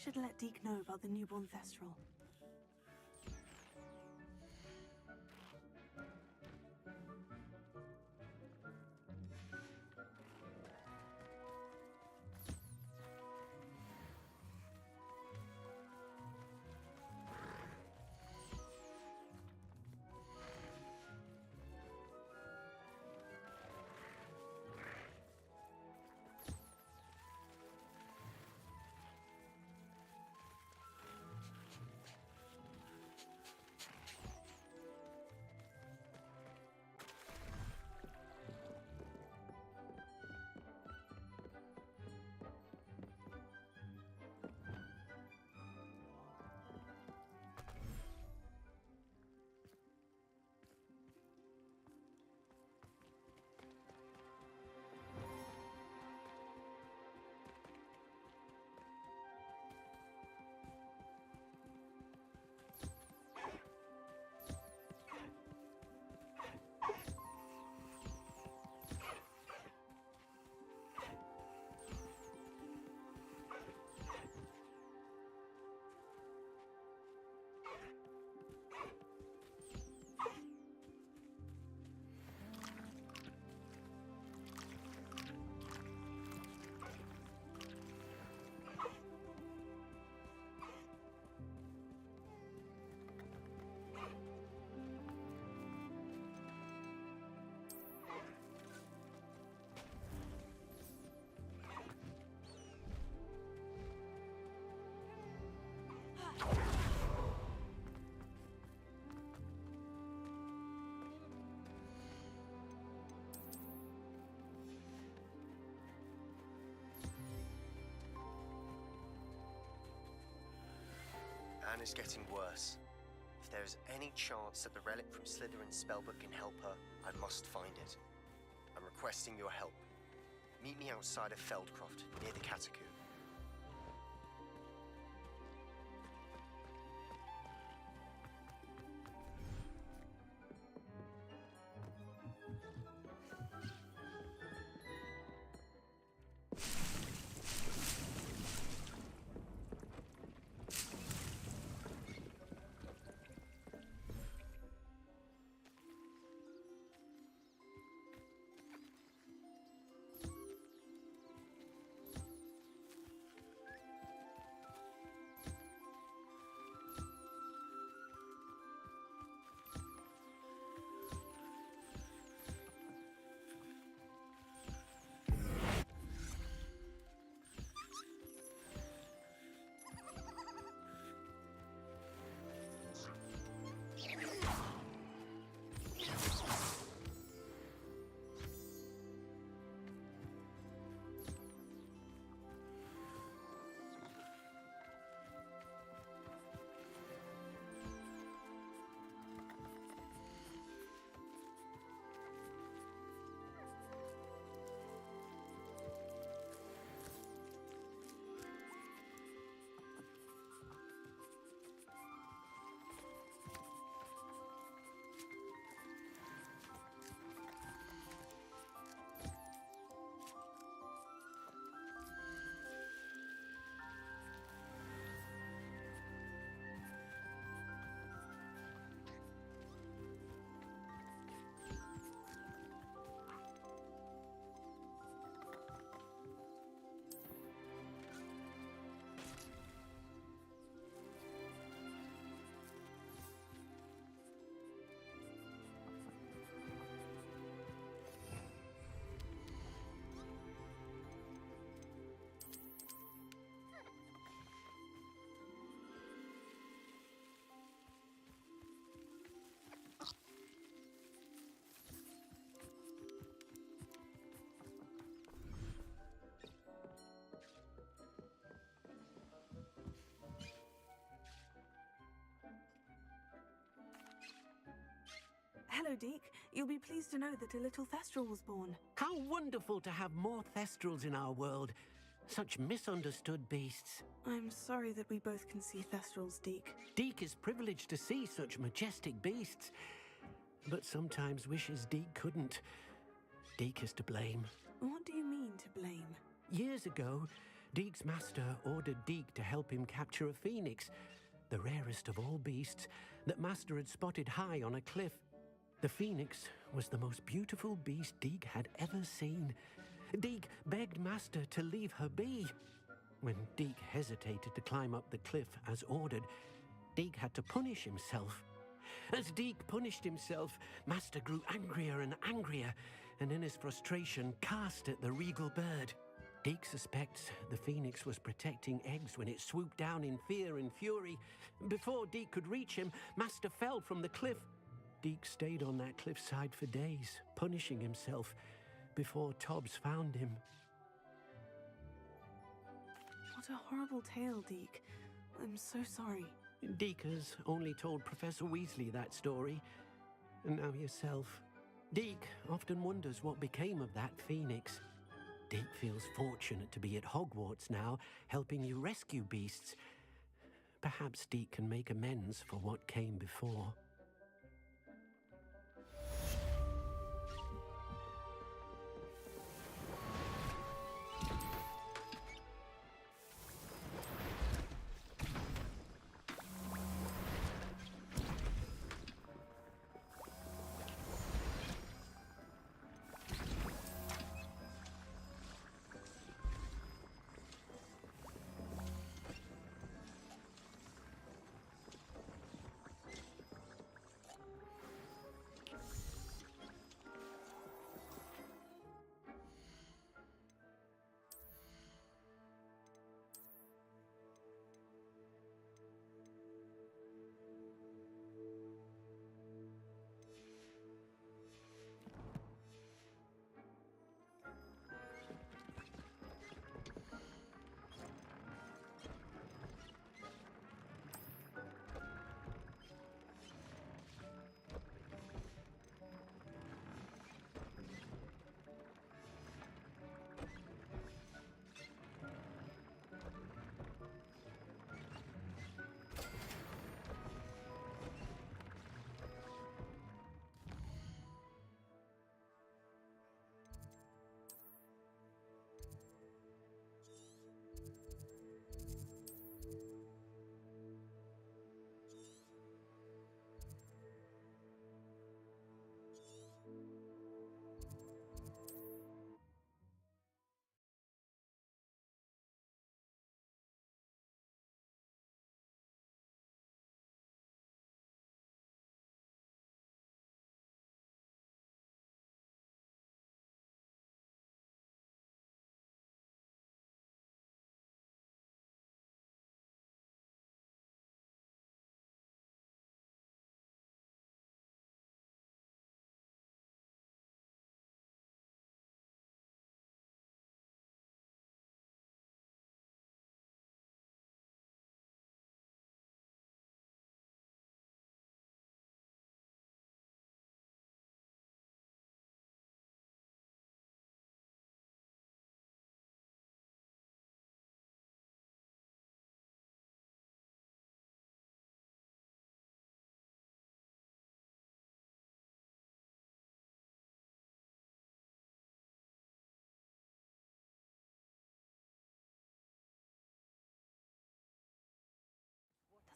should let Deke know about the newborn Thestral. Anne is getting worse. If there is any chance that the relic from Slytherin's spellbook can help her, I must find it. I'm requesting your help. Meet me outside of Feldcroft, near the Catacomb. Hello, Deke. You'll be pleased to know that a little Thestral was born. How wonderful to have more Thestrals in our world. Such misunderstood beasts. I'm sorry that we both can see Thestrals, Deke. Deke is privileged to see such majestic beasts, but sometimes wishes Deke couldn't. Deke is to blame. What do you mean, to blame? Years ago, Deek's master ordered Deek to help him capture a phoenix, the rarest of all beasts, that Master had spotted high on a cliff. The phoenix was the most beautiful beast Deek had ever seen. Deek begged Master to leave her be. When Deek hesitated to climb up the cliff as ordered, Deek had to punish himself. As Deek punished himself, Master grew angrier and angrier, and in his frustration cast at the regal bird. Deek suspects the phoenix was protecting eggs when it swooped down in fear and fury. Before Deek could reach him, Master fell from the cliff. Deek stayed on that cliffside for days, punishing himself, before Tobbs found him. What a horrible tale, Deek. I'm so sorry. Deek has only told Professor Weasley that story, and now yourself. Deek often wonders what became of that phoenix. Deek feels fortunate to be at Hogwarts now, helping you rescue beasts. Perhaps Deek can make amends for what came before.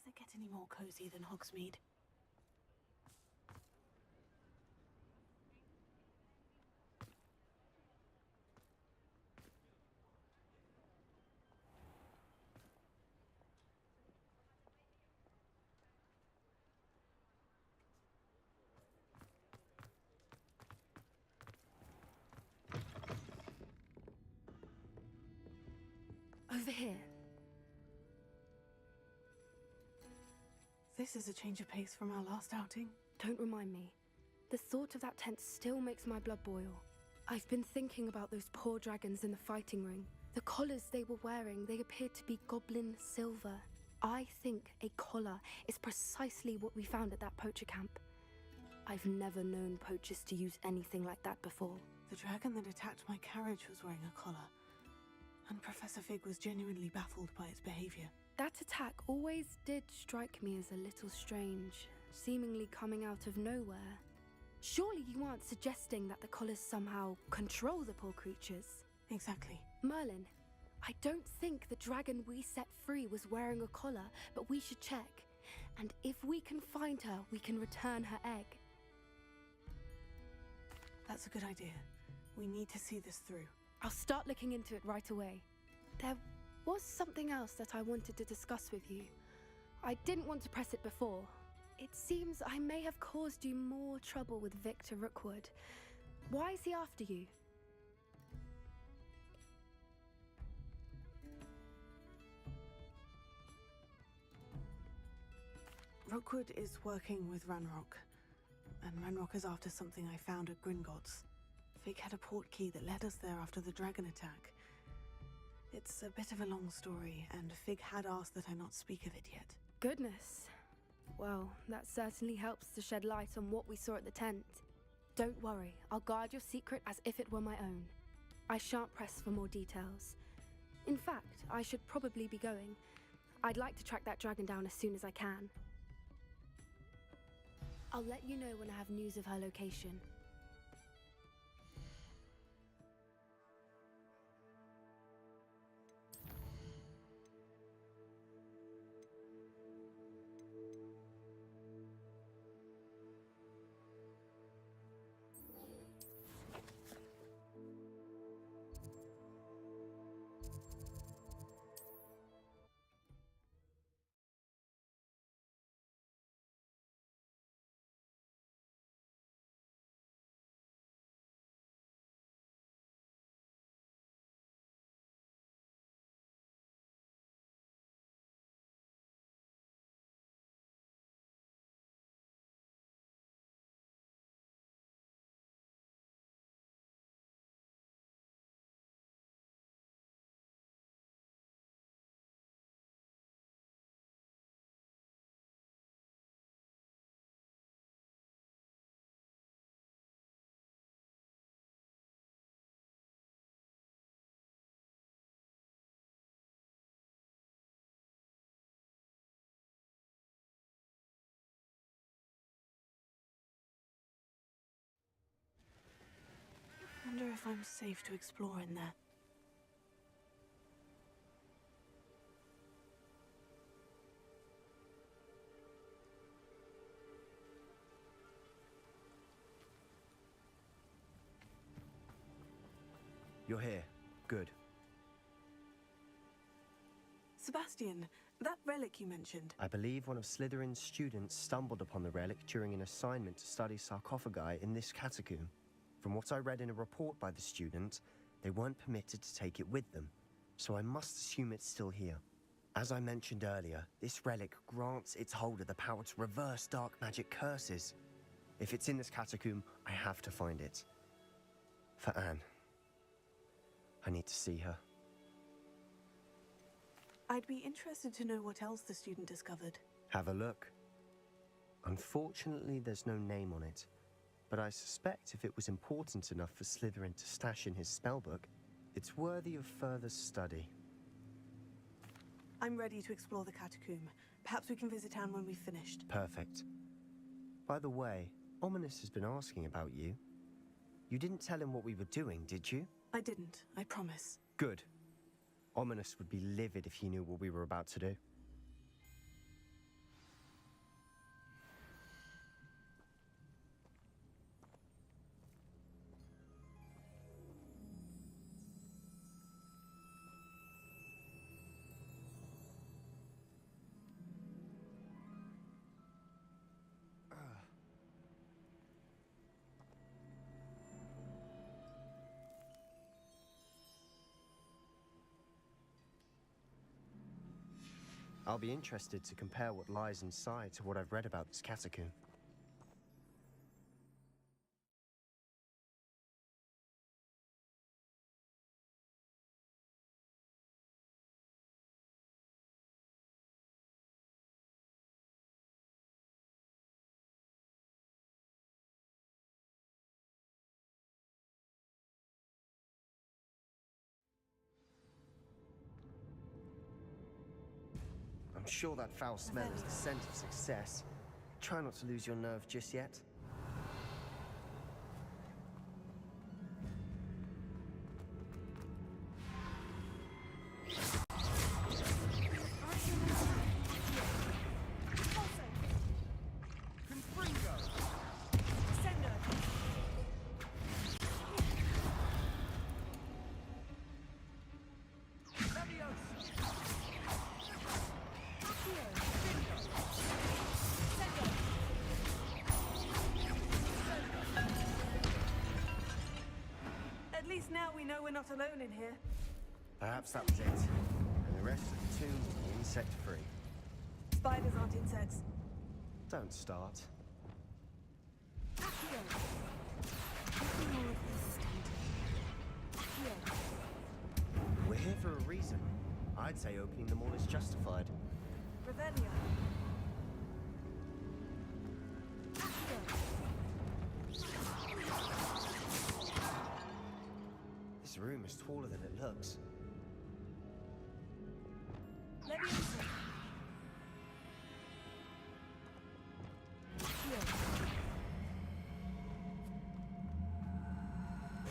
Does it get any more cozy than Hogsmeade? Over here. This is a change of pace from our last outing. Don't remind me. The thought of that tent still makes my blood boil. I've been thinking about those poor dragons in the fighting ring. The collars they were wearing, they appeared to be goblin silver. I think a collar is precisely what we found at that poacher camp. I've never known poachers to use anything like that before. The dragon that attacked my carriage was wearing a collar, and Professor Fig was genuinely baffled by its behavior. That attack always did strike me as a little strange, seemingly coming out of nowhere. Surely you aren't suggesting that the collars somehow control the poor creatures? Exactly. Merlin, I don't think the dragon we set free was wearing a collar, but we should check. And if we can find her, we can return her egg. That's a good idea. We need to see this through. I'll start looking into it right away. There was something else that I wanted to discuss with you. I didn't want to press it before. It seems I may have caused you more trouble with Victor Rookwood. Why is he after you? Rookwood is working with Ranrock, and Ranrock is after something I found at Gringotts. Fig had a port key that led us there after the dragon attack. It's a bit of a long story, and Fig had asked that I not speak of it yet. Goodness. Well, that certainly helps to shed light on what we saw at the tent. Don't worry, I'll guard your secret as if it were my own. I shan't press for more details. In fact, I should probably be going. I'd like to track that dragon down as soon as I can. I'll let you know when I have news of her location. I wonder if I'm safe to explore in there. You're here. Good. Sebastian, that relic you mentioned. I believe one of Slytherin's students stumbled upon the relic during an assignment to study sarcophagi in this catacomb. From what I read in a report by the student, they weren't permitted to take it with them, so I must assume it's still here. As I mentioned earlier, this relic grants its holder the power to reverse dark magic curses. If it's in this catacomb, I have to find it. For Anne. I need to see her. I'd be interested to know what else the student discovered. Have a look. Unfortunately, there's no name on it. But I suspect if it was important enough for Slytherin to stash in his spellbook, it's worthy of further study. I'm ready to explore the catacomb. Perhaps we can visit Anne when we've finished. Perfect. By the way, Ominous has been asking about you. You didn't tell him what we were doing, did you? I didn't, I promise. Good. Ominous would be livid if he knew what we were about to do. I'll be interested to compare what lies inside to what I've read about this catacomb. I'm sure that foul smell is the scent of success. Try not to lose your nerve just yet. Now we know we're not alone in here. Perhaps that was it. And the rest of the tomb will be insect-free. Spiders aren't insects. Don't start. Accio. Looking all of this stunted. Accio. We're here for a reason. I'd say opening them all is justified. Revelio. Accio. This room is taller than it looks. Leviosa. Accio.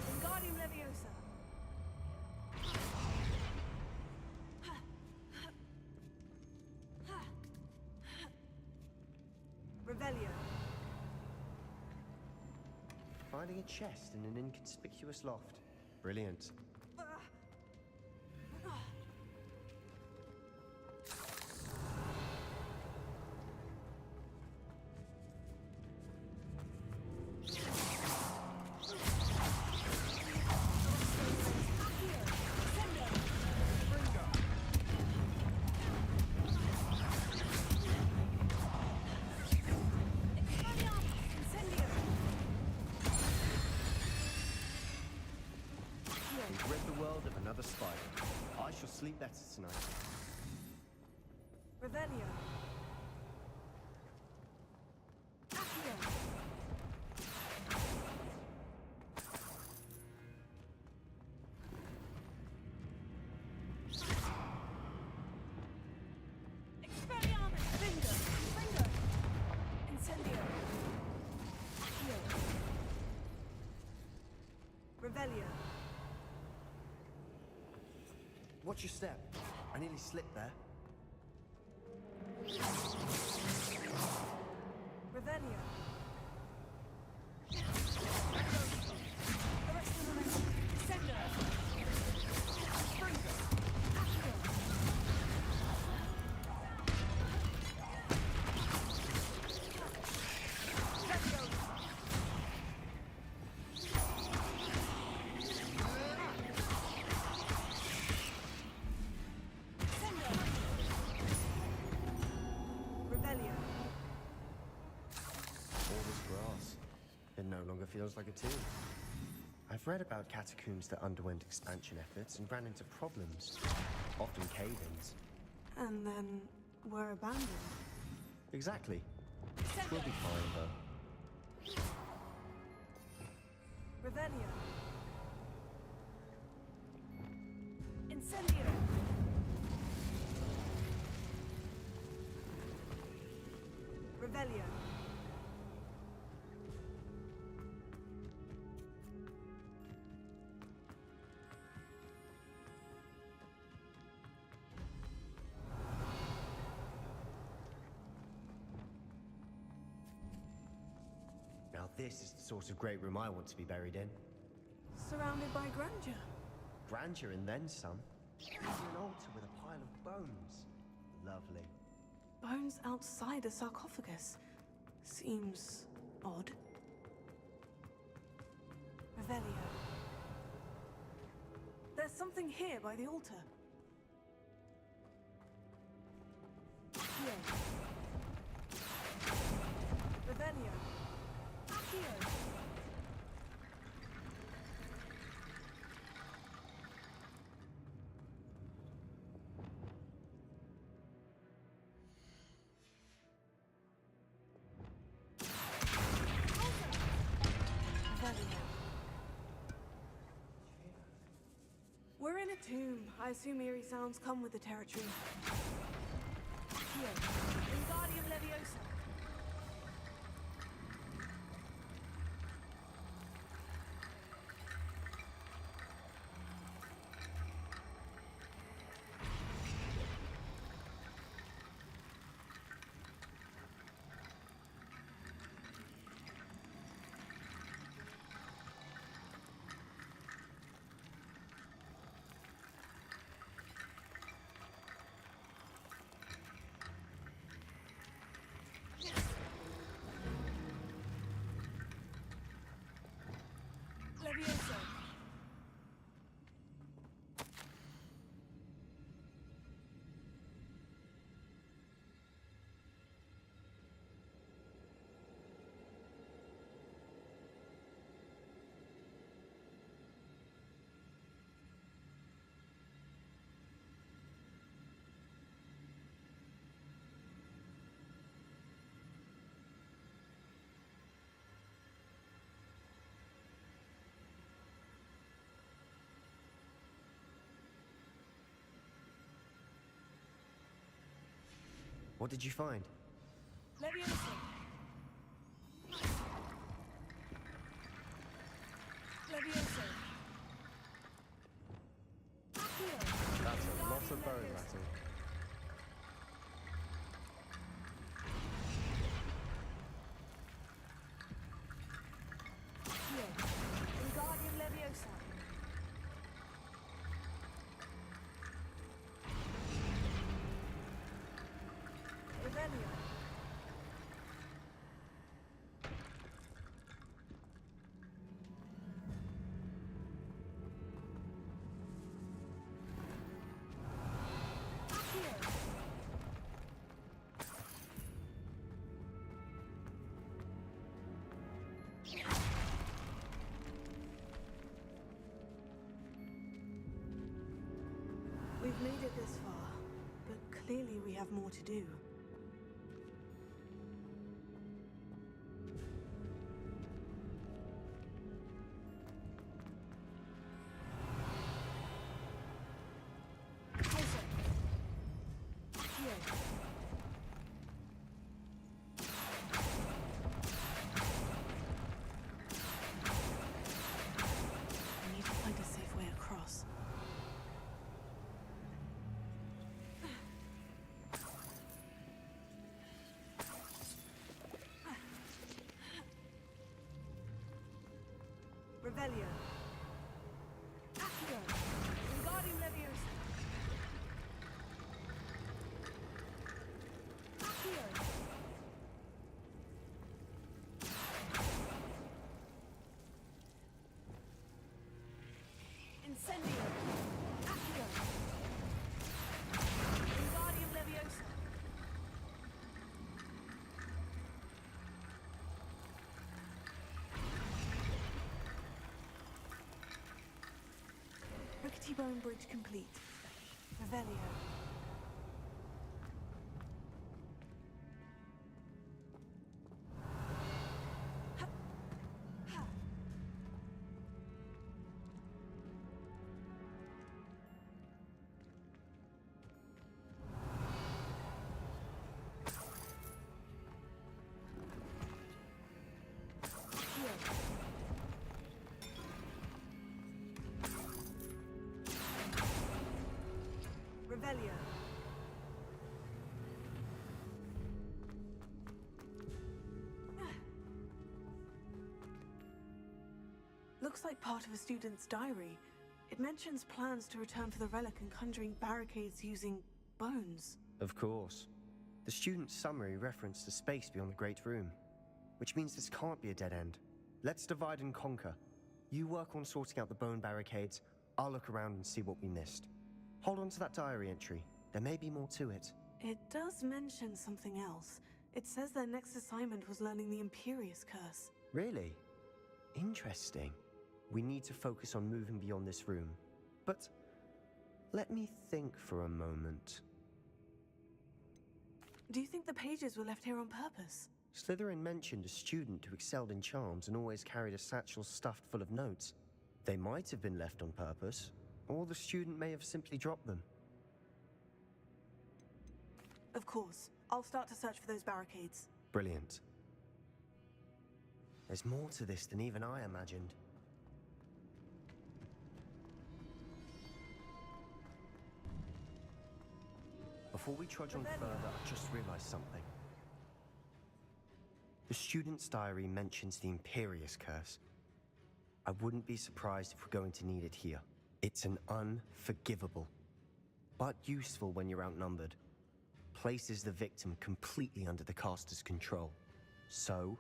Wingardium Leviosa. Revelio. Finding a chest in an inconspicuous loft. Brilliant. We've rid the world of another spider. I shall sleep better tonight. Revelio. Accio. Expelliarmus. Finger. Finger. Incendio. Accio. Revelio. Watch your step. I nearly slipped there. Revelio. Arrest the momentum. Descendo. Springer. Accio. Leviosa. Descendo. Revelio. All this grass. It no longer feels like a tomb. I've read about catacombs that underwent expansion efforts and ran into problems, often cave-ins. And then were abandoned. Exactly. We'll be fine, though. Revelio. Incendio. Revelio. Now this is the sort of great room I want to be buried in. Surrounded by grandeur. Grandeur and then some. Even an altar with a pile of bones. Lovely. Bones outside a sarcophagus. Seems odd. Revelio. There's something here by the altar. Here. Revelio. Accio. We're in a tomb. I assume eerie sounds come with the territory. Here. Wingardium Leviosa. What did you find? Leviosa. Leviosa. That's a lot of bone rattle. Wingardium Leviosa. Revelio. We've made it this far, but clearly we have more to do. We need to find a safe way across. Revelio. Accio. Wingardium Leviosa. Accio. Incendio. Accio. Wingardium Leviosa. Rickety Bone Bridge complete. Revelio. Revelio. Looks like part of a student's diary. It mentions plans to return for the relic and conjuring barricades using bones. Of course. The student's summary referenced a space beyond the Great Room, which means this can't be a dead end. Let's divide and conquer. You work on sorting out the bone barricades, I'll look around and see what we missed. Hold on to that diary entry. There may be more to it. It does mention something else. It says their next assignment was learning the Imperious Curse. Really? Interesting. We need to focus on moving beyond this room. But let me think for a moment. Do you think the pages were left here on purpose? Slytherin mentioned a student who excelled in charms and always carried a satchel stuffed full of notes. They might have been left on purpose, or the student may have simply dropped them. Of course. I'll start to search for those barricades. Brilliant. There's more to this than even I imagined. Before we trudge on further, I just realized something. The student's diary mentions the Imperious Curse. I wouldn't be surprised if we're going to need it here. It's an unforgivable, but useful when you're outnumbered. Places the victim completely under the caster's control. So,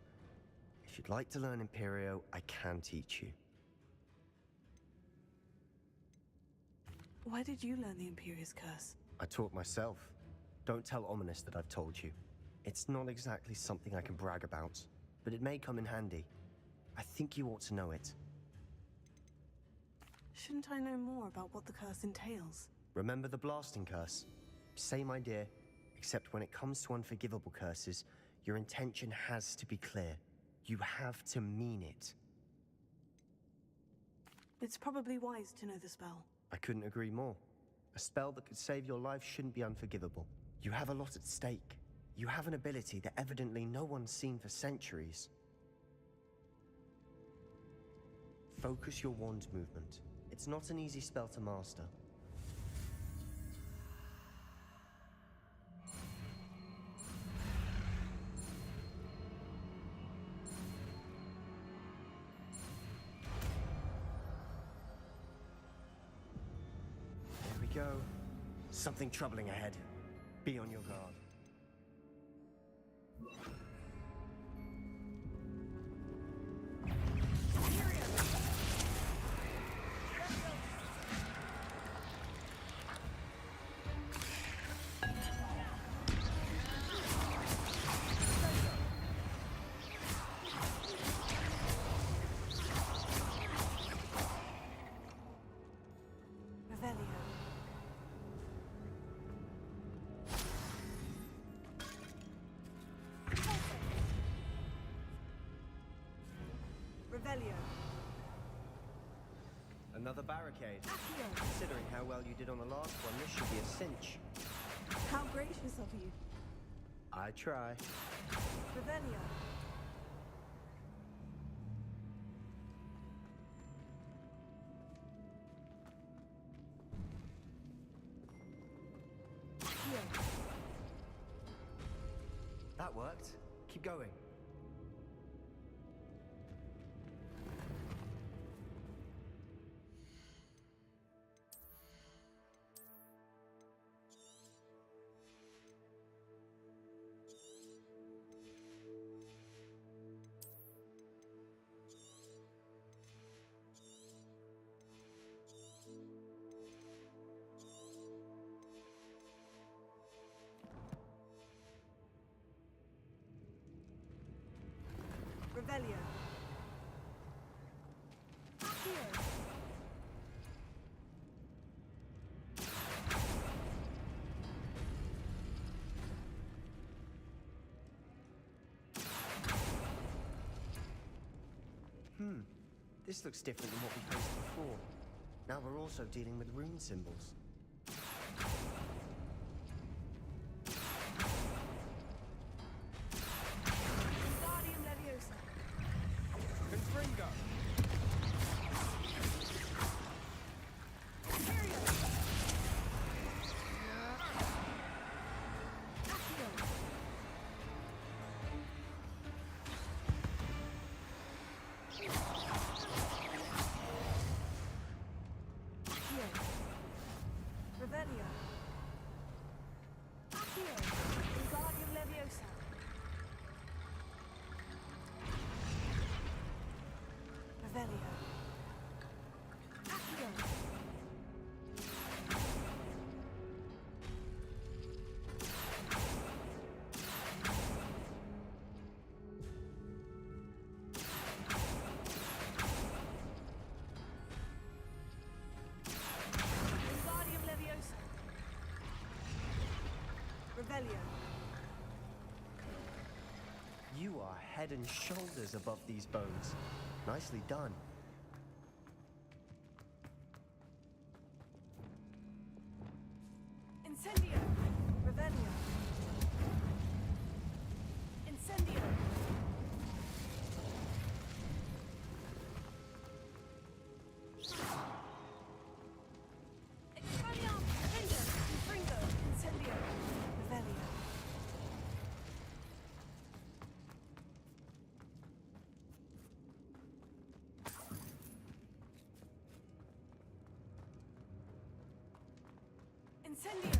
if you'd like to learn Imperio, I can teach you. Where did you learn the Imperious Curse? I taught myself. Don't tell Ominous that I've told you. It's not exactly something I can brag about, but it may come in handy. I think you ought to know it. Shouldn't I know more about what the curse entails? Remember the blasting curse? Same idea, except when it comes to unforgivable curses, your intention has to be clear. You have to mean it. It's probably wise to know the spell. I couldn't agree more. A spell that could save your life shouldn't be unforgivable. You have a lot at stake. You have an ability that evidently no one's seen for centuries. Focus your wand movement. It's not an easy spell to master. There we go. Something troubling ahead. Be on your guard. Another barricade. Considering how well you did on the last one, this should be a cinch. How gracious of you. I try. Revelio. That worked. Keep going. Revelio. Accio. This looks different than what we posted before. Now we're also dealing with rune symbols. You are head and shoulders above these bones. Nicely done. Incendio. Revelio. Incendio. Expelliarm. Tender. Infringo. Incendio. Revelio. Incendio!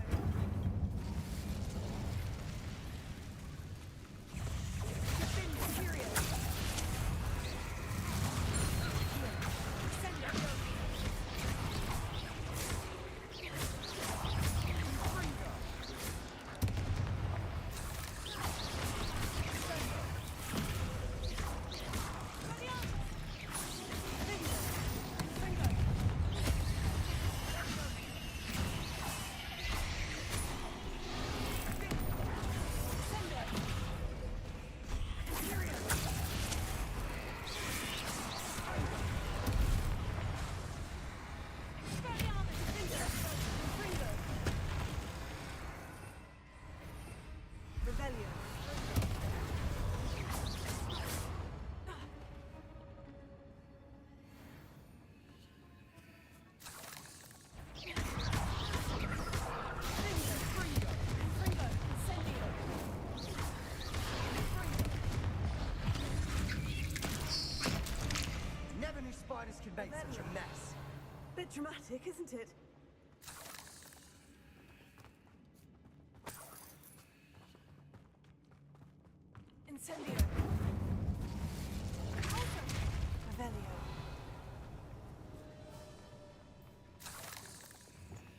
Dramatic, isn't it? Incendio. Revelio.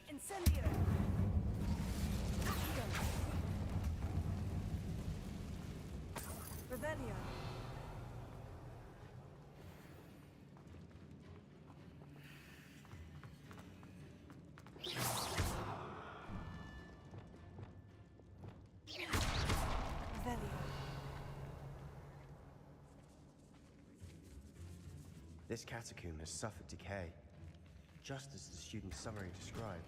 Incendio. Accio. Revelio. This catacomb has suffered decay, just as the student's summary described.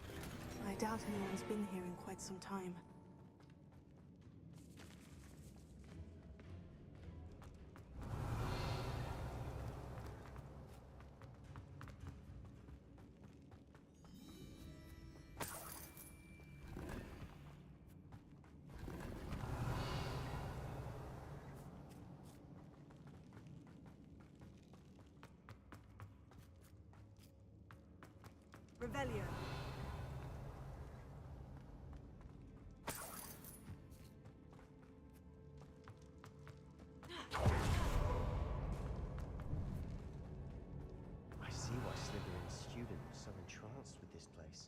I doubt anyone's been here in quite some time. Revelio. I see why Slytherin's student was so entranced with this place.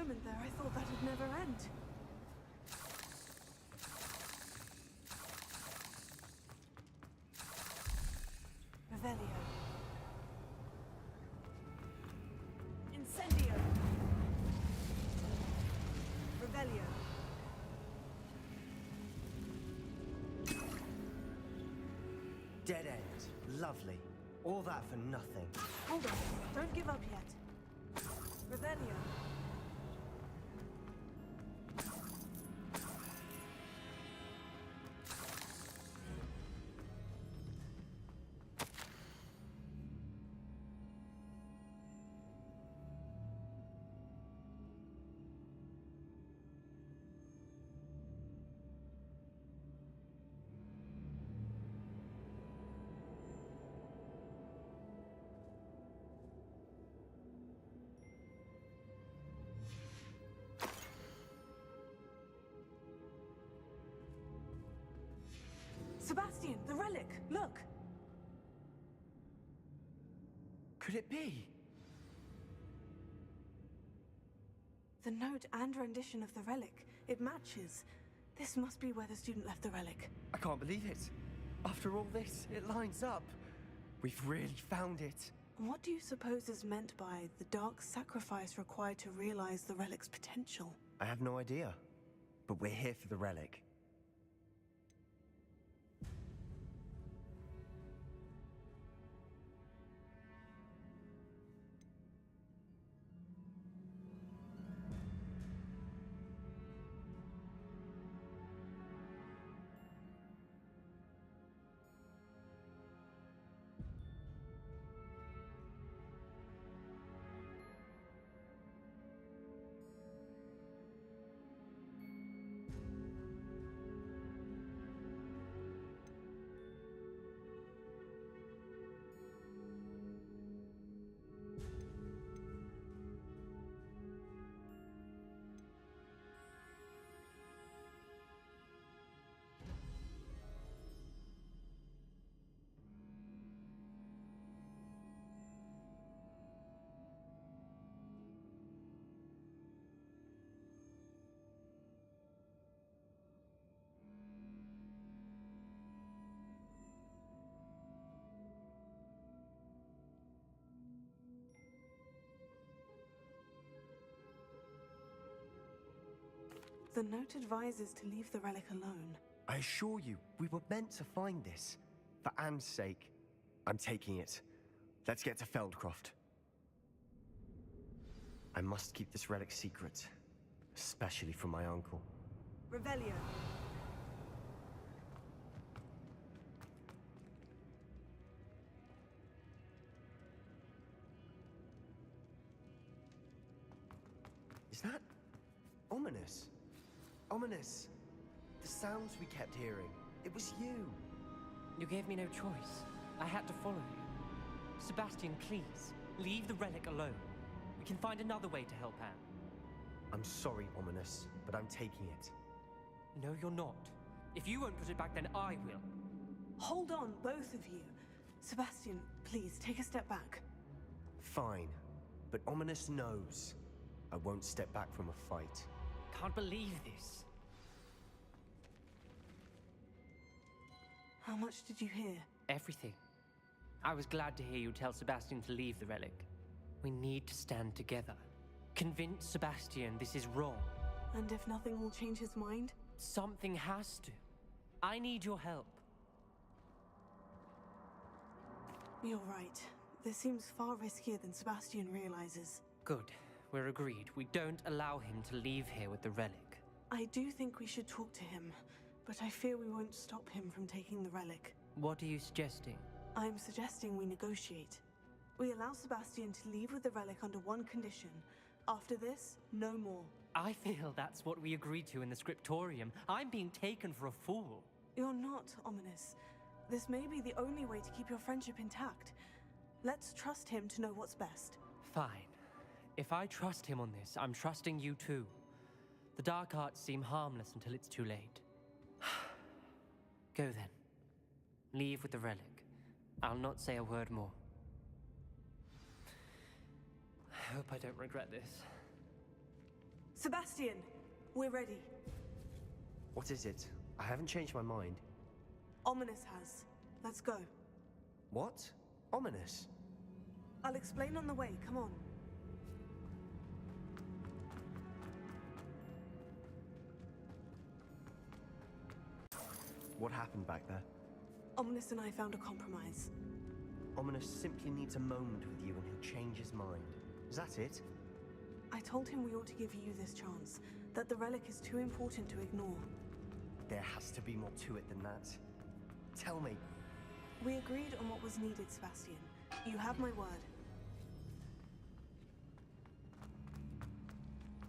There, I thought that'd never end. Revelio. Incendio. Revelio. Dead end. Lovely. All that for nothing. Hold on. Don't give up yet. Revelio. Sebastian, the relic! Look! Could it be? The note and rendition of the relic. It matches. This must be where the student left the relic. I can't believe it. After all this, it lines up. We've really found it. What do you suppose is meant by the dark sacrifice required to realize the relic's potential? I have no idea. But we're here for the relic. The note advises to leave the relic alone. I assure you, we were meant to find this. For Anne's sake, I'm taking it. Let's get to Feldcroft. I must keep this relic secret, especially from my uncle. Revelio. Is that ominous? Ominous. The sounds we kept hearing. It was you. You gave me no choice. I had to follow you. Sebastian, please, leave the relic alone. We can find another way to help Anne. I'm sorry, Ominous, but I'm taking it. No, you're not. If you won't put it back, then I will. Hold on, both of you. Sebastian, please, take a step back. Fine, but Ominous knows I won't step back from a fight. Can't believe this. How much did you hear? Everything. I was glad to hear you tell Sebastian to leave the relic. We need to stand together. Convince Sebastian this is wrong. And if nothing will change his mind? Something has to. I need your help. You're right. This seems far riskier than Sebastian realizes. Good. We're agreed. We don't allow him to leave here with the relic. I do think we should talk to him, but I fear we won't stop him from taking the relic. What are you suggesting? I'm suggesting we negotiate. We allow Sebastian to leave with the relic under one condition. After this, no more. I feel that's what we agreed to in the scriptorium. I'm being taken for a fool. You're not, Ominous. This may be the only way to keep your friendship intact. Let's trust him to know what's best. Fine. If I trust him on this, I'm trusting you too. The dark arts seem harmless until it's too late. Go then. Leave with the relic. I'll not say a word more. I hope I don't regret this. Sebastian, we're ready. What is it? I haven't changed my mind. Ominous has. Let's go. What? Ominous? I'll explain on the way, come on. What happened back there? Ominous and I found a compromise. Ominous simply needs a moment with you and he'll change his mind. Is that it? I told him we ought to give you this chance, that the relic is too important to ignore. There has to be more to it than that. Tell me. We agreed on what was needed, Sebastian. You have my word.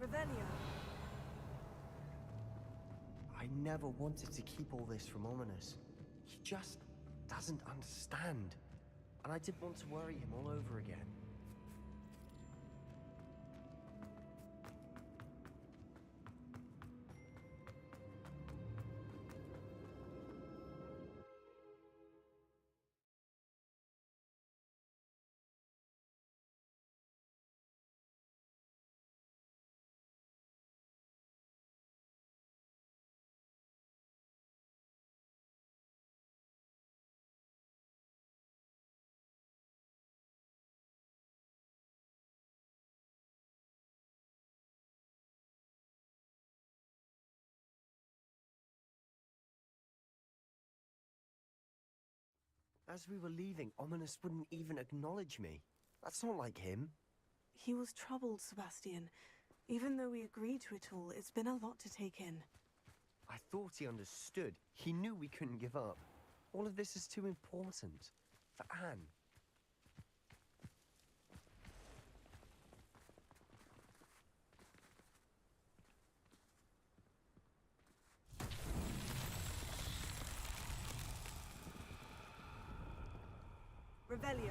Revelio. I never wanted to keep all this from Ominous. He just doesn't understand. And I didn't want to worry him all over again. As we were leaving, Ominous wouldn't even acknowledge me. That's not like him. He was troubled, Sebastian. Even though we agreed to it all, it's been a lot to take in. I thought he understood. He knew we couldn't give up. All of this is too important. For Anne. Revelio.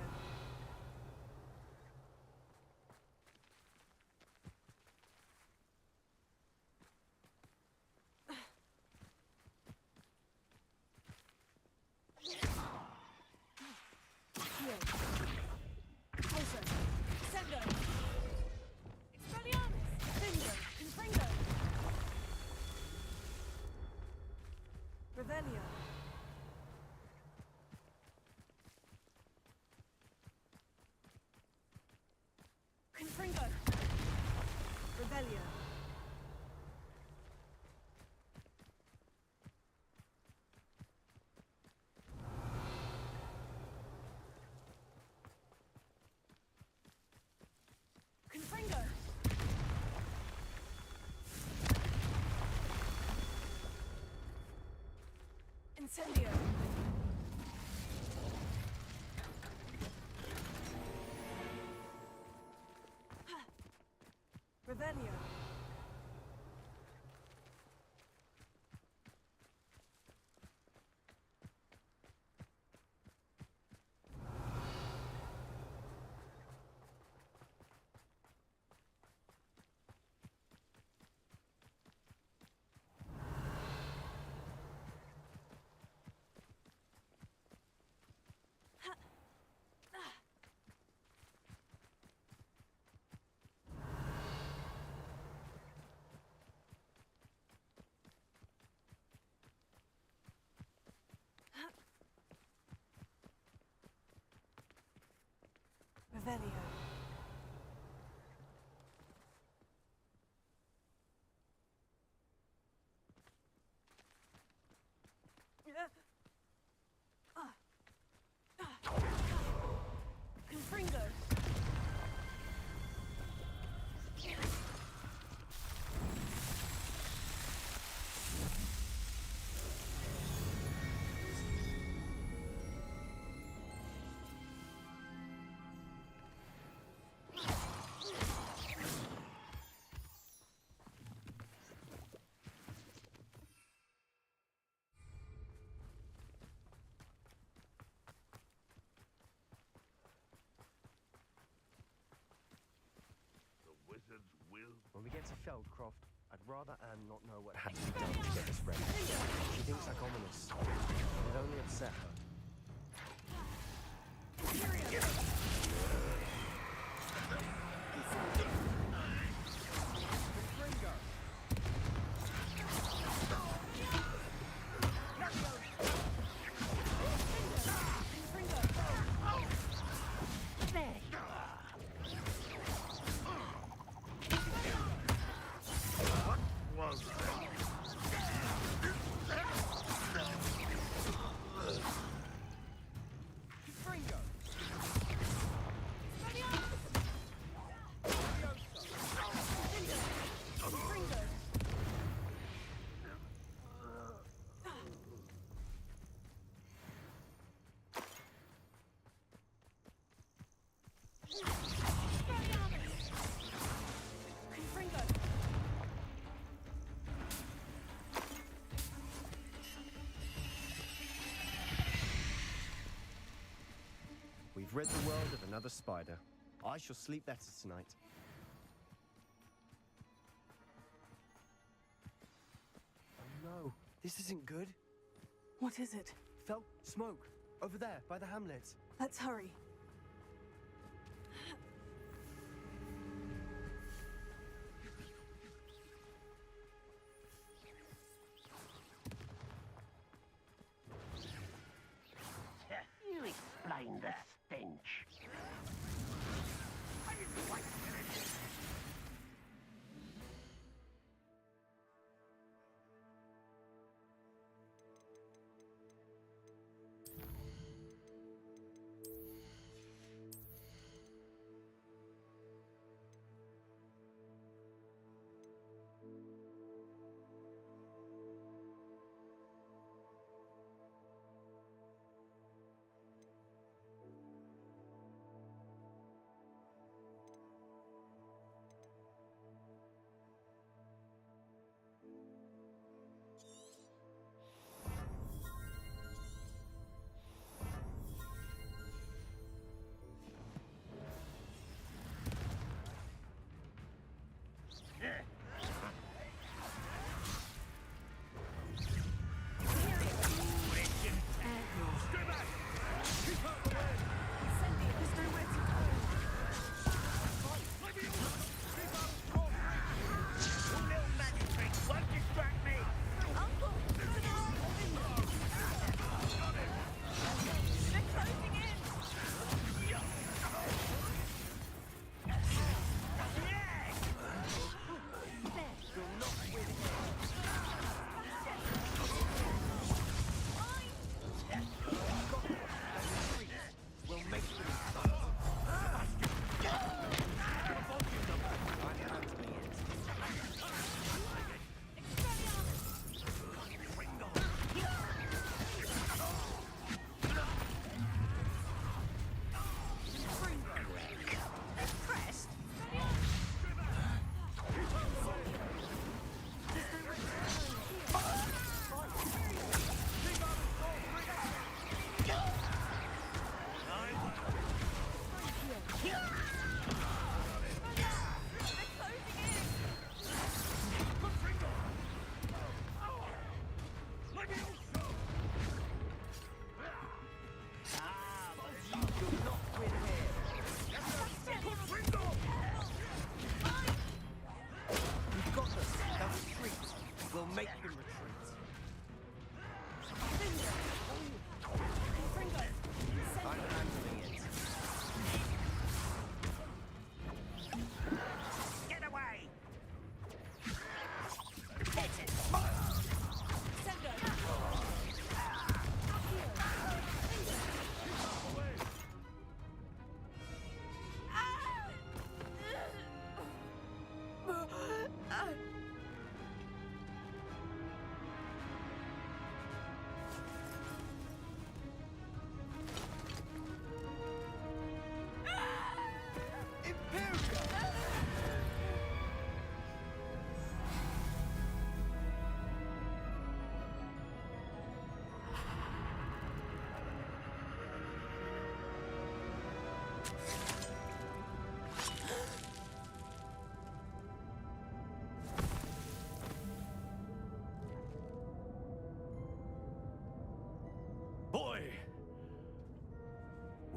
Incendio! Revelio! Revelio. Confringo. When we get to Feldcroft, I'd rather Anne not know what had to be done to get us ready. She thinks I'm ominous. It'd only upset her. We've rid the world of another spider. I shall sleep better tonight. Oh no, this isn't good. What is it? Felt smoke over there by the hamlet. Let's hurry. You explain the stench.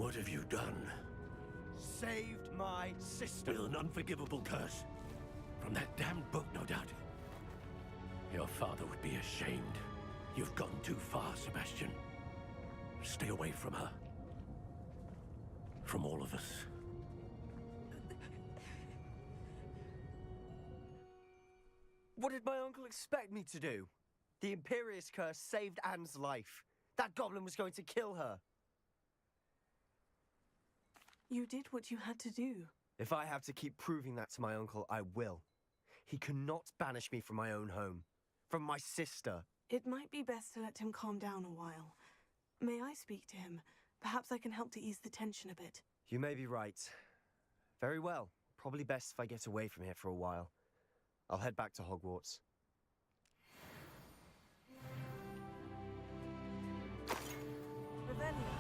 What have you done? Saved my sister. With an unforgivable curse. From that damned book, no doubt. Your father would be ashamed. You've gone too far, Sebastian. Stay away from her. From all of us. What did my uncle expect me to do? The Imperious curse saved Anne's life. That goblin was going to kill her. You did what you had to do. If I have to keep proving that to my uncle, I will. He cannot banish me from my own home. From my sister. It might be best to let him calm down a while. May I speak to him? Perhaps I can help to ease the tension a bit. You may be right. Very well. Probably best if I get away from here for a while. I'll head back to Hogwarts. Ravenna.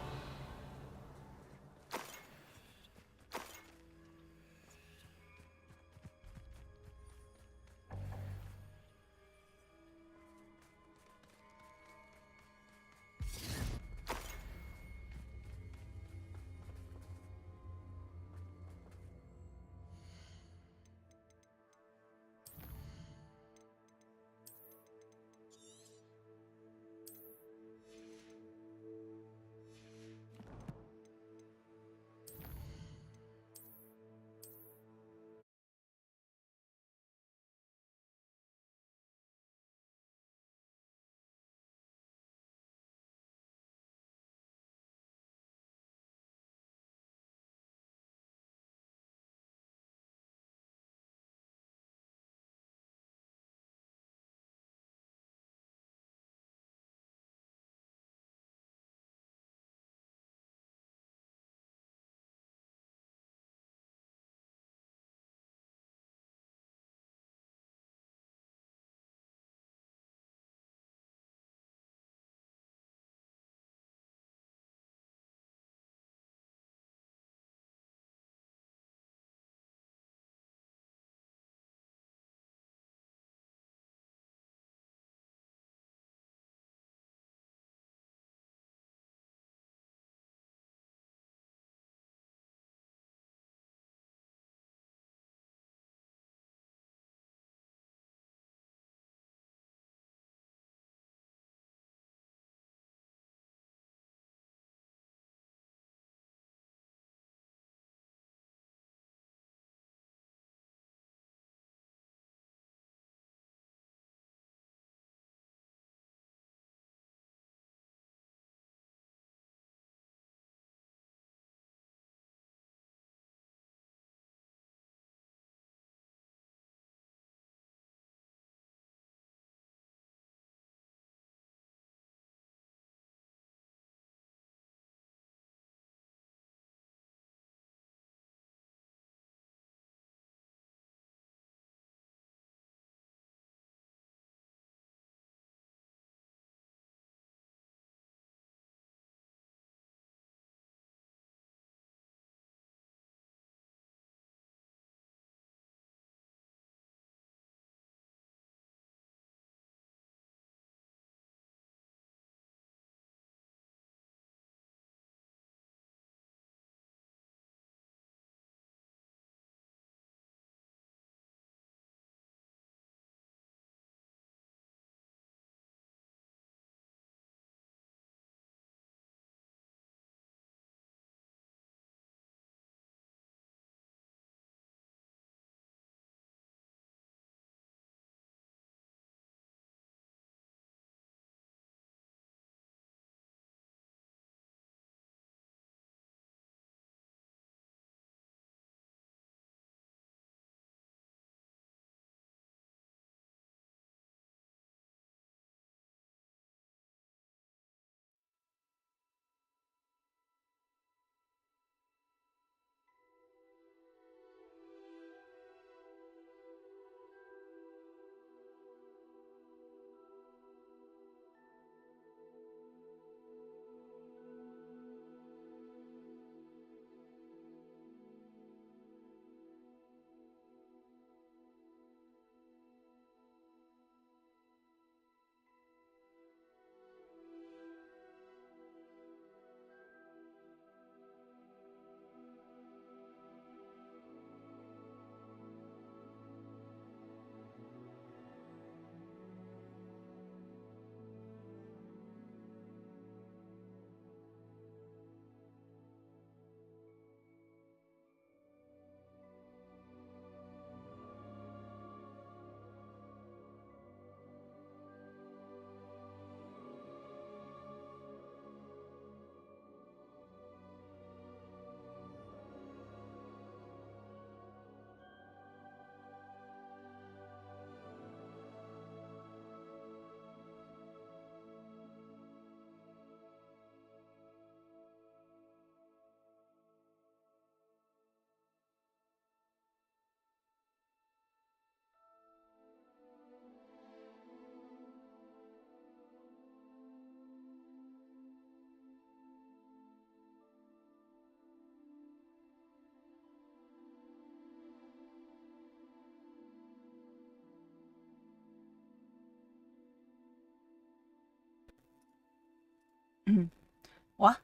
哇，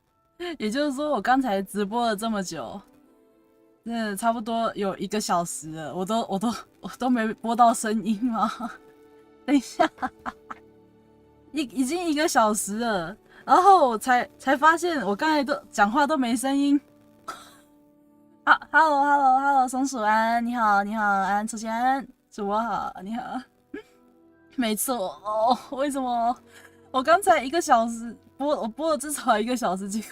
也就是说我刚才直播了这么久，差不多有1个小时了，我都没播到声音吗？等一下，已经1个小时了，然后我才发现我刚才都讲话都没声音。Hello， 松鼠安，你好，安出现，主播好，你好。没错哦，为什么我刚才1个小时我播了至少1个小时，结果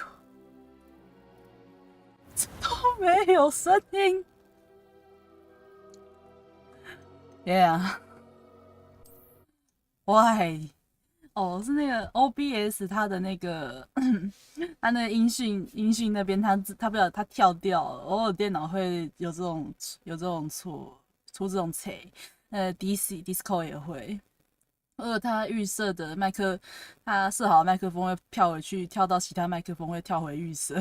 都没有声音 ？Yeah， why？ 哦，是那个 OBS 它的那个它那个音讯那边它不知道它跳掉了，偶尔电脑会有这种出这种错，DC Discord 也会。它预设的麦克，它设好的麦克风会跳回去，跳到其他麦克风会跳回预设。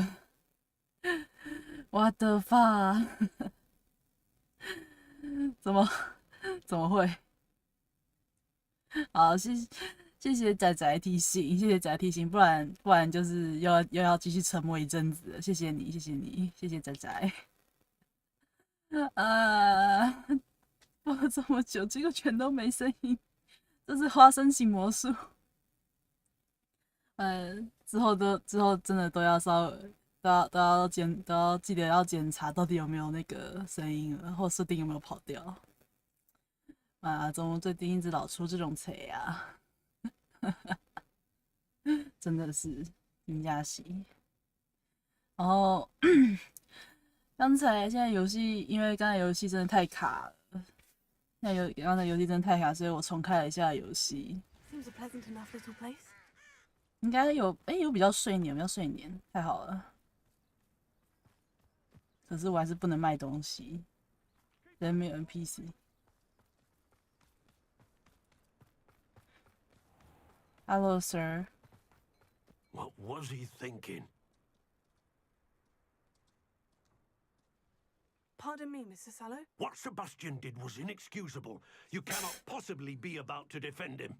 What the fuck？ 怎么会？好，谢谢仔仔提醒，谢谢仔仔提醒，不然就是又要继续沉默一阵子了。谢谢你，谢谢仔仔。播了这么久，结果全都没声音。这是花生型魔术，之后真的都要都要记得要检查到底有没有那个声音了，或设定有没有跑掉。怎么最近一直老出这种贼啊？真的是林嘉熙。然后现在游戏，因为刚才游戏真的太卡了。刚才游戏真的太卡，所以我重开了一下游戏。应该有比较睡眠，太好了。可是我还是不能卖东西，人没有 NPC。Hello, sir. What was he thinking? Pardon me, Mr. Sallow? What Sebastian did was inexcusable. You cannot possibly be about to defend him.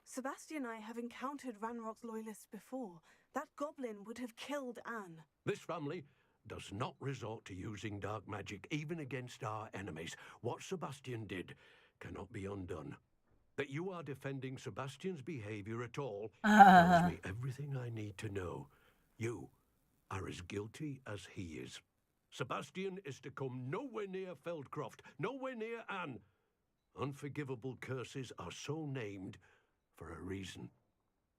Sebastian and I have encountered Ranrock's loyalists before. That goblin would have killed Anne. This family does not resort to using dark magic even against our enemies. What Sebastian did cannot be undone. That you are defending Sebastian's behavior at all tells me everything I need to know. You are as guilty as he is. Sebastian is to come nowhere near Feldcroft, nowhere near Anne. Unforgivable curses are so named for a reason.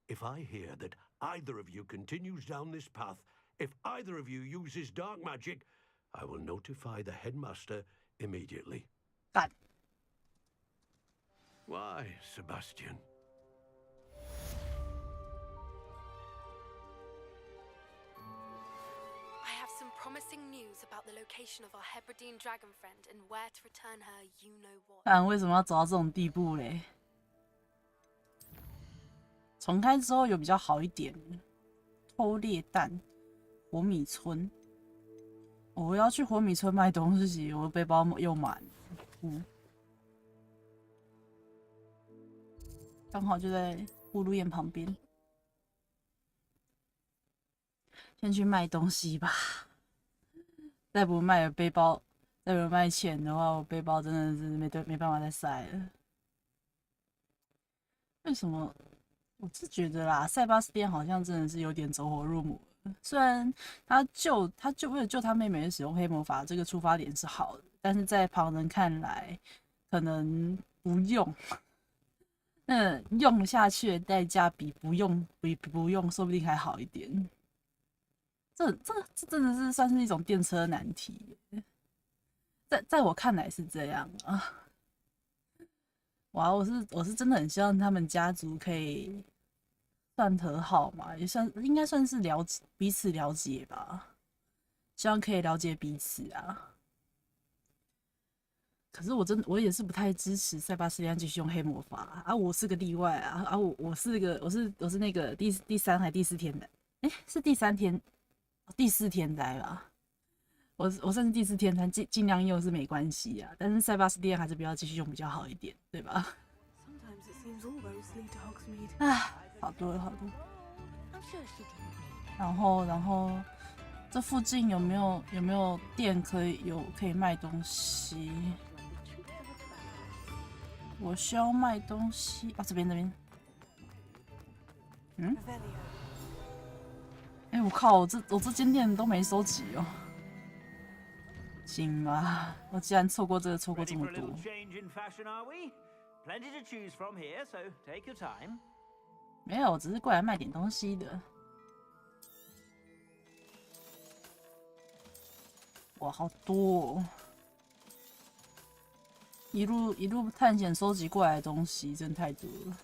If I hear that either of you continues down this path, if either of you uses dark magic, I will notify the headmaster immediately. God. Why, Sebastian? I have some promising news about the location of our Hebridean dragon friend and where to return her you-know-what. 为什么要走到这种地步嘞？重开之后有比较好一点。偷猎蛋，火米村。我要去火米村卖东西，我的背包又满。刚好就在葫芦眼旁边。先去卖东西吧。再不卖背包，再不卖钱的话，我背包真的是没办法再塞了。为什么？我是觉得啦，塞巴斯汀好像真的是有点走火入魔。虽然他为了救他妹妹而使用黑魔法，这个出发点是好的，但是在旁人看来，可能不用。用下去的代价比不用说不定还好一点。这真的是算是一种电车难题，在我看来是这样啊。哇，我是真的很希望他们家族可以算和好嘛，应该算是彼此了解吧，希望可以了解彼此啊。可是我也是不太支持塞巴斯蒂安继续用黑魔法啊，我是个例外啊，我是那个第三还第四天的，是第四天灾吧？我算是第四天灾，尽量用是没关系啊，但是塞巴斯蒂安还是不要继续用比较好一点，对吧？ Sometimes it seems all very roads lead to Hogsmeade. 唉，好多了好多。然后这附近有没有店可以卖东西？我需要卖东西啊，这边。嗯？哎，我靠，我这间店都没收集哦。行吧，我既然错过这个，错过这么多。没有，我只是过来卖点东西的。哇，好多哦！一路探险收集过来的东西，真的太多了。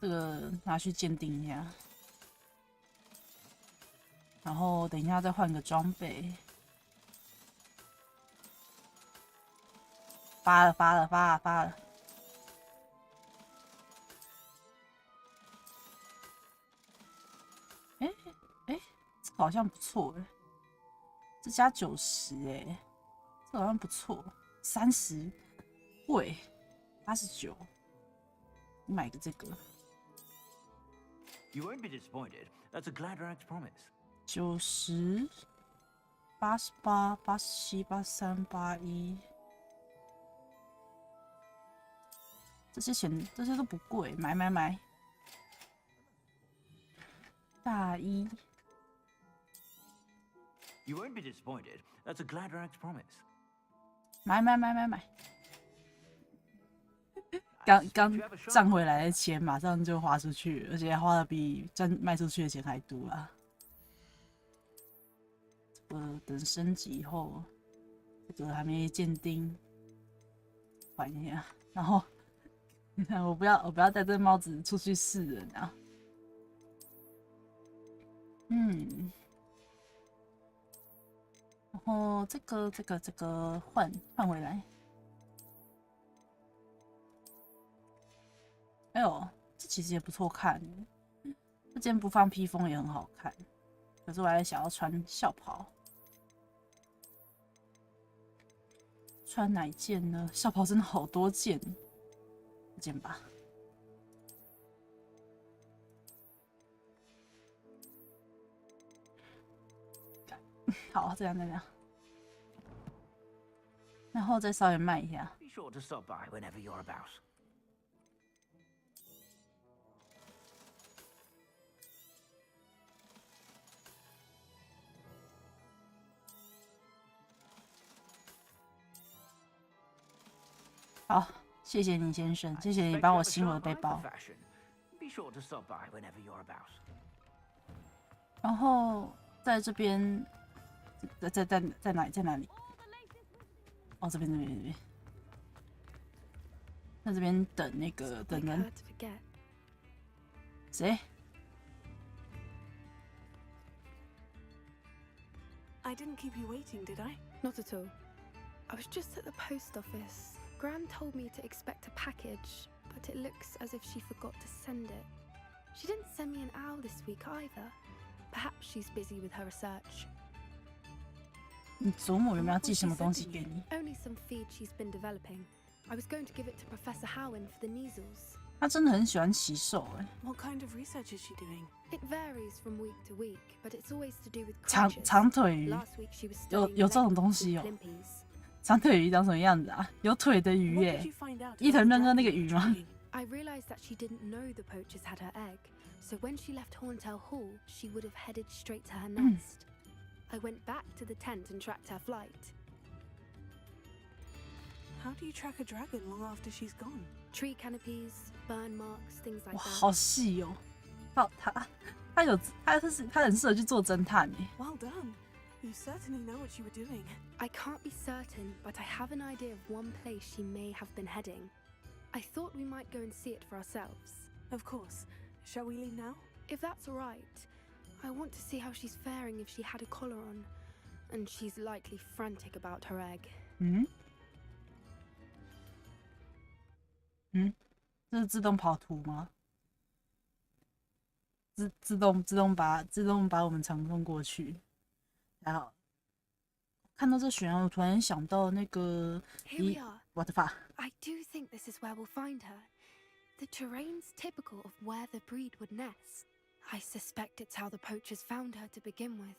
这个拿去鉴定一下，然后等一下再换个装备。发了！哎，这个好像不错哎，这加90哎，这好像不错，30贵89，我买个这个。You won't be disappointed. That's a Gladrax promise. 90、88、87、83、81，这些都不贵，买。大衣。You won't be disappointed. That's a Gladrax promise. 买。刚赚回来的钱马上就花出去，而且花的比卖出去的钱还多啊！等升级以后，这个还没鉴定，换一下。然后，我不要带这帽子出去示人啊！然后这个换回来。哎呦，这其实也不错看。这件不放披风也很好看，可是我还想要穿校袍。穿哪一件呢？校袍真的好多件，这件吧。好，这样。然后再稍微卖一下。 Be sure to stop by whenever you're about. 好，谢谢你先生，谢谢你帮我清我的背包。然后在这边，在哪里？哦，这边，在这边等人。谁 I didn't keep you waiting, did I? Not at all. I was just at the post office. Gran told me to expect a package, but it looks as if she forgot to send it. She didn't send me an owl this week either. Perhaps she's busy with her research. 你祖母有没有寄什么东西给你？ Only some feed she's been developing. I was going to give it to Professor Howen for the measles. 她真的很喜欢骑兽哎。What kind of research is she doing? It varies from week to week, but it's always to do with 长腿鱼 Last week she was 有这种东西哦。 Plimpies. 长腿鱼长什么样子啊？有腿的鱼耶！伊藤润二那个鱼吗？ I realized that she didn't know the poachers had her egg, so when she left Horntail Hall, she would have headed straight to her nest. I went back to the tent and tracked her flight. How do you track a dragon long after she's gone? Tree canopies, burn marks, things like 哇， that. 好细哦！他很适合去做侦探耶。 Well done. You certainly know what you were doing. I can't be certain, but I have an idea of one place she may have been heading. I thought we might go and see it for ourselves. Of course. Shall we leave now? If that's all right. I want to see how she's faring if she had a collar on. And she's likely frantic about her egg. 这是自动跑图吗？自动把我们长送过去。然后看到这选项，我突然想到那个 Here we are. What the fuck？ I do think this is where we'll find her. The terrain's typical of where the breed would nest. I suspect it's how the poachers found her to begin with.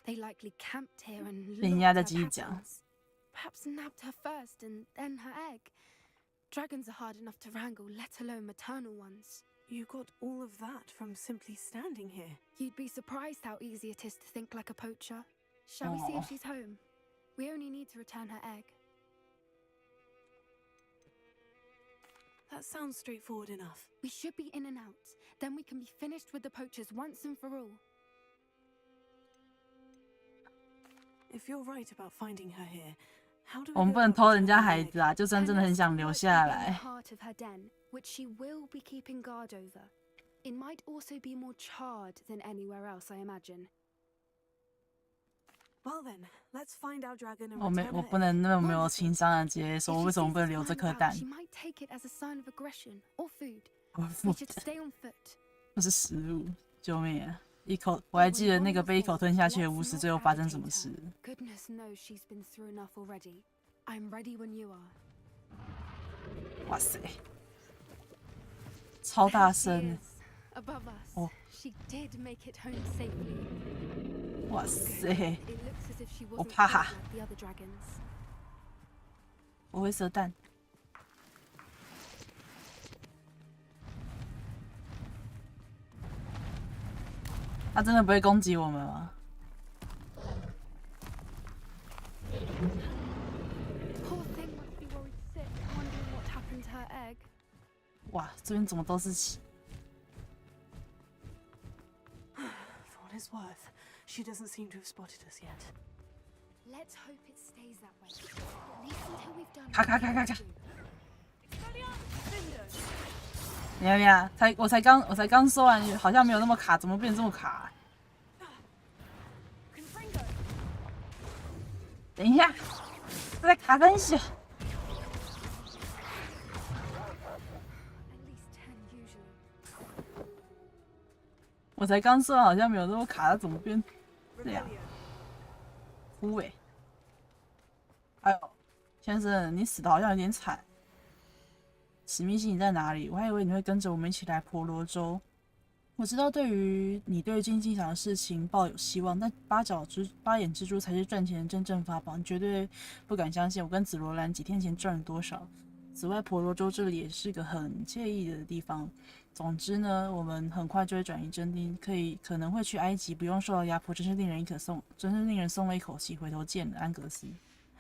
They likely camped here and looked at her patterns. Perhaps nabbed her first and then her egg. Dragons are hard enough to wrangle, let alone maternal ones. You got all of that from simply standing here. You'd be surprised how easy it is to think like a poacher. Shall we see if she's home? We only need to return her egg. That sounds straightforward enough. We should be in and out. Then we can be finished with the poachers once and for all. If you're right about finding her here, how do 我们不能偷人家孩子啊！就算真的很想留下来。 Part of her den, which she will be keeping guard over. It might also be more charred than anywhere else, I imagine. Well then, let's find our dragon and 我不能那么没有情商的直接说为什么不能留这颗蛋？ She might take it as a sign of aggression or food. We should stay on foot. 那是食物，救命啊！一口，我还记得那个被一口吞下去的巫师最后发生什么事。 Goodness knows she's been through enough already. I'm ready when you are. 哇塞，超大声！ Above us. She did make it home safely. 哇塞， It looks as if she wasn't 我怕 like the other dragons. 我会射蛋。他真的不会攻击我们吗？ Poor thing must be worried sick, wondering what happened to her egg. 哇，这边怎么都是血？ For what it's worth, she doesn't seem to have spotted us yet. Let's hope it stays that way. At least until we've done. 咔！你看没有？我才刚说完，好像没有那么卡，怎么变成这么卡？等一下，这在卡分小。 我才刚说好像没有那么卡，它怎么变这样？枯萎。哎呦，先生，你死的好像有点惨。史密西，你在哪里？我还以为你会跟着我们一起来婆罗洲。我知道你对竞技场的事情抱有希望，但八眼蜘蛛才是赚钱的真正法宝。你绝对不敢相信我跟紫罗兰几天前赚了多少。此外，婆罗洲这里也是个很惬意的地方。总之呢，我们很快就会转移阵地，可能会去埃及，不用受到压迫，真是令人松了一口气。回头见了，安格斯。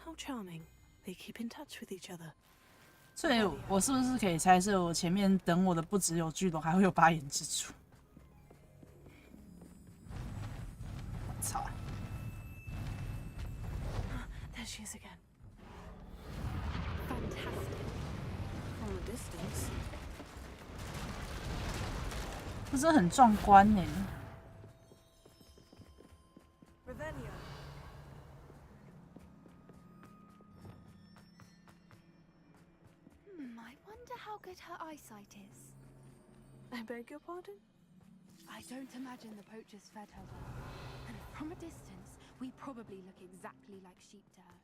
How charming! They keep in touch with each other. 所以，我是不是可以猜测，我前面等我的不只有巨龙，还会有八眼蜘蛛？我操！ There she is again. Fantastic. From a distance. 这真的很壮观呢。 I wonder how good her eyesight is. I beg your pardon? I don't imagine the poachers fed her well. And from a distance, we probably look exactly like sheep to her.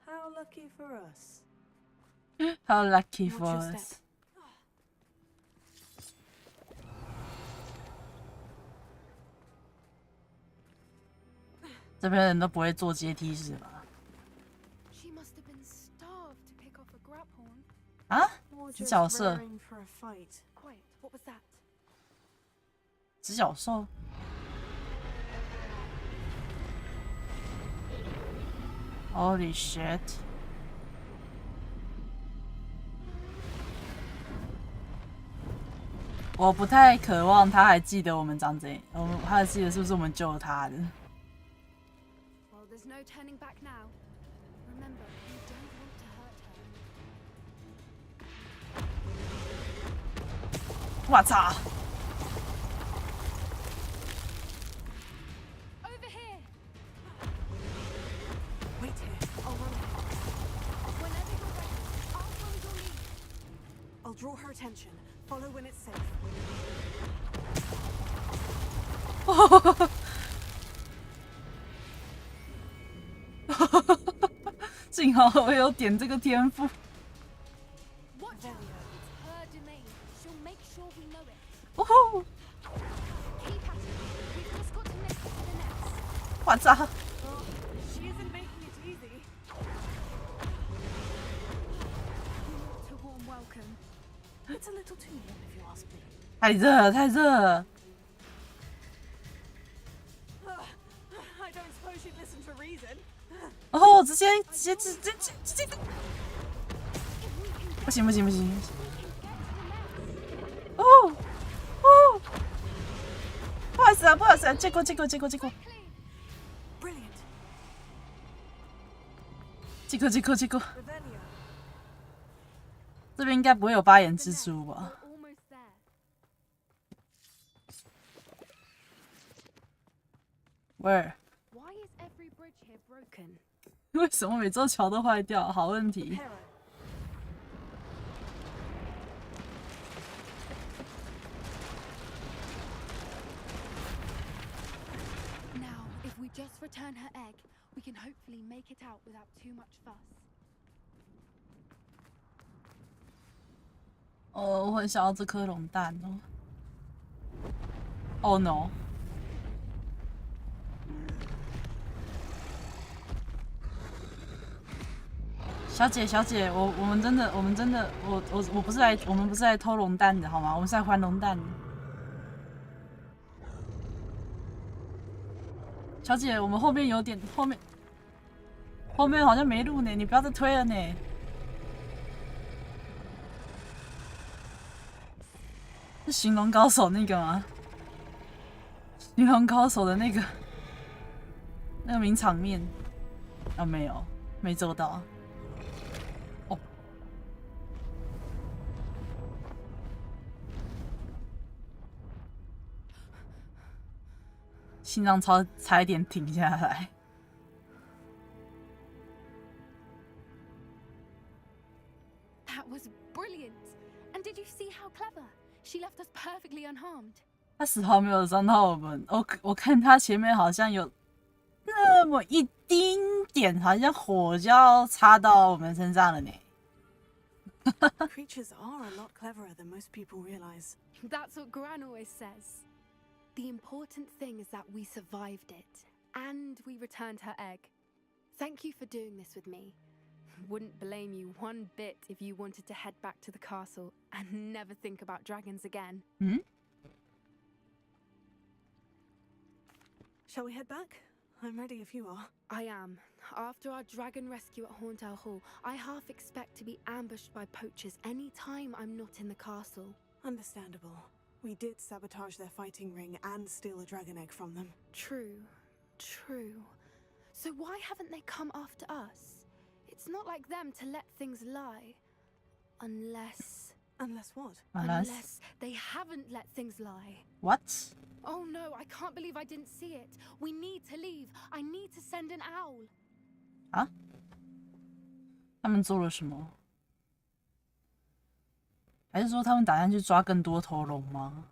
How lucky for us. How lucky for Watch your us. step. 这边人都不会坐阶梯是吧？ She must have been starved to pick off a grab horn. 啊？ Or 直 just 角兽？ raring for a fight. Quiet, what was that? 直角兽？ Holy shit！ 我不太渴望他还记得我们长怎样，他还记得是不是我们救了他的？ Well, there's no turning back now. Remember, you don't want to hurt her. 我操！ Over here! Wait here. I'll run ahead. Whenever you're ready, I'll follow your lead. I'll draw her attention. Follow when it's safe. 幸好我有点这个天赋。我操！ She isn't making it easy. Not a warm welcome. It's a little too warm if you ask me. 太热了，太热了！ I don't suppose you'd listen to reason. 哦，直接，不行！哦，不好意思啊，借过。Brilliant. 借过。 Revelio. 这边应该不会有发言蜘蛛吧？ We're almost there. Where？ Why is every bridge here broken? 为什么每座桥都坏掉？好问题。 Hero. Now, if we just return her egg, we can hopefully make it out without too much fuss. 哦，我很想要这颗龙蛋哦。Oh no！ 小姐，我们真的，我们不是来，我们不是来偷龙蛋的好吗？我们是来还龙蛋的。小姐，我们后面有点，后面好像没路呢，你不要再推了呢。是寻龙高手那个吗？寻龙高手的那个名场面啊，没做到。哦，心脏差一点停下来。That was brilliant. And did you see how clever? She left us perfectly unharmed. 他丝毫没有伤到我们。我看他前面好像有那么一丁点，好像火就要插到我们身上了呢。Creatures are a lot cleverer than most people realize. That's what Gran always says. The important thing is that we survived it, and we returned her egg. Thank you for doing this with me. Wouldn't blame you one bit if you wanted to head back to the castle and never think about dragons again. Shall we head back? I'm ready if you are. I am. After our dragon rescue at Hauntow Hall, I half expect to be ambushed by poachers any time I'm not in the castle. Understandable. We did sabotage their fighting ring and steal a dragon egg from them. True. So why haven't they come after us? It's not like them to let things lie. Unless what? Unless they haven't let things lie. What? Oh no, I can't believe I didn't see it. We need to leave. I need to send an owl. 啊？他们做了什么？还是说他们打算去抓更多头龙吗？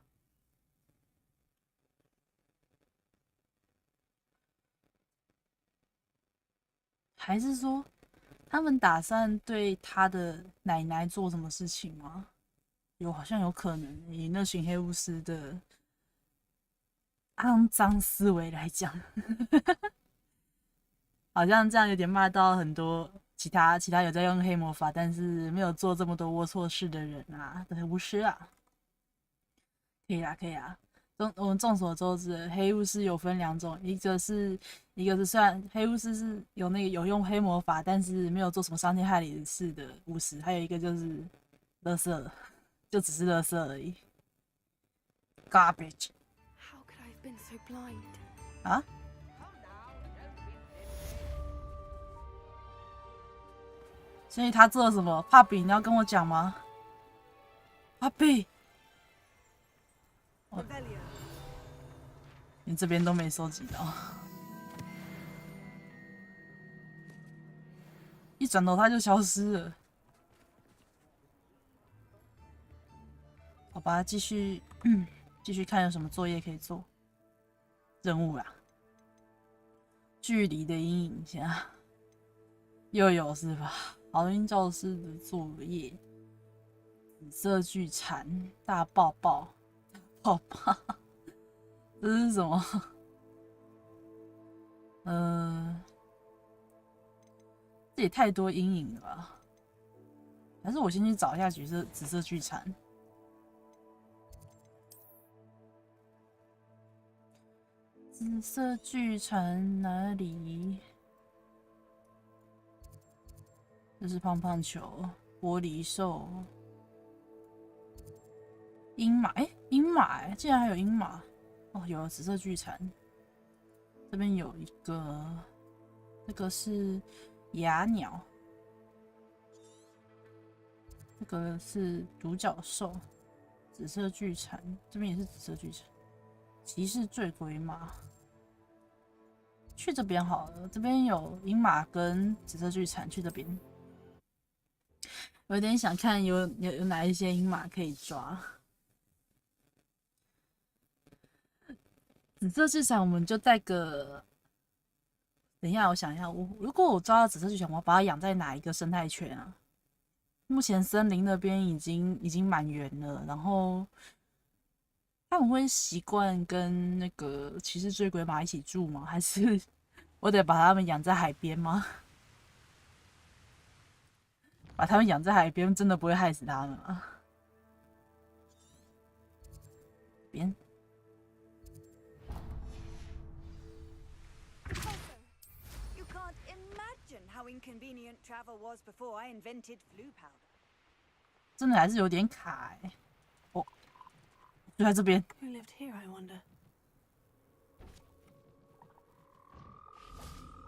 还是说他们打算对他的奶奶做什么事情吗？好像有可能，以那群黑巫师的肮脏思维来讲，好像这样有点骂到很多其他有在用黑魔法，但是没有做这么多龌龊事的人啊，的巫师啊。可以啦。我们众所周知，黑巫师有分两种，一个是虽然黑巫师是有用黑魔法，但是没有做什么伤天害理的事的巫师，还有一个就是垃圾，就只是垃圾而已。Garbage。How could I have been so blind? 啊？所以他做了什么？帕比，你要跟我讲吗？帕比。Revelio. 连这边都没收集到，一转头他就消失了。好吧，继续看有什么作业可以做。任务啦，距离的阴影下，又有是吧？好运教师的作业，紫色巨蝉，大抱抱。这是什么？这也太多阴影了吧？还是我先去找一下紫色巨蝉。紫色巨蝉哪里？这是胖胖球、玻璃兽、鹰马。鹰马竟然还有鹰马！哦，有了紫色巨蝉。这边有一个，这个是哑鸟，这个是独角兽，紫色巨蝉，这边也是紫色巨蝉。骑士醉鬼马，去这边好了。这边有鹰马跟紫色巨蝉，去这边。有点想看有哪一些鹰马可以抓。紫色巨蝉我们就带个，等一下我想一下，如果我抓到紫色巨蝉，我要把它养在哪一个生态圈啊？目前森林那边已经满员了，然后他们会习惯跟那个骑士追鬼马一起住吗？还是我得把他们养在海边吗？把他们养在海边真的不会害死他们吗？边。Inconvenient travel was before I invented flu powder. 真的还是有点卡欸。哦，就在这边。 Who lived here, I wonder?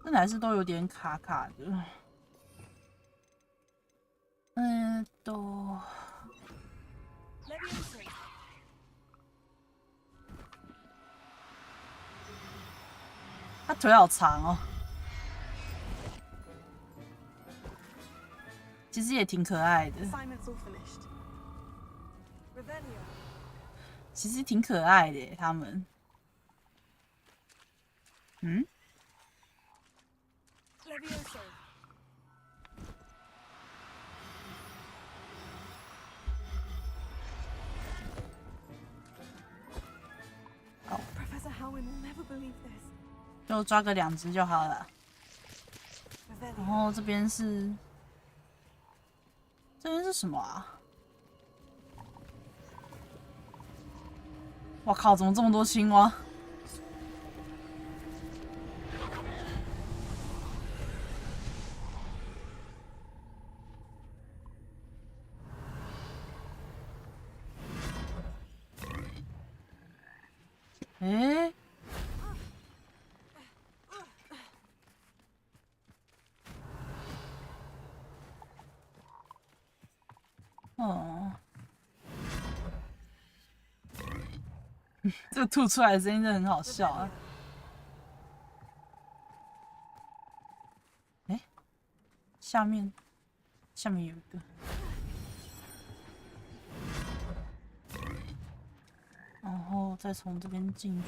真的还是都有点卡卡的。他腿好长哦。其实也挺可爱的，其实挺可爱的耶，他们。嗯？好，就抓个2只就好了。然后这边是。 这边是什么啊？我靠，怎么这么多青蛙？欸？哦，这个吐出来的声音真的很好笑啊！哎，下面有一个，然后再从这边进去。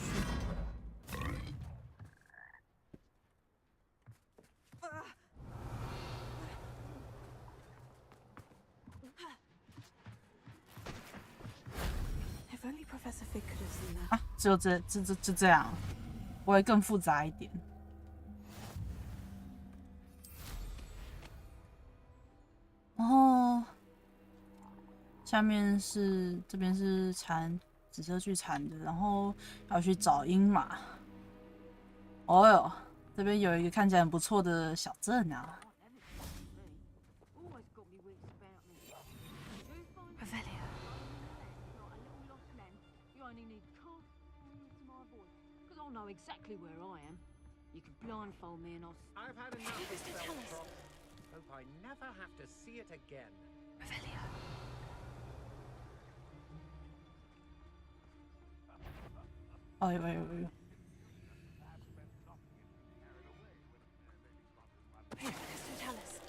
啊，只有就这样，我会更复杂一点。然后下面是这边是紫色巨蝉的，然后要去找鹰马。哦哟，这边有一个看起来很不错的小镇啊。 know exactly where I am. You can blindfold me and I've had enough of Spellcroft. Hope I never have to see it again. Revelio. Oh, wait. Here, tell us.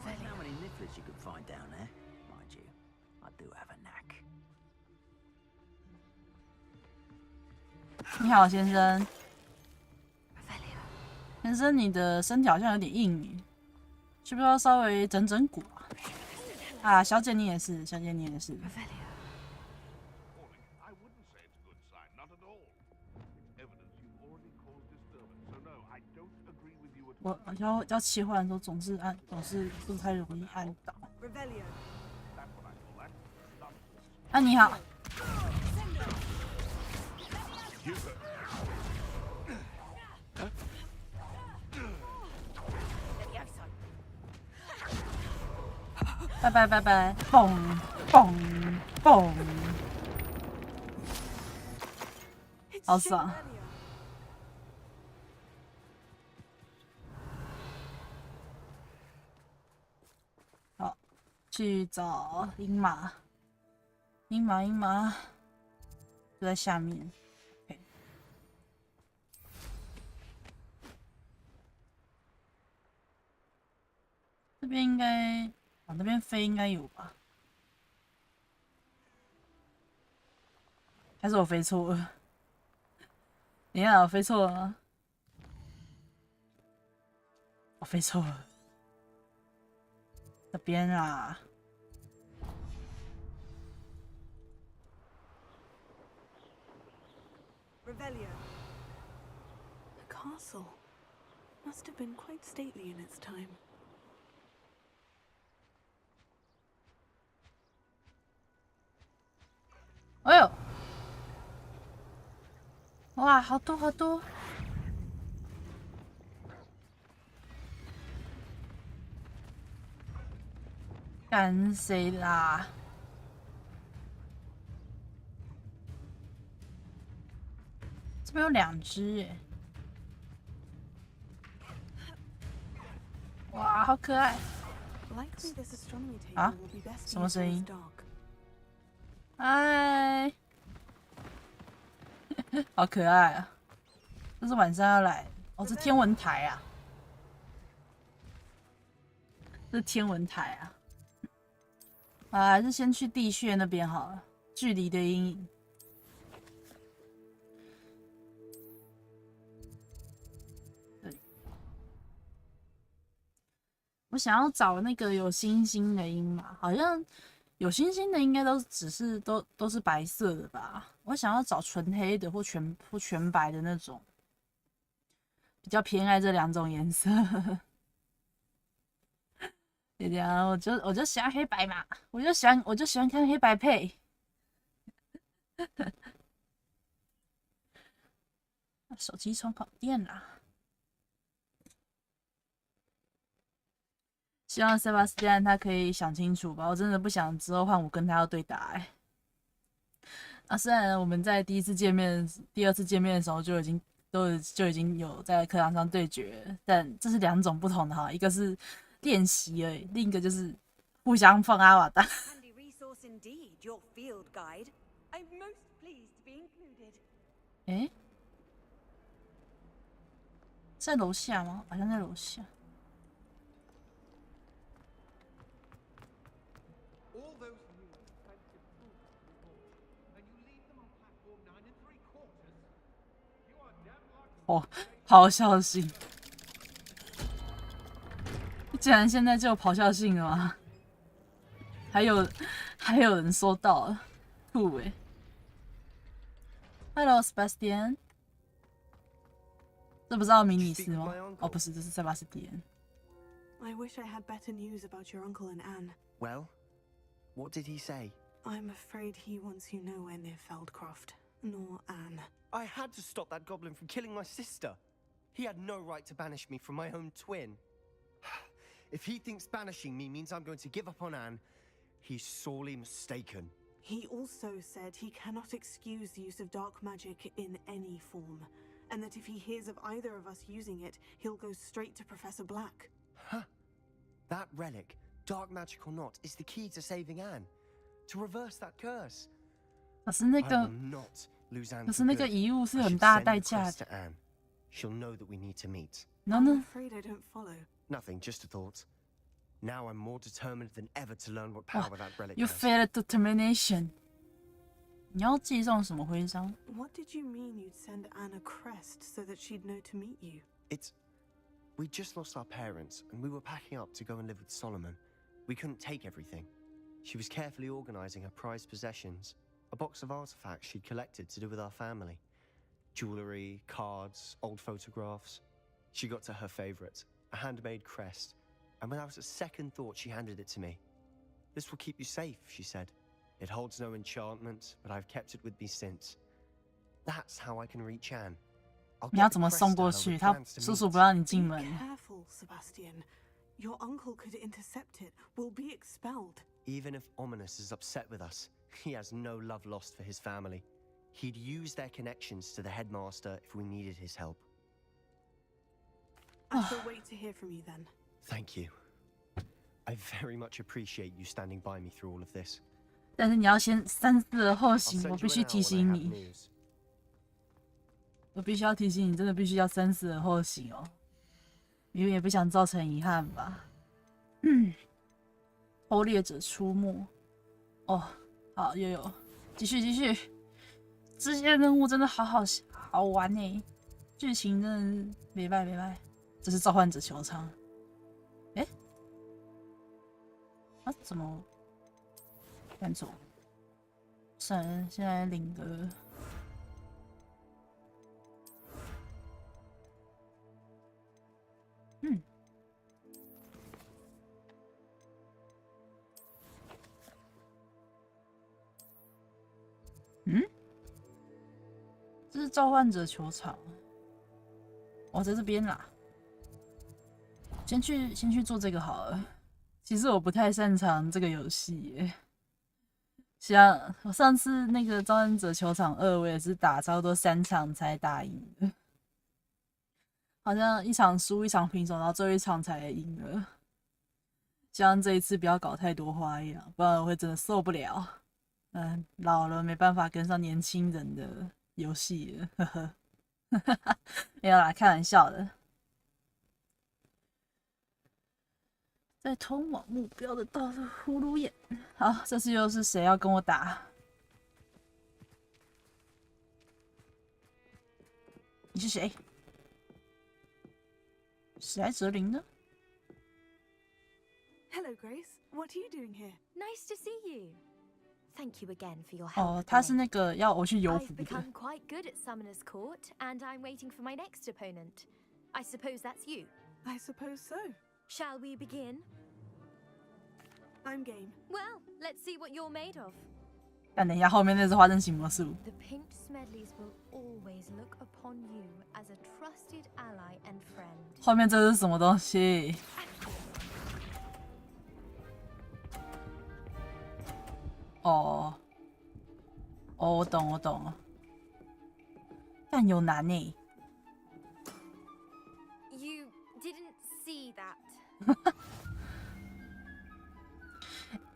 How many nifflers you could find down there? Mind you, I do have a knack. 你好，先生。先生，你的身体好像有点硬，需不需要稍微整整骨啊？啊，小姐你也是，小姐你也是。我要切换的时候总是不太容易按到。啊，你好。拜拜拜拜，嘣嘣嘣，好爽！好，去找鹰马，鹰马就在下面。Okay. 这边应该。往那边飞应该有吧？还是我飞错了？等一下，我飞错了吗？我飞错了，这边啊。The castle must have been quite stately in its time. 哎呦！哇，好多好多！干谁啦？这边有2只耶！哇，好可爱！啊？什么声音？嗨，好可爱啊！这是晚上要来哦，这天文台啊，这是天文台啊。还是先去地穴那边好了，距离的阴影。对，我想要找那个有星星的鹰马，好像。有星星的应该都是白色的吧？我想要找纯黑的或全白的那种，比较偏爱这2种颜色。对呀，我就喜欢黑白嘛，我就喜欢看黑白配。手机充好电啦。希望塞巴斯蒂安他可以想清楚吧，我真的不想之后换我跟他要对打虽然我们在第2次见面的时候就已经有在课堂上对决，但这是2种不同的哈，一个是练习而已，另一个就是互相放阿瓦达。哎，在楼下吗？好像在楼下。哦，咆哮性！竟然现在就有咆哮性了吗？还有人收到了，酷欸 ！Hello Sebastian， 这不是奥米尼斯吗？哦，不是，这是塞巴斯蒂安。I wish I had better news about your uncle and Anne. Well, what did he say? I'm afraid he wants you nowhere near Feldcroft, nor Anne. I had to stop that goblin from killing my sister. He had no right to banish me from my own twin. If he thinks banishing me means I'm going to give up on Anne, he's sorely mistaken. He also said he cannot excuse the use of dark magic in any form, and that if he hears of either of us using it, he'll go straight to Professor Black. Huh? That relic, dark magic or not, is the key to saving Anne. To reverse that curse. 可是那个遗物是很大的代价的。She'll know that we need to meet. I'm afraid I don't follow. Nothing, just a thought. Now I'm more determined than ever to learn what power that relic You has. failed determination. 你要寄送什么徽章 What did you mean you'd send Anne a crest so that she'd know to meet you? We just lost our parents, and we were packing up to go and live with Solomon. We couldn't take everything. She was carefully organizing her prized possessions, a box of artifacts she'd collected to do with our family. Jewelry, cards, old photographs. She got to her favorite, a handmade crest, and without a second thought, she handed it to me. This will keep you safe, she said. It holds no enchantment, but I've kept it with me since. That's how I can reach Anne. 你要怎么送过去？他叔叔不让你进门。 Careful, Sebastian. Your uncle could intercept it. We'll be expelled. Even if Ominous is upset with us, he has no love lost for his family. He'd use their connections to the headmaster if we needed his help. I shall wait to hear from you then. Thank you. I very much appreciate you standing by me through all of this. 但是你要先三思而后 I'll 行， send 我 you 必 an 须 hour 提 when I 醒 have 你， news. 我必须要提醒你，真的必须要三思而后行哦。因为也不想造成遗憾吧。偷猎者出没。哦，好，又有，继续继续。这些任务真的好玩呢，剧情真的是没败没败。这是召唤者球场。哎，啊怎么看错？算了，现在领个。 这是召唤者球场。哦，在这边啦。先去做这个好了。其实我不太擅长这个游戏耶。像我上次那个召唤者球场2，我也是打差不多3场才打赢的。好像1场输1场平手，然后最后1场才赢了。希望这一次不要搞太多花样，不然我会真的受不了。老了没办法跟上年轻人的游戏了，呵呵。没有啦，开玩笑的。在通往目标的道路葫芦眼。好，这次又是谁要跟我打？你是谁？史莱哲林呢 Hello, Grace. What are you doing here? Nice to see you. Thank you again for your help. 哦，他是那个要我去游 I've 服的。 become quite good at Summoner's Court, and I'm waiting for my next opponent. I suppose that's you. I suppose so. Shall we begin? I'm game. Well, let's see what you're made of. 但等一下，后面那是花生型魔术。 The Pink Smedleys will always look upon you as a trusted ally and friend. 后面这是什么东西？哦，我懂了。但有难呢。You didn't see that.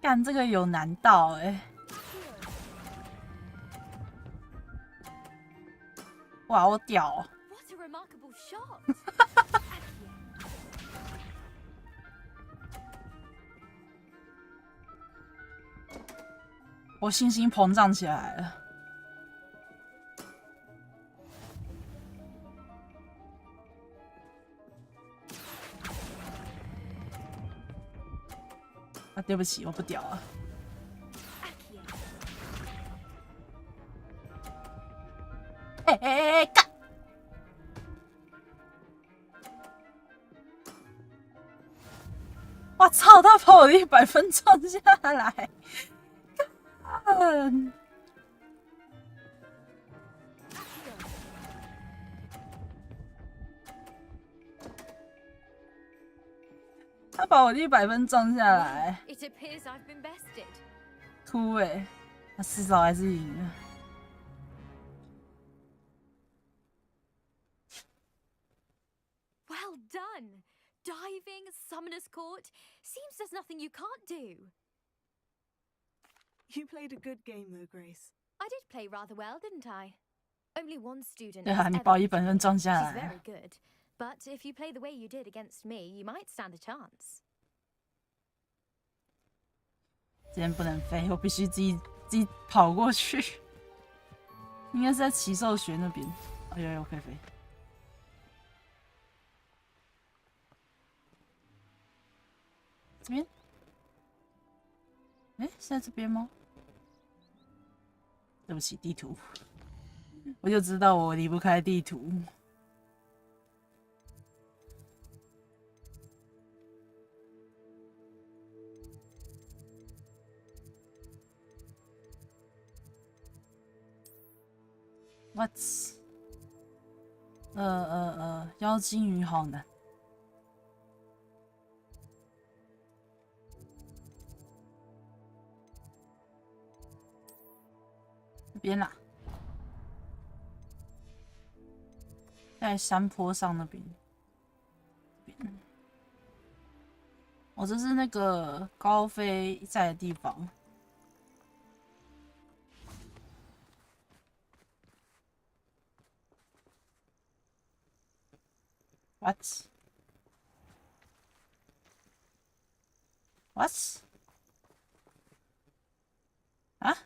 干这个有难到哇，好屌哦！ What a remarkable shot! 我信心膨胀起来了。啊，对不起，我不屌啊。干！我操！他把我的100分撞下来。 他把我的100分撞下来， It appears I've been bested. 哭他至少还是赢了。Well done! Diving, Summoner's Court. Seems there's nothing you can't do. You played a good game, though, Grace. I did play rather well, didn't I? Only one student 对 has 啊，你 ever 把我100 beaten 分 me. 撞下 She's 来 very good. But if you play the way you did against me, you might stand a chance. 今天不能飞，我必须自己跑过去。应该是在奇兽学那边。有可以飞。这边？是在这边吗？对不起，地图。我就知道我离不开地图。What？ 妖精鱼好难。这边啦，在山坡上那边。哦，这是那个高飞在的地方。What？ 啊？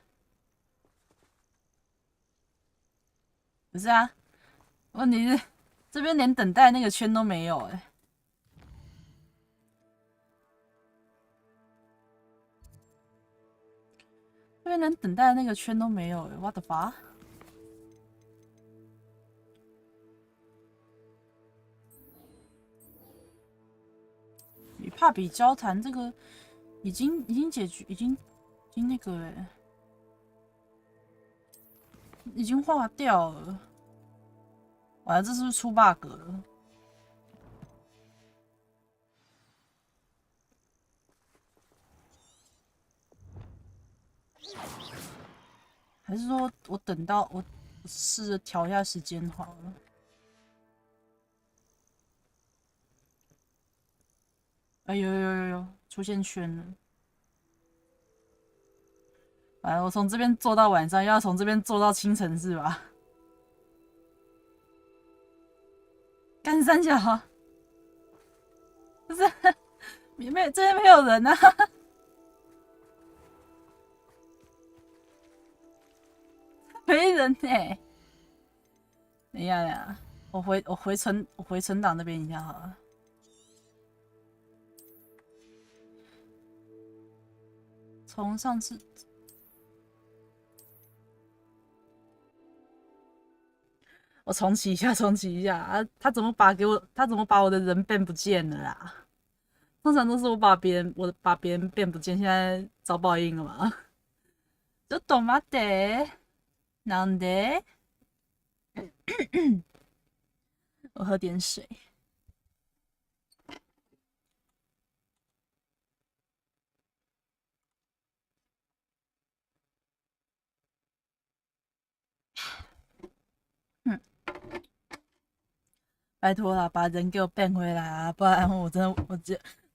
不是啊，问题是这边连等待那个圈都没有哎、这边连等待那个圈都没有哎、what the fuck？ 与帕比交谈这个已经解决，已经那个哎、已经化掉了。完了，这是不是出 bug 了？还是说我等到我试着调一下时间好了？哎有，出现圈了。完了，我从这边做到晚上，又要从这边做到清晨是吧？干三角，不是，这边没有人啊。没人欸。等一下，我回存档那边一下好了。从上次。我重启一下啊！他怎么把我的人变不见了啦？通常都是我把别人变不见，现在遭报应了嘛？就懂吗？得，なんで？我喝点水。拜托啦，把人给我变回来啊！不然我这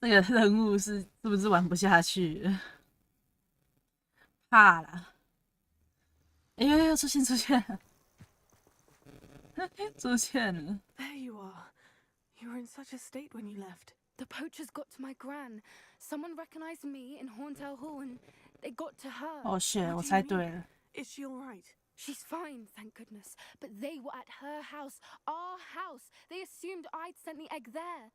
个任务是不是玩不下去？怕啦！哎呦，出现了！出现了！ There you are. You were in such a state when you left. The poachers got to my gran. Someone recognized me in Horntail Hall and they got to her. Oh shit, 我猜对了。 Is she all right? She's fine, thank goodness. But they were at her house, our house. They assumed I'd sent the egg there.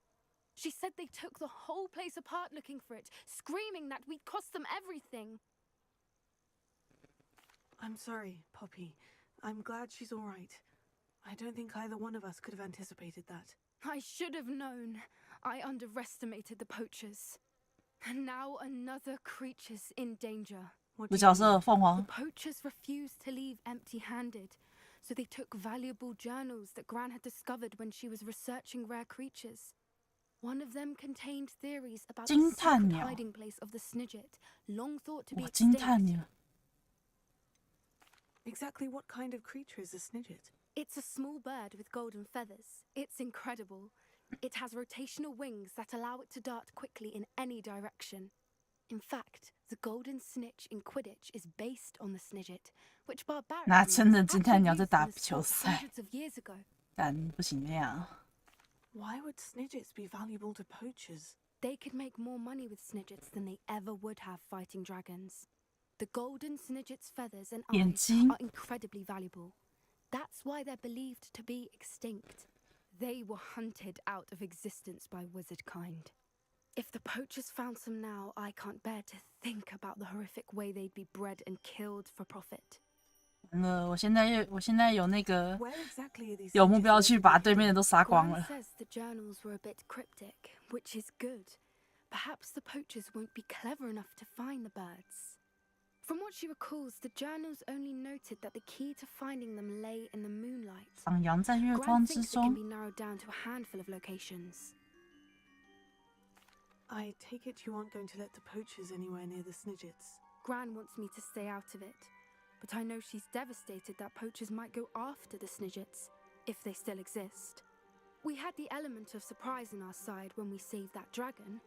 She said they took the whole place apart looking for it, screaming that we'd cost them everything. I'm sorry, Poppy. I'm glad she's all right. I don't think either one of us could have anticipated that. I should have known. I underestimated the poachers. And now another creature's in danger. 主角色凤凰。 The poachers refused to leave empty-handed, so they took valuable journals that Gran had discovered when she was researching rare creatures. One of them contained theories about the secret hiding place of the Snidget, long thought to be extinct. Exactly what kind of creature is a Snidget? It's a small bird with golden feathers. It's incredible. It has rotational wings that allow it to dart quickly in any direction. In fact, the golden snitch in Quidditch is based on the Snidget, which barbarians hundreds of years ago. 但不行那样。 Why would Snidgets be valuable to poachers? They could make more money with Snidgets than they ever would have fighting dragons. The golden Snidget's feathers and eyes are incredibly valuable. That's why they're believed to be extinct. They were hunted out of existence by wizard kind. If the poachers found some now, I can't bear to think about the horrific way they'd be bred and killed for profit. 我现在有那个有目标去把对面的都杀光了。 says the journals were a bit cryptic, which is good. Perhaps the poachers won't be clever enough to find the birds. From what she recalls, the journals only noted that the key to finding them lay in the moonlight. 徜徉在月光 Gran 之 thinks it can 中。 be narrowed down to a handful of locations. I take it you aren't going to let the poachers anywhere near the Snidgets. Gran wants me to stay out of it, but I know she's devastated that poachers might go after the Snidgets, if they still exist. We had the element of surprise on our side when we saved that dragon,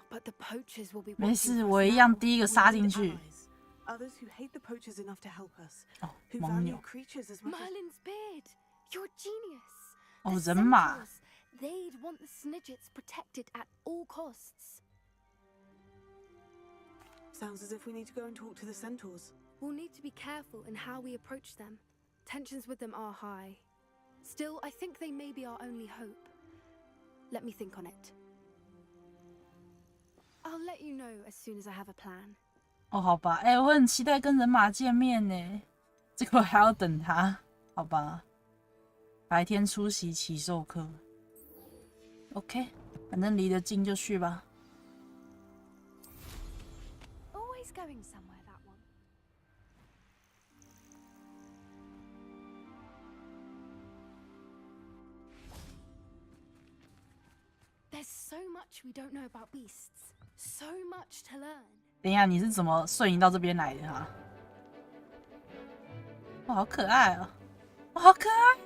but the poachers will be 没 watching 事， for 我 us 一样 now. 第一个 We 杀 need 进去。 allies. Others who hate the poachers enough to help us. 哦， Who 蒙 value 牛。 creatures as much as... Merlin's beard! You're a genius! 哦， The 人马。 centaurs, they'd want the Snidgets protected at all costs. Sounds as if we need to go and talk to the centaurs. We'll need to be careful in how we approach them. Tensions with them are high. Still, I think they may be our only hope. Let me think on it. I'll let you know as soon as I have a plan. 哦，好吧，我很期待跟人马见面呢，结果还要等他，好吧。白天出席骑兽课 ，OK， 反正离得近就去吧。 Always going somewhere, that one. There's so much we don't know about beasts. So much to learn. 等一下，你是怎么瞬移到这边来的啊？哇，好可爱哦！哇，好可爱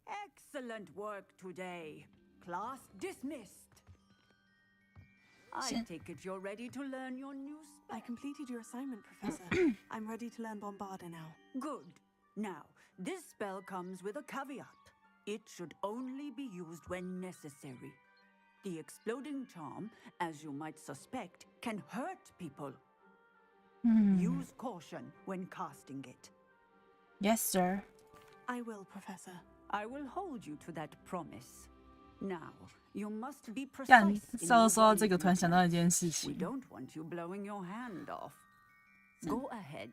！Excellent work today. Class dismissed. I take it you're ready to learn your new spell. I completed your assignment, Professor. I'm ready to learn Bombarda now. Good. Now, this spell comes with a caveat. It should only be used when necessary. The exploding charm, as you might suspect, can hurt people. Use caution when casting it. Yes, sir. I will, Professor. I will hold you to that promise. Now, you must be 干， precise in 说 your 到这个， body 突然想到一件 movements. 事 We 情。 don't want you blowing your hand off. Go ahead.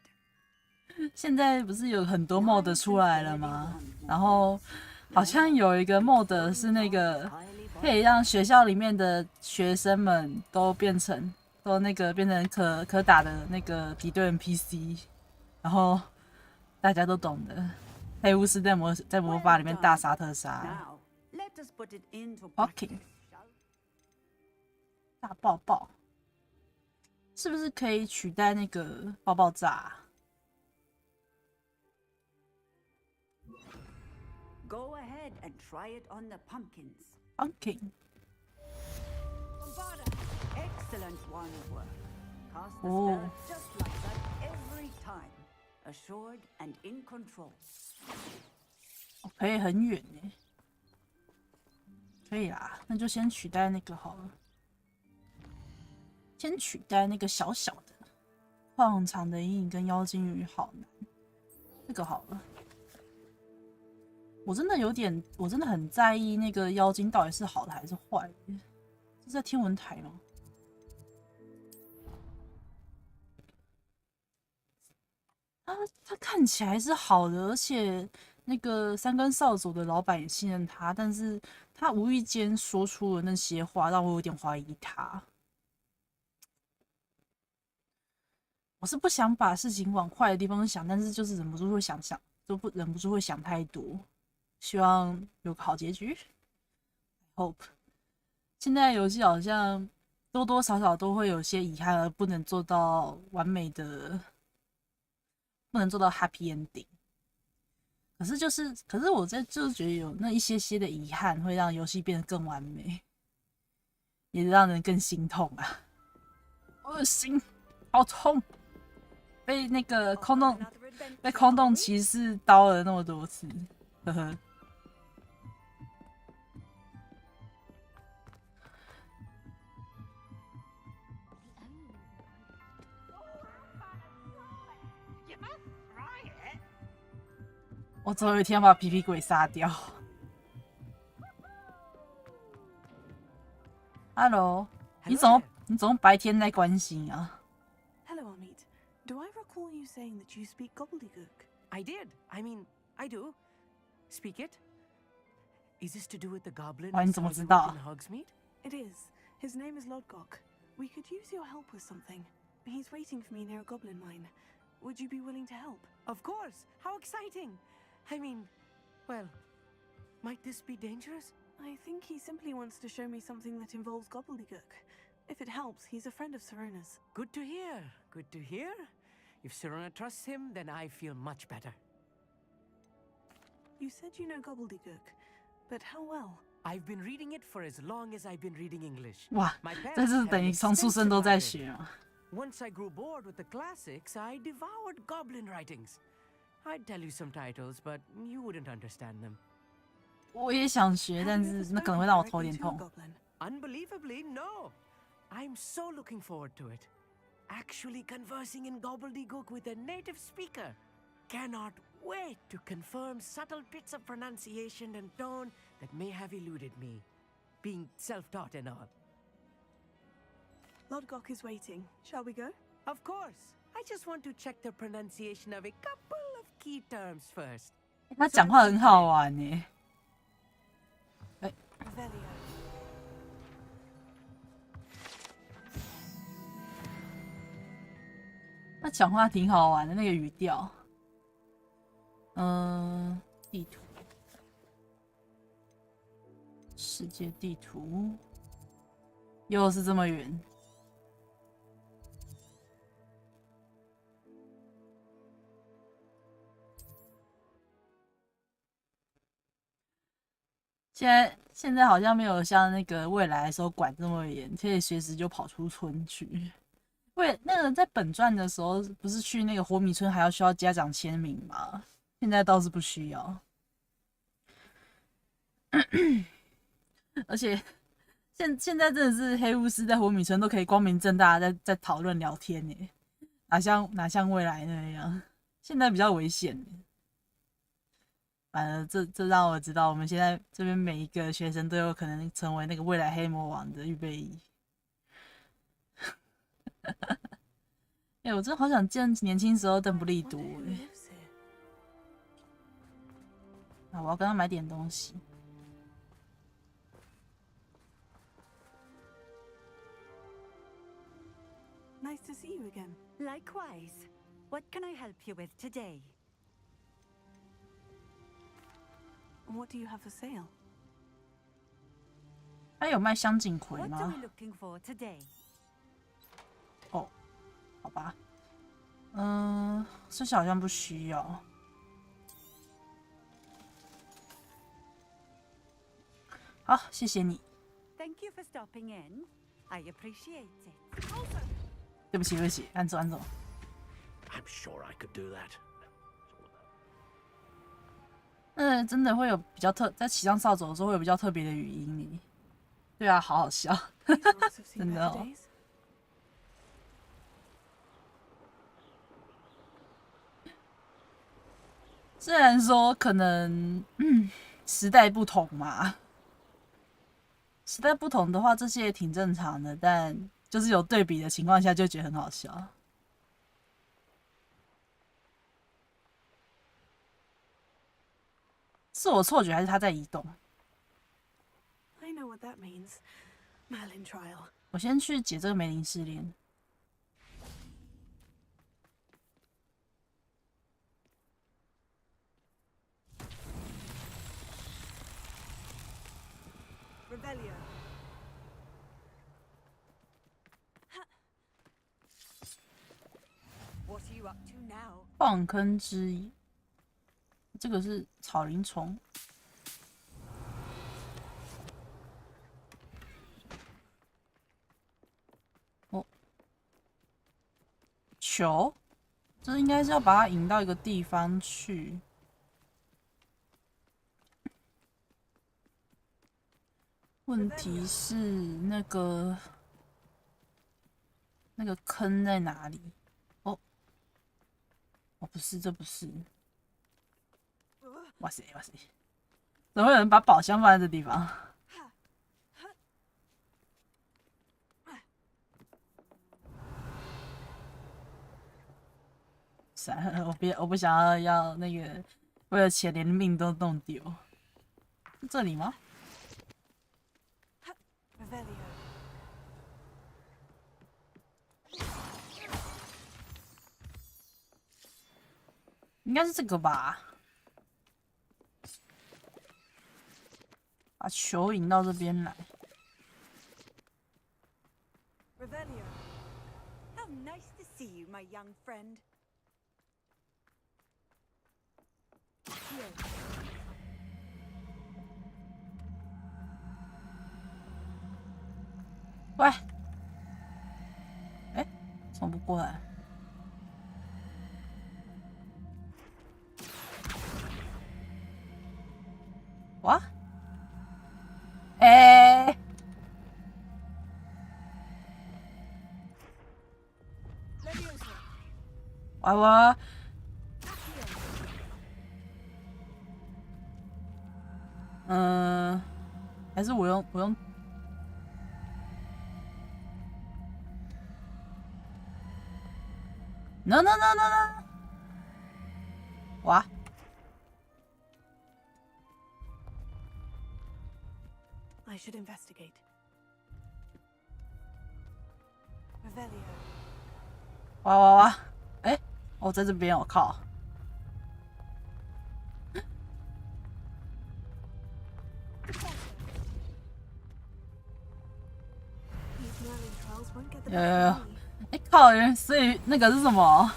现在不是有很多 mod 出来了吗？然后好像有一个 mod 是那个可以让学校里面的学生们都变成可打的那个敌对 NPC， 然后大家都懂的。黑巫师在魔法里面大杀特杀。 Now, let us put it into Hawking practice. 大爆爆，是不是可以取代那个爆爆炸？ Go ahead and try it on the pumpkins. Pumpkin。 Bombarda, excellent one work. Cast the Oh. spell just like that every time. Assured and in control. 哦，可以很远耶。可以啦，那就先取代那个好了。先取代那个小小的矿场的阴影跟妖精鱼好难，这个好了。我真的很在意那个妖精到底是好的还是坏的。这是在天文台吗？他看起来是好的，而且那个三根扫帚的老板也信任他，但是他无意间说出了那些话，让我有点怀疑他。我是不想把事情往坏的地方想，但是就是忍不住会忍不住会想太多。希望有个好结局。Hope。现在游戏好像多多少少都会有些遗憾，而不能做到完美的，不能做到 happy ending。可是我就是觉得有那一些些的遗憾，会让游戏变得更完美，也让人更心痛啊！我的心好痛，被那个空洞骑士刀了那么多次，呵呵。我总有一天要把皮皮鬼杀掉。Hello， 你怎么白天在关心啊？ Hello, Amit. Do I recall you saying that you speak gobbledygook? I did. I mean, I do. Speak it. Is this to do with the goblin I saw you with in Hogsmeade? It is. His name is Lodgok. We could use your help with something. He's waiting for me near a goblin mine. Would you be willing to help? Of course. How exciting. I mean, well, might this be dangerous? I think he simply wants to show me something that involves gobbledygook. If it helps, he's a friend of Serona's. Good to hear. Good to hear. If Serona trusts him, then I feel much better. You said you know gobbledygook, but how well? I've been reading it for as long as I've been reading English. 哇，这是等于从出生都在学嘛。Once I grew bored with the classics, I devoured goblin writings. I'd tell you some titles, but you wouldn't understand them. 我也想学，但是那可能会让我头有点痛。Unbelievably, no. I'm so looking forward to it. Actually conversing in gobbledygook with a native speaker. Cannot wait to confirm subtle bits of pronunciation and tone that may have eluded me, being self-taught and all. Lodgok is waiting. Shall we go? Of course. I just want to check the pronunciation of a couple of key terms first. 他讲话很好玩耶。他讲话挺好玩的，那个语调。地图，世界地图，又是这么远。现在好像没有像那个未来的时候管这么严，可以随时就跑出村去。那个在本传的时候，不是去那个活米村还要需要家长签名吗？现在倒是不需要。而且现在真的是黑巫师在活米村都可以光明正大在讨论聊天耶，哪像未来那样？现在比较危险。反正这让我知道，我们现在这边每一个学生都有可能成为那个未来黑魔王的预备役。哎，我真的好想见年轻时候邓布利多哎。那我要跟他买点东西。Nice to see you again. Likewise. What can I help you with today? What do you have for sale? 还有卖香锦葵 What are 吗 we looking for today? 哦，好吧。这些好像不需要。好，谢谢你。 Thank you for stopping in. I appreciate it. 对不起，对不起，按走按走。 I'm sure I could do that. 真的会有比较在骑上扫帚的时候会有比较特别的语音里。对啊，好好笑，真的哦。虽然说可能时代不同嘛，时代不同的话，这些也挺正常的，但就是有对比的情况下，就觉得很好笑。是我错觉还是他在移动？ I know what that means. Merlin trial. 我先去解这个梅林试炼。Revelio. 矿坑之一，这个是草林虫。哦，球，这应该是要把它引到一个地方去。问题是那个坑在哪里？哦，不是，这不是。哇塞哇塞，怎么会有人把宝箱放在这地方？算了，我不想要那个为了钱连命都弄丢。这里吗？应该是这个吧。把球引到这边来。Revelio, how nice to see you, my young friend. 喂，哎，冲不过来。哇，哎，我，还是我用。No！ 哇！ I should investigate. Revelio. 哇！哎，我在这边，我靠！有。哎靠！所以那个是什么？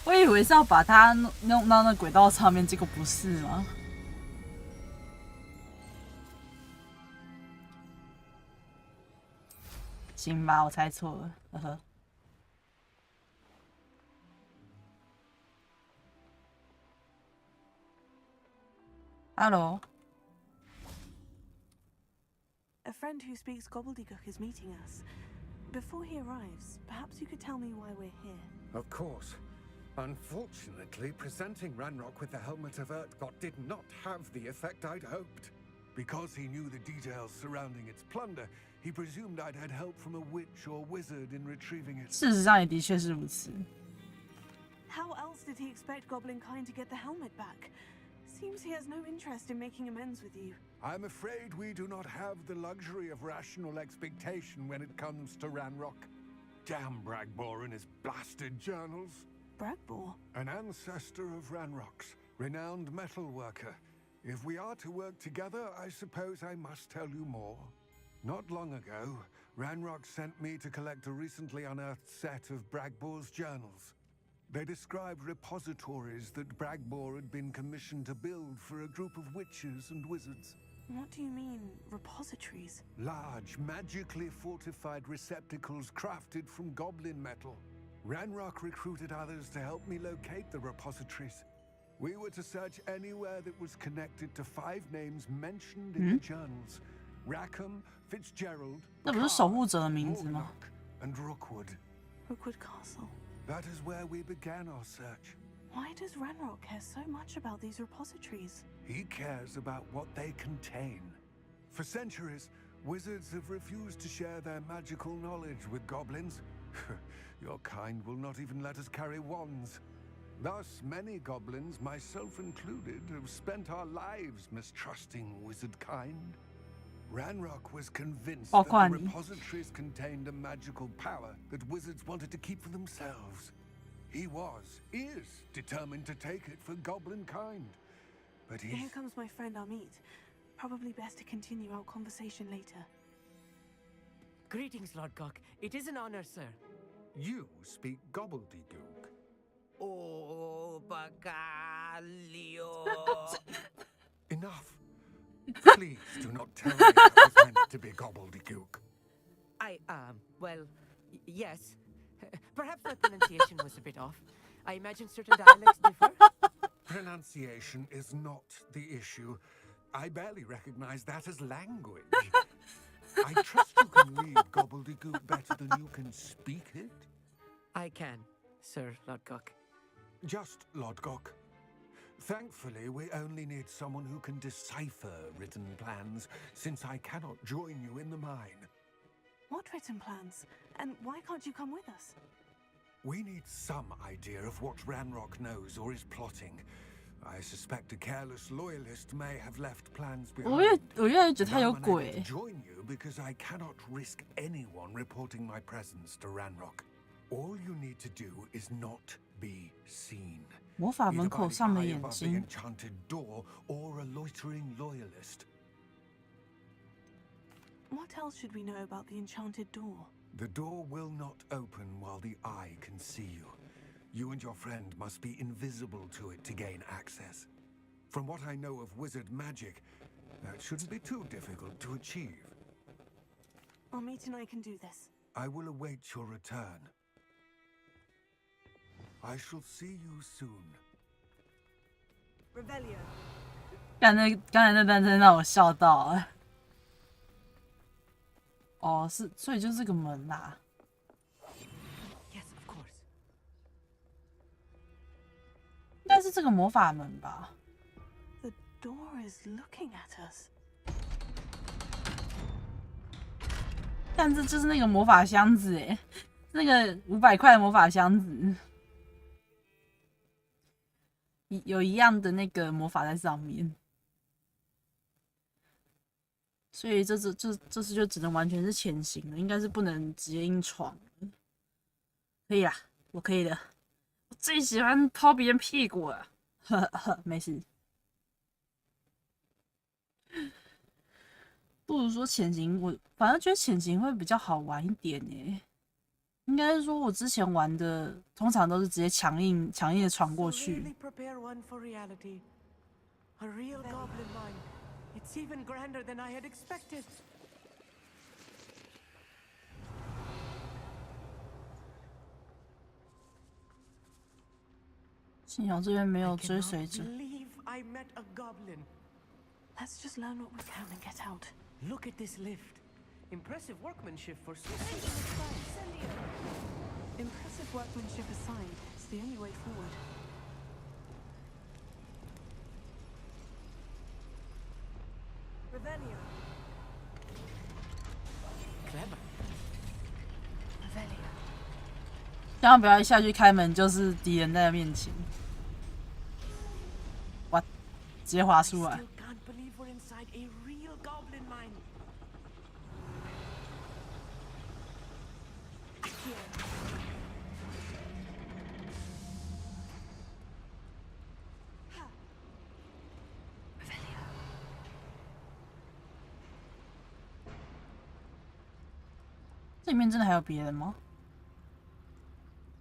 我以为是要把它弄到那轨道上面，结果不是吗？行吧，我猜错了，呵呵。Hello. A friend who speaks gobbledygook is meeting us. Before he arrives, perhaps you could tell me why we're here. Of course. Unfortunately, presenting Ranrock with the Helmet of Urtkot did not have the effect I'd hoped. Because he knew the details surrounding its plunder, he presumed I'd had help from a witch or wizard in retrieving it. 事实上也的确是如此。How else did he expect Goblinkind to get the helmet back? Seems he has no interest in making amends with you. I'm afraid we do not have the luxury of rational expectation when it comes to Ranrock. Damn Bragbor and his blasted journals. Bragbor? An ancestor of Ranrock's, renowned metal worker. If we are to work together, I suppose I must tell you more. Not long ago, Ranrock sent me to collect a recently unearthed set of Bragbor's journals. They described repositories that Bragbor had been commissioned to build for a group of witches and wizards. What do you mean, repositories? Large, magically fortified receptacles crafted from goblin metal. Ranrock recruited others to help me locate the repositories. We were to search anywhere that was connected to 5 names mentioned in the journals. Rackham, Fitzgerald, 那不是守护者的名字吗？ and Rookwood. Rookwood Castle. That is where we began our search. Why does Ranrock care so much about these repositories? He cares about what they contain. For centuries, wizards have refused to share their magical knowledge with goblins. Your kind will not even let us carry wands. Thus, many goblins, myself included, have spent our lives mistrusting wizard kind. Ranrock was convinced that the repositories contained a magical power that wizards wanted to keep for themselves. He is determined to take it for goblin kind. But Here comes my friend Amit. Probably best to continue our conversation later. Greetings, Lord Cock. It is an honor, sir. You speak gobbledygook. Oh, Bacalio. Enough. Please do not tell me that was meant to be gobbledygook. Well, yes. Perhaps my pronunciation was a bit off. I imagine certain dialects differ. Pronunciation is not the issue. I barely recognize that as language. I trust you can read gobbledygook better than you can speak it. I can, Sir Lodgok. Just Lodgok. Thankfully, we only need someone who can decipher written plans, since I cannot join you in the mine. What written plans? And why can't you come with us? We need some idea of what Ranrock knows or is plotting. I suspect a careless loyalist may have left plans behind. 我越来越觉得他有 Now I'm 鬼 unable to join you because I cannot risk anyone reporting my presence to Ranrock. All you need to do is not be seen. 魔法门口上的 Either by 眼 the eye above 睛 the enchanted door or a loitering loyalist. What else should we know about the enchanted door? The door will not open while the eye can see you. You and your friend must be invisible to it to gain access. From what I know of wizard magic, that shouldn't be too difficult to achieve. Our mate and I can do this. I will await your return. I shall see you soon. Revelio. 刚才那段真让我笑到了。哦，是，所以就是这个门啦。Yes, of course. 应该是这个魔法门吧。The door is looking at us. 但这就是那个魔法箱子哎，那个500块的魔法箱子，有一样的那个魔法在上面。所以这次就只能完全是潜行了，应该是不能直接硬闯。可以啦，我可以的。我最喜欢抛别人屁股了，呵呵，没事。不如说潜行，我反而觉得潜行会比较好玩一点耶。应该是说，我之前玩的通常都是直接强硬的闯过去。It's even grander than I had expected. 幸好这边没有追随者。I met a goblin. Let's just learn what we can and get out. Look at this lift. Impressive workmanship for so Impressive workmanship aside, it's the only way forward. Revelio. clever. Revelio. 千万不要一下去开门就是敌人在面前。哇，直接滑出来。 Can't believe we're inside a real goblin mine. Here. 这里面真的还有别人吗？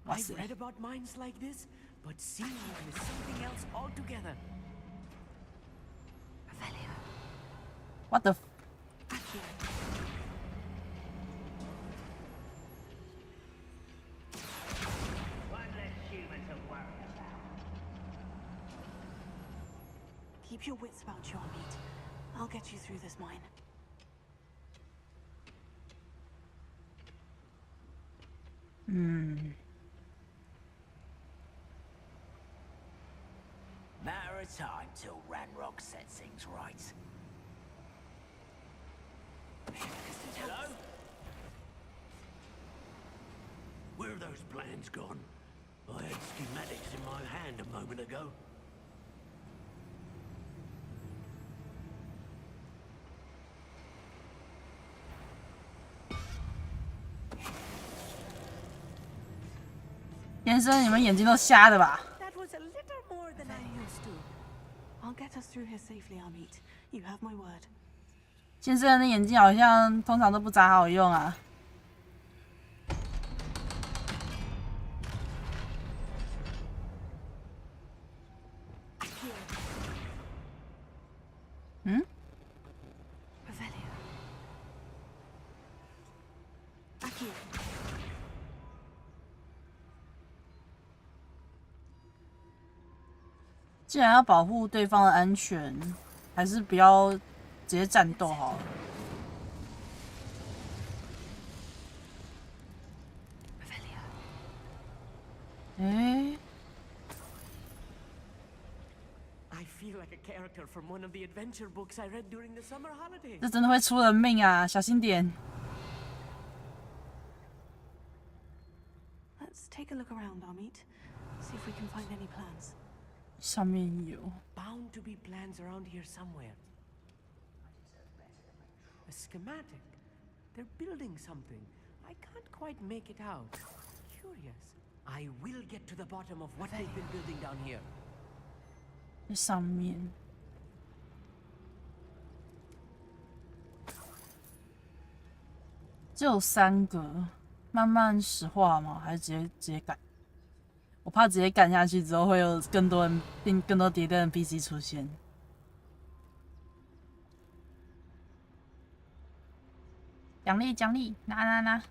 哇 I've 塞！ read about mines like this, but seeing them is something else altogether. Revelio. What the？ Keep your wits about you, mate. I'll get you through this mine. Matter of time till Ranrock sets things right. Hello? Where have those plans gone? I had schematics in my hand a moment ago. 先生，你们眼睛都瞎的吧？ That was a little more than I used to. I'll get us through here safely, our mate. You have my word. 先生的眼睛好像通常都不咋好用啊。嗯？ Revelio. Aquí. 既然要保护对方的安全，还是不要直接战斗好了。哎， I feel like a character from one of the adventure books I read during the summer holidays. 这真的会出人命啊！小心点。 Let's take a look around, Amit. See if we can find any plans. 上面有 Bound to be plans around here somewhere. A schematic. They're building something. I can't quite make it out. Curious. I will get to the bottom of what they've been building down here. 这上面。只有3个，慢慢实化吗？还是直接改？我怕直接干下去之后会有更多迭代的 NPC 出现。奖励，拿！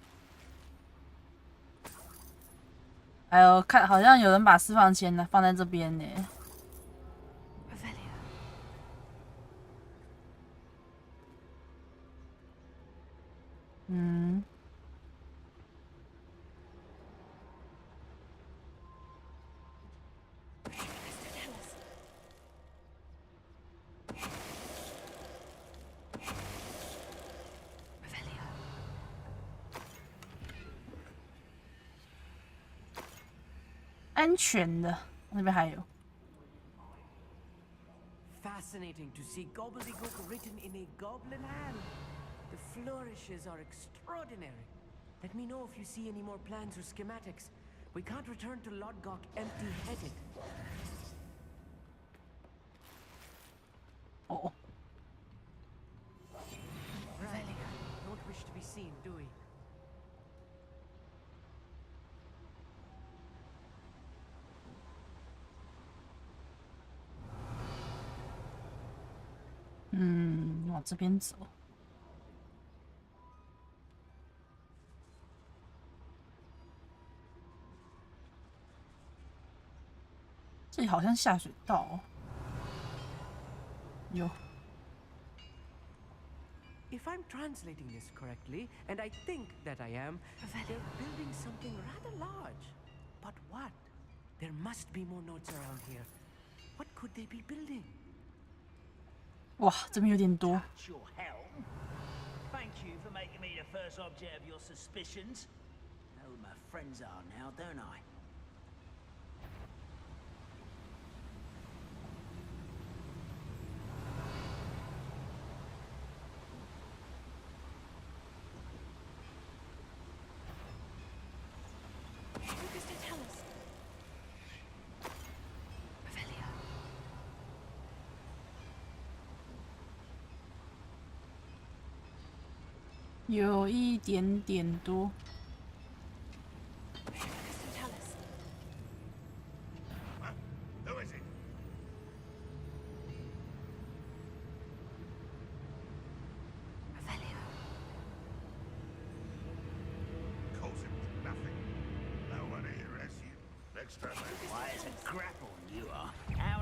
还有看，好像有人把私房钱呢放在这边呢。嗯。安全的，那边还有。Fascinating to see gobbledygook written in a goblin hand. The flourishes are extraordinary. Let me know if you see any more plans or schematics. We can't return to Lodgok empty-headed. Oh. Right. Don't wish to be seen, do we? 往这边走。这里好像下水道哦。有。If I'm translating this correctly, and I think that I am, they're building something rather large. But what? There must be more notes around here. What could they be building? 哇，这边有点多。Thank you for making me the first object of your suspicions. Know who my friends are now, don't I?有一点点多。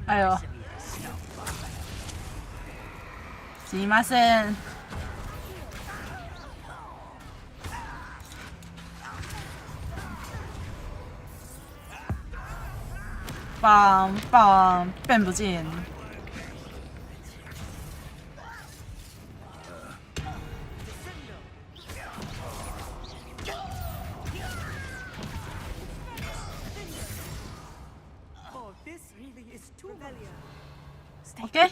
哎呦，すみません。变不见。Okay.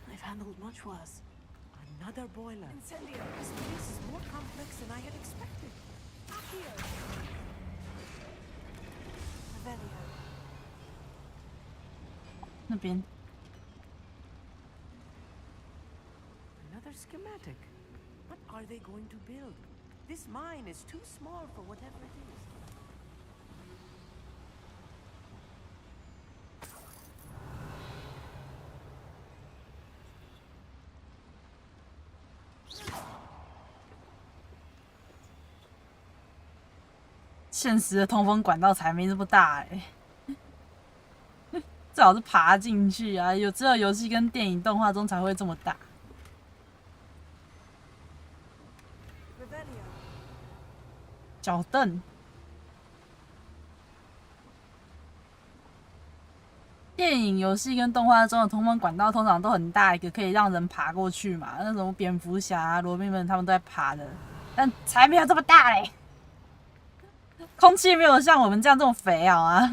I've handled much worse. Another boiler. Incendio. This place is more complex than I had expected. Revelio. 那边。Another schematic. What are they going to build? This mine is too small for whatever it is. 现实的通风管道才没这么大哎、欸，最好是爬进去啊！只有游戏跟电影动画中才会这么大。脚凳，电影、游戏跟动画中的通风管道通常都很大一个，可以让人爬过去嘛。那种蝙蝠侠、罗宾们他们都在爬的，但才没有这么大嘞。空气没有像我们这样这么肥啊！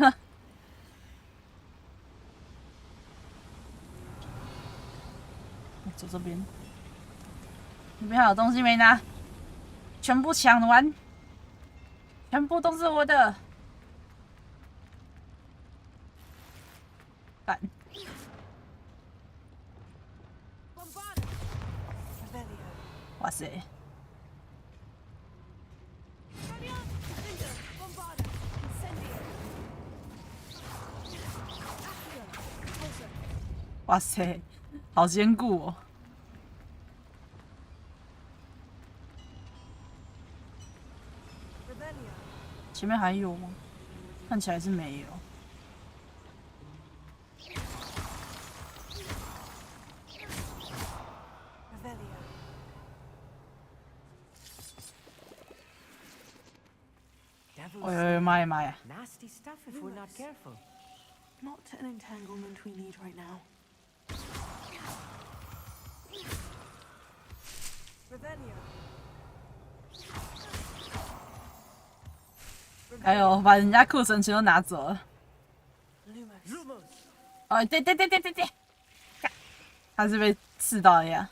走这边，那边还有东西没拿，全部抢完，全部都是我的。干！哇塞！哇塞，好坚固哦！前面还有吗？看起来是没有。哎呦妈呀妈呀！ Nasty stuff if we're not careful. Not an entanglement we need right now. 还有把人家库存全都拿走了。哦，对，他是被刺到了呀。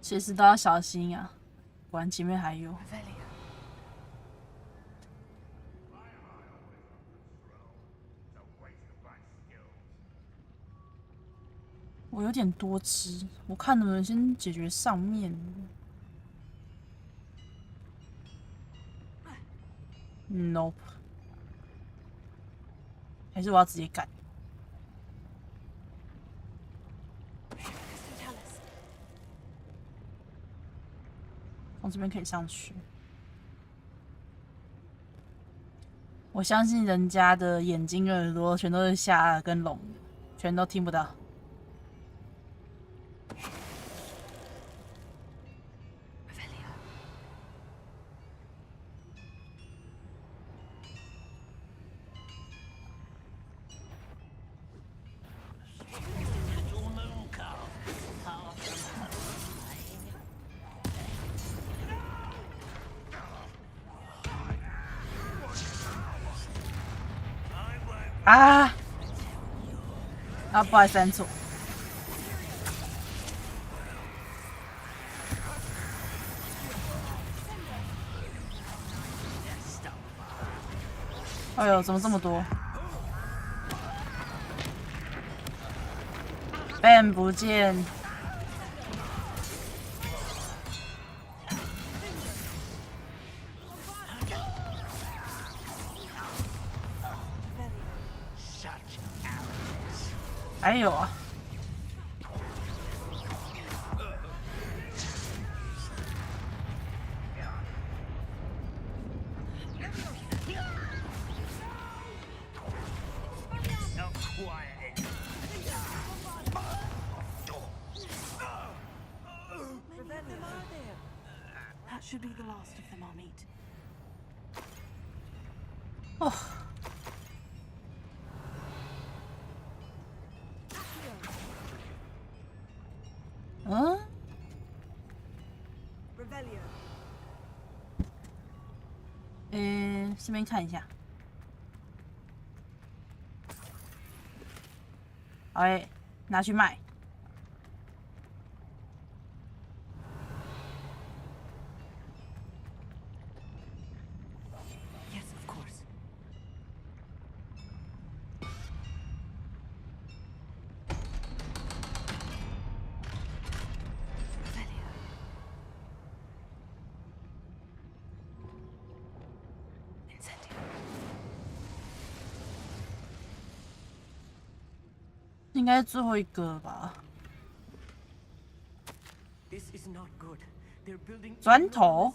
随时都要小心啊！果然前面还有。我有点多只，我看能不能先解决上面。Nope， 还是我要直接干。从这边可以上去。我相信人家的眼睛、耳朵全都是瞎耳跟聋的，全都听不到。啊！不好意思，按错。哎呦，怎么这么多 ？Ben 不见。还有啊！哦。这边看一下。哎，拿去卖。应该是最后一个吧。砖头。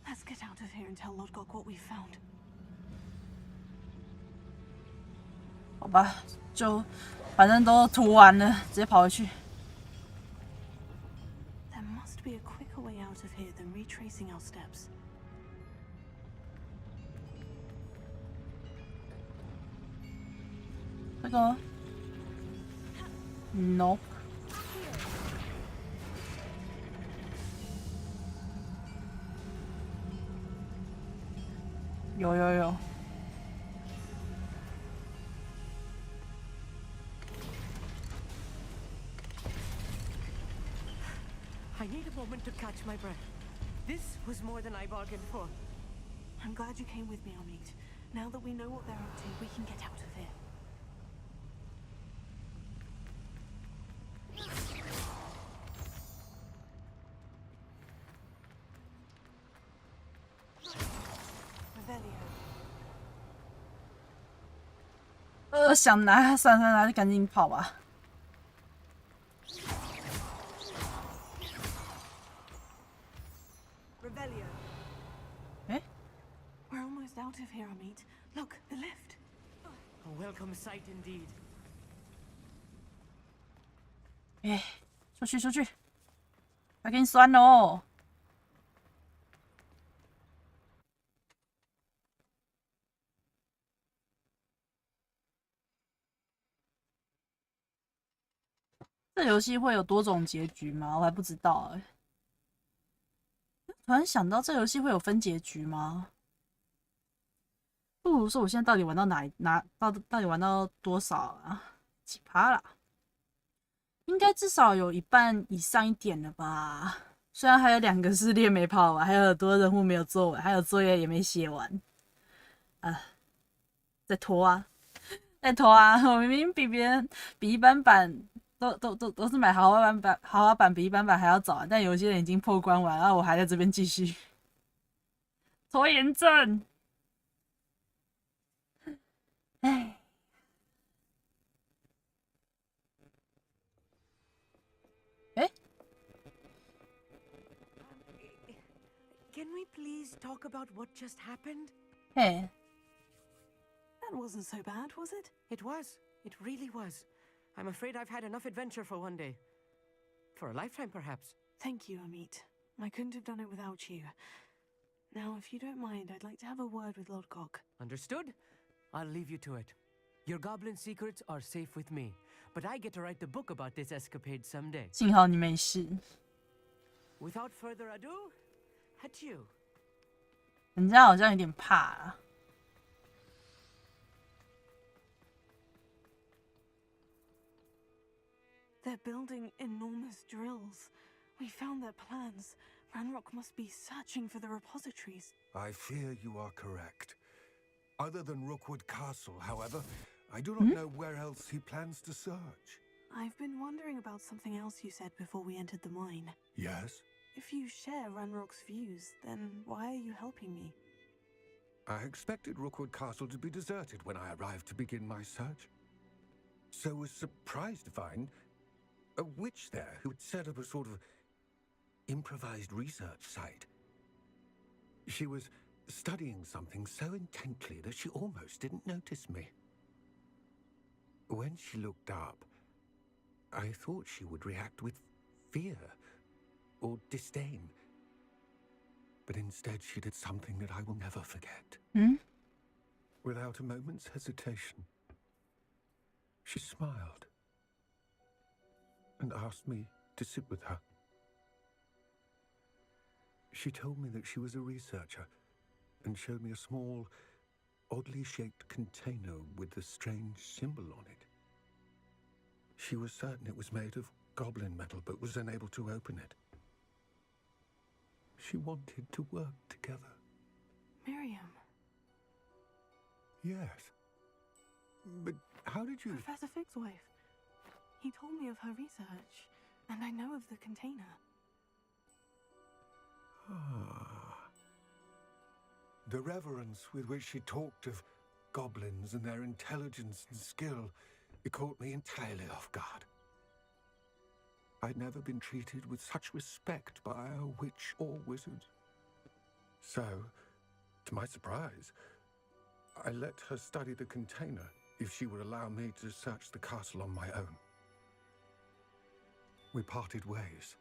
Let's get out of here and tell Lodgok what we found. 好吧，就反正都涂完了，直接跑回去。There must be a quicker way out of here than retracing our steps. 个 ，nope。有。I need a moment to catch my breath. This was more than I bargained for. I'm glad you came with me, Amit. Now that we know what they're up to, we can get out of here. Revelio. 想拿，算拿，就赶紧跑吧。Revelio. 哎 We're almost out of here, Amit. Look, the lift. A welcome sight indeed. 哎，出去，快给你酸哦！这游戏会有多种结局吗？我还不知道哎。突然想到，这游戏会有分结局吗？不如说，我现在到底玩到到底玩到多少啊？几趴啦？应该至少有一半以上一点了吧？虽然还有2个试炼没跑完，还有很多任务没有做完，还有作业也没写完。在拖啊！我明明比一般版都是买豪华版比一般版还要早，但有些人已经破关完，然后我还在这边继续拖延症。唉。Can we please talk about what just happened? Hey. That wasn't so bad, was it? It was. It really was. I'm afraid I've had enough adventure for one day. For a lifetime, perhaps. Thank you, Amit. I couldn't have done it without you. Now, if you don't mind, I'd like to have a word with Lodgok. Understood? I'll leave you to it. Your goblin secrets are safe with me, but I get to write the book about this escapade someday. 幸好你没事。 Without further ado, adieu. 人家好像有点怕啊。 They're building enormous drills. We found their plans. Ranrock must be searching for the repositories. I fear you are correct. Other than Rookwood Castle, however, I do not know where else he plans to search. I've been wondering about something else you said before we entered the mine. Yes? If you share Ranrock's views, then why are you helping me? I expected Rookwood Castle to be deserted when I arrived to begin my search. So was surprised to find a witch there who had set up a sort of improvised research site. She was studying something so intently that she almost didn't notice me. When she looked up, I thought she would react with fear or disdain. But instead she did something that I will never forget. Without a moment's hesitation, she smiled and asked me to sit with her. She told me that she was a researcher and showed me a small, oddly shaped container with a strange symbol on it. She was certain it was made of goblin metal, but was unable to open it. She wanted to work together. Miriam. Yes. But how did you... Professor Fig's wife. He told me of her research, and I know of the container. The reverence with which she talked of goblins and their intelligence and skill, it caught me entirely off guard. I'd never been treated with such respect by a witch or wizard. So, to my surprise, I let her study the container if she would allow me to search the castle on my own. We parted ways,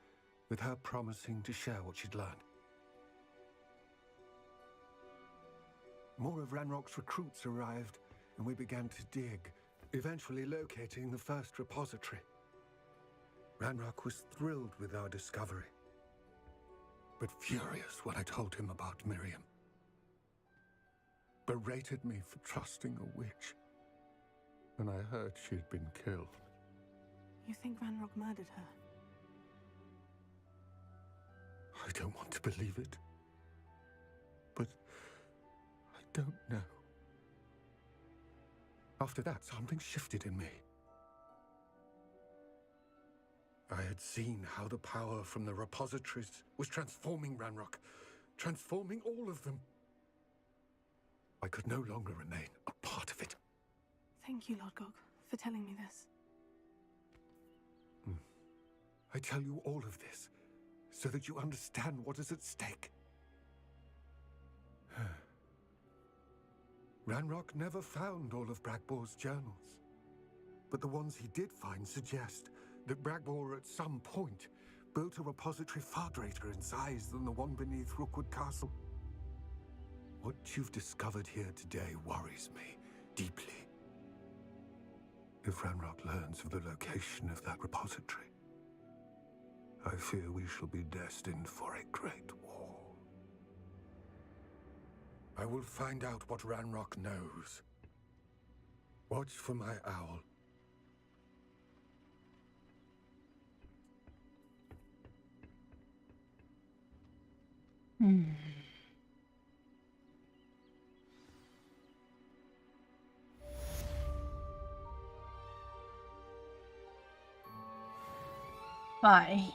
with her promising to share what she'd learned. More of Ranrock's recruits arrived, and we began to dig, eventually locating the first repository. Ranrock was thrilled with our discovery, but furious when I told him about Miriam. Berated me for trusting a witch, and I heard she had been killed. You think Ranrock murdered her? I don't want to believe it, but I don't know. After that, something shifted in me. I had seen how the power from the repositories was transforming Ranrock, transforming all of them. I could no longer remain a part of it. Thank you, Lord Gog, for telling me this. I tell you all of this so that you understand what is at stake. Ranrock never found all of Bragbor's journals, but the ones he did find suggest that Bragbor at some point built a repository far greater in size than the one beneath Rookwood Castle. What you've discovered here today worries me deeply. If Ranrock learns of the location of that repository, I fear we shall be destined for a great war. I will find out what Ranrock knows. Watch for my owl. Bye.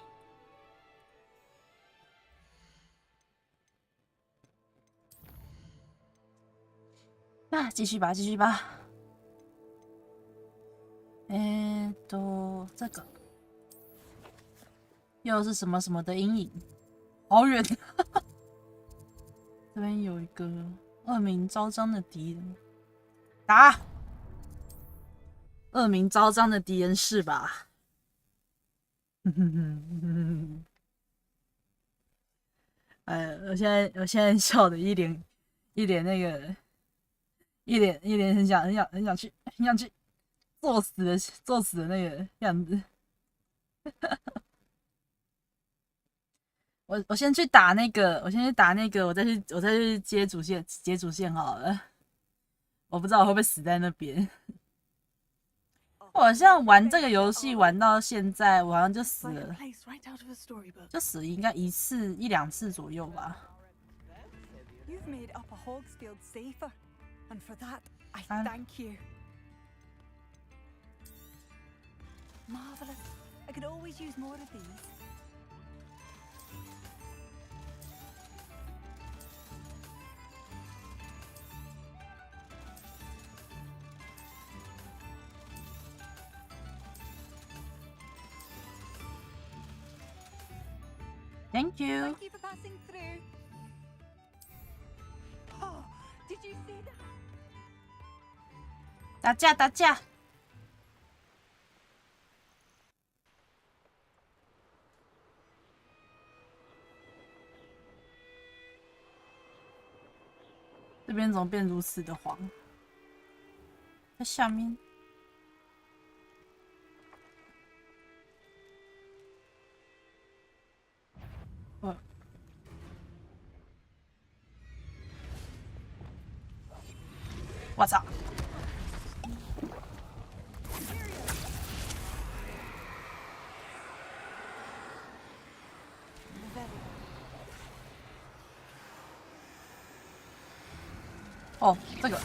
那继续吧，继续吧。这个又是什么什么的阴影，好远。这边有一个恶名昭彰的敌人，打！恶名昭彰的敌人是吧？我现在笑的一脸那个。一脸很想去作死的那个样子。我先去打那个，我再去接主线好了。我不知道我会不会死在那边。我好像玩这个游戏玩到现在，我好像就死了，应该一两次左右吧。And for that, I thank you. Marvelous. I could always use more of these. Thank you. Thank you for passing through. Oh, did you see that? 打架！这边怎么变如此的黄？在下面。我操！哦，这个。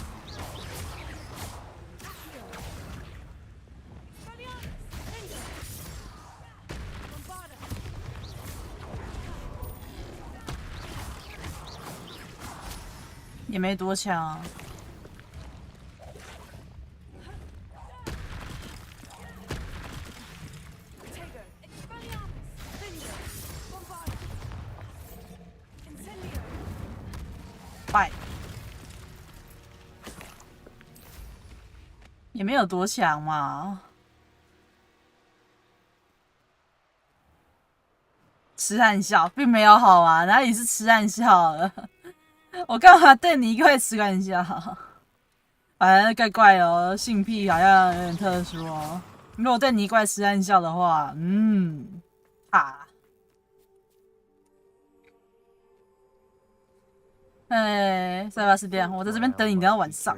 也没多强。拜。也没有多强嘛。痴汉笑并没有好啊，哪里是痴汉笑了？我干嘛对你一个会痴汉笑？反正怪怪哦，性癖好像有点特殊哦。如果对泥怪吃暗笑的话，哎，塞巴斯蒂安，我在这边等你，等到晚上。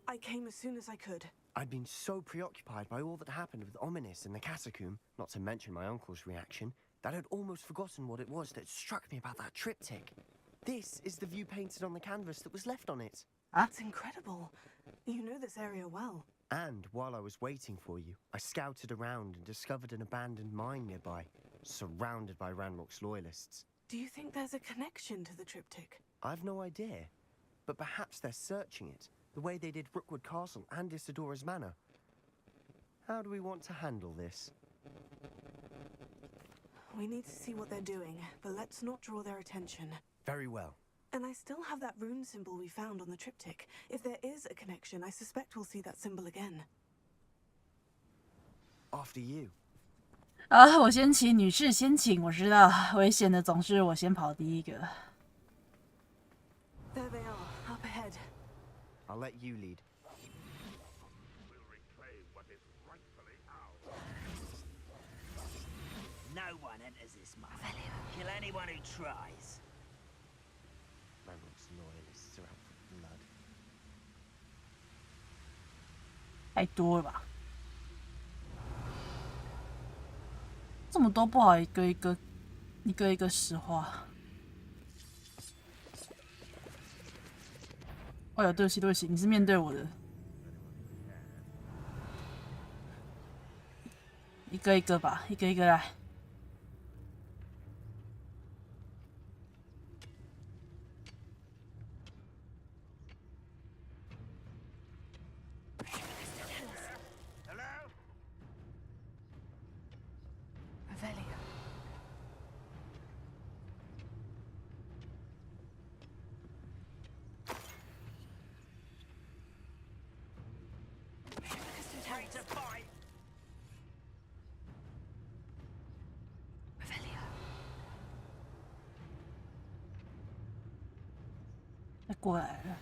I came as soon as I could. I'd been so preoccupied by all that happened with Ominous in the catacomb, not to mention my uncle's reaction, that I'd almost forgotten what it was that struck me about that triptych. This is the view painted on the canvas that was left on it. That's incredible. You know this area well. And while I was waiting for you, I scouted around and discovered an abandoned mine nearby, surrounded by Ranrock's loyalists. Do you think there's a connection to the triptych? I've no idea, but perhaps they're searching it, the way they did Rookwood Castle and Isidora's Manor. How do we want to handle this? We need to see what they're doing, but let's not draw their attention. Very well. And I still have that rune symbol we found on the triptych. If there is a connection, I suspect we'll see that symbol again. After you. 我先请，女士先请。我知道，危险的总是我先跑第一个。There they are, up ahead. I'll let you lead. No one enters this mine. Kill anyone who tries. Ranrock's loyalists are out for blood. 太多了吧？这么多不好一个一个实话。哎呦，对不起对不起，你是面对我的。一个一个吧，一个一个来。过来了。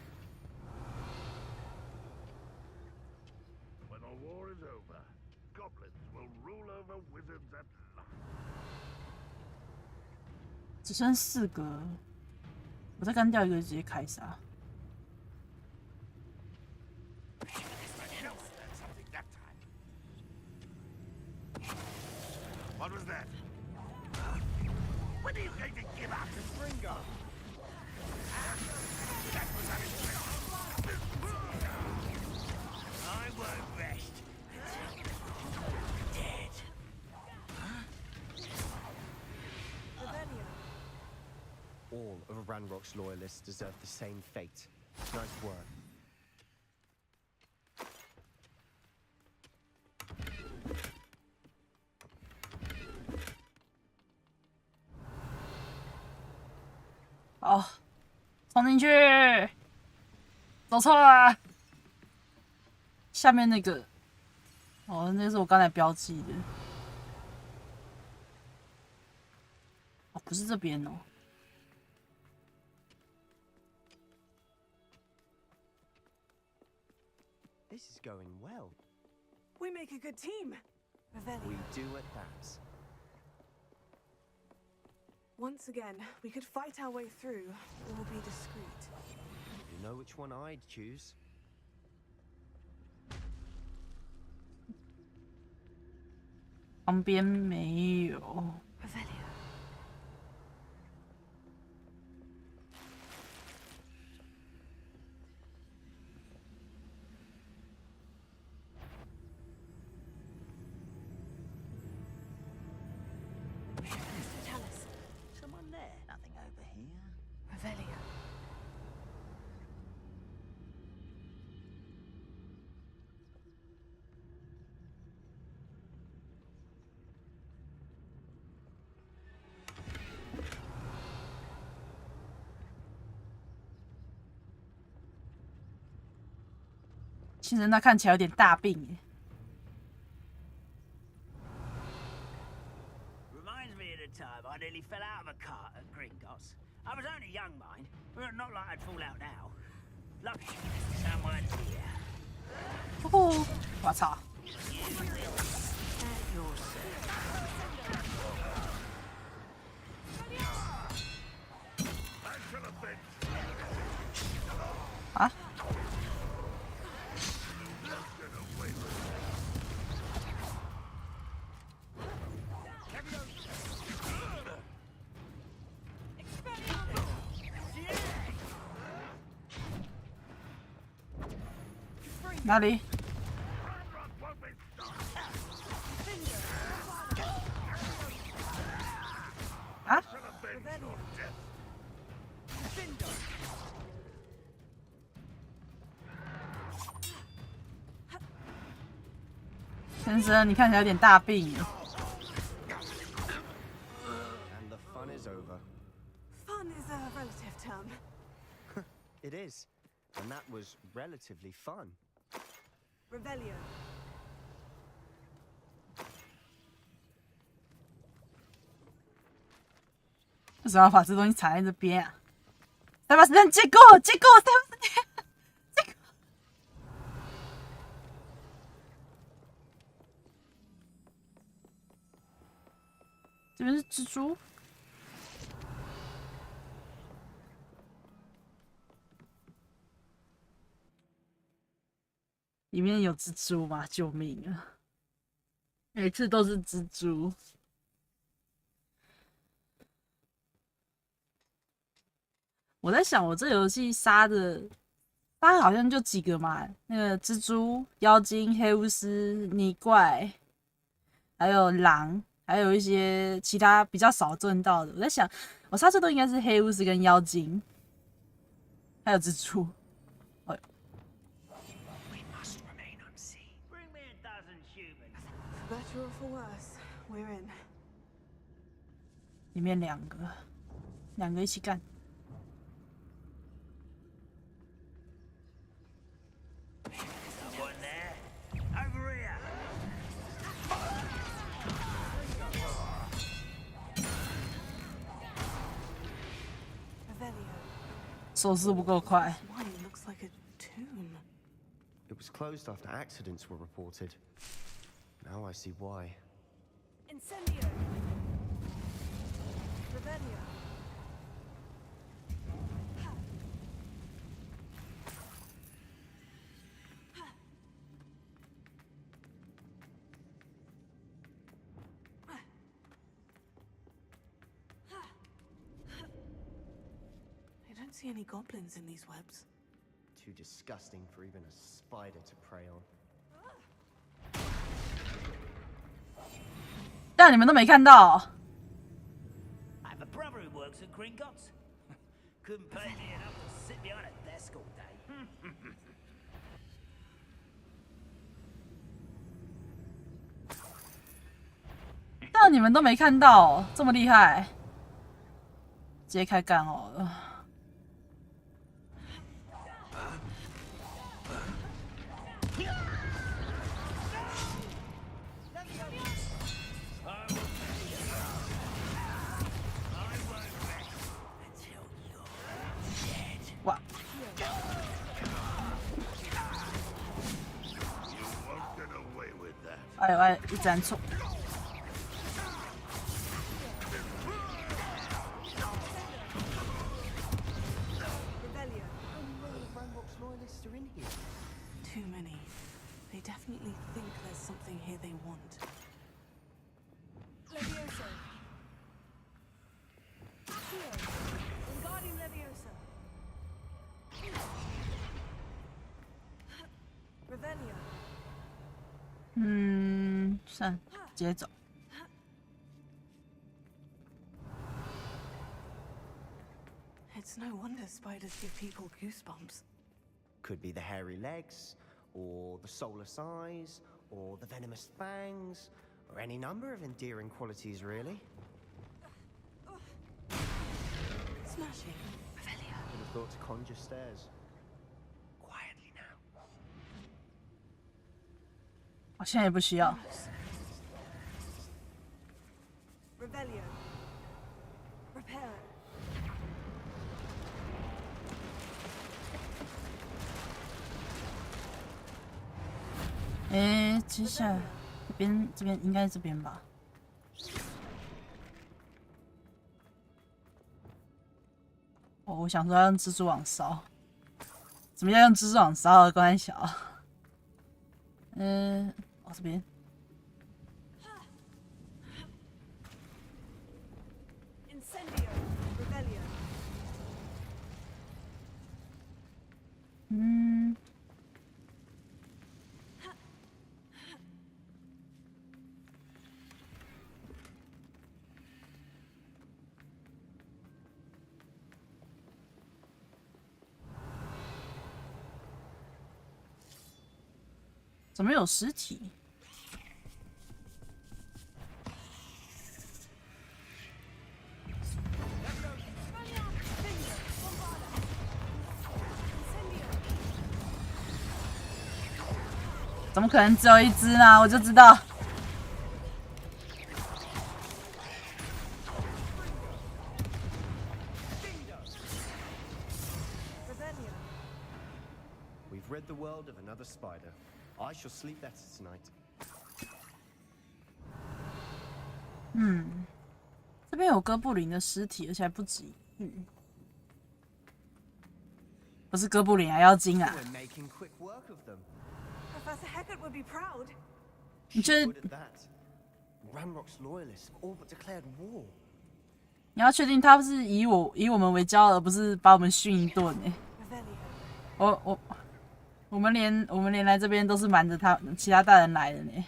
When the war is over, goblins will rule over wizards at last. 只剩4个，我再干掉一个就直接开杀。What was that? When are you going to give up this Ringo? That was unexpected. I won't rest. Dead. All of Ranrock's loyalists deserve the same fate. Nice work. Oh. 冲进去！走错了。下面那个，哦，那是我刚才标记的。哦，不是这边哦。This is going well. We make a good team. We do at that. Once again, we could fight our way through, or be discreet. You know which one I'd choose. 旁边没有。Someone there? Nothing over here. Revelio. "其实他看起来有点大病耶。Reminds me of the time I nearly fell out of a cart at Gringotts. I was only young, mind, but not like I'd fall out now. 哦，我操！啊？哪里？啊？先生，你看起来有点大病。And the fun is over. Fun is a relative term. It is. And that was relatively fun. Revelio. 为什么要把这东西藏在这边啊？再把时间借过，再把时间，借过。这边是蜘蛛。里面有蜘蛛吗？救命啊！每次都是蜘蛛。我在想，我这游戏杀好像就几个嘛，那个蜘蛛、妖精、黑巫师、泥怪，还有狼，还有一些其他比较少挣到的。我在想，我杀最多应该是黑巫师跟妖精，还有蜘蛛。For better or for worse, we're in. 里面两个一起干。手速不够快。It was closed after accidents were reported. Now I see why. Incendio. Revelio. I don't see any goblins in these webs. Too disgusting for even a spider to prey on. 但你们都没看到。I have a brother who works at Gringotts. Couldn't pay me enough to sit behind a desk all day. 但你们都没看到，这么厉害，直接开干好了。哇！哎，一直按错。Too many. They definitely think there's something here they want. Levioso. Here. Wingardium Levioso. Revelio. 算，直接走。It's no wonder spiders give people goosebumps. Could be the hairy legs, or the soulless eyes, or the venomous fangs, or any number of endearing qualities, really. Smashing. Revelio. Would have thought to conjure stairs. Quietly now. 我现在也不需要。Revelio. Reparo. 接下来这边应该是这边吧。哦，我想说要用蜘蛛网烧，怎么样用蜘蛛网烧啊？关小。哦这边。怎么有实体？怎么可能只有一只呢？我就知道。We've rid the world of another spider. I shall sleep better tonight. 这边有哥布林的尸体，而且还不止。不是哥布林，还妖精啊！ We're making quick work of them. Professor Hecat would be proud. 你觉得 Good at that. Ranrock's loyalists have all but declared war. 你要确定他是以我们为骄傲，而不是把我们训一顿欸。我们连来这边都是瞒着他其他大人来的呢。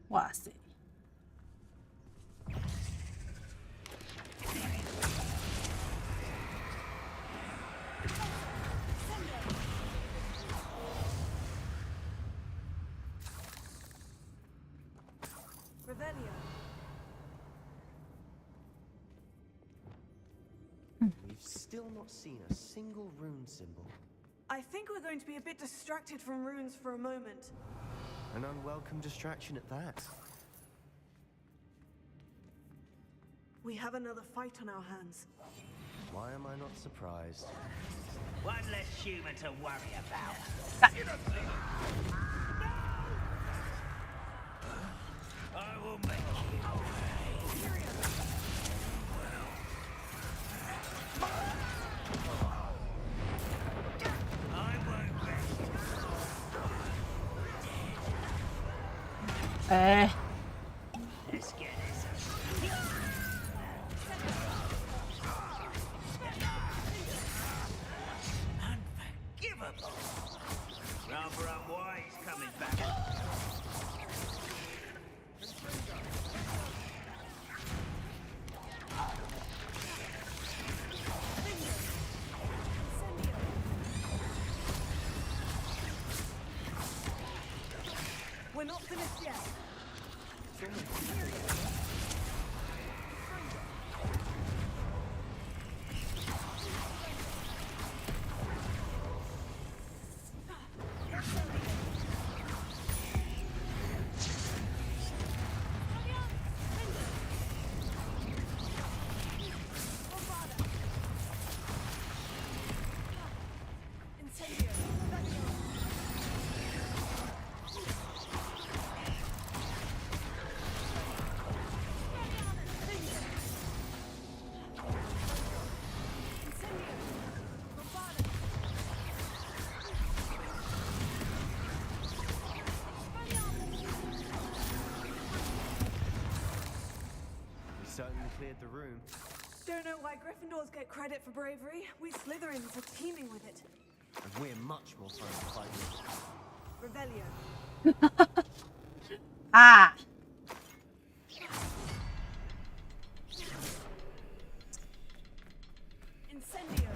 哇塞！ We've still not seen a single rune symbol. I think we're going to be a bit distracted from runes for a moment. An unwelcome distraction at that. We have another fight on our hands. Why am I not surprised? One less human to worry about. I will make you pay. I won't rest. 哎。 Let's get this. Unforgivable. Rather unwise coming back. We're not finished yet. Certainly cleared the room. Don't know why Gryffindors get credit for bravery. We Slytherins are teeming with it. And we're much more fun to fight with. Revelio. Ah! Incendio.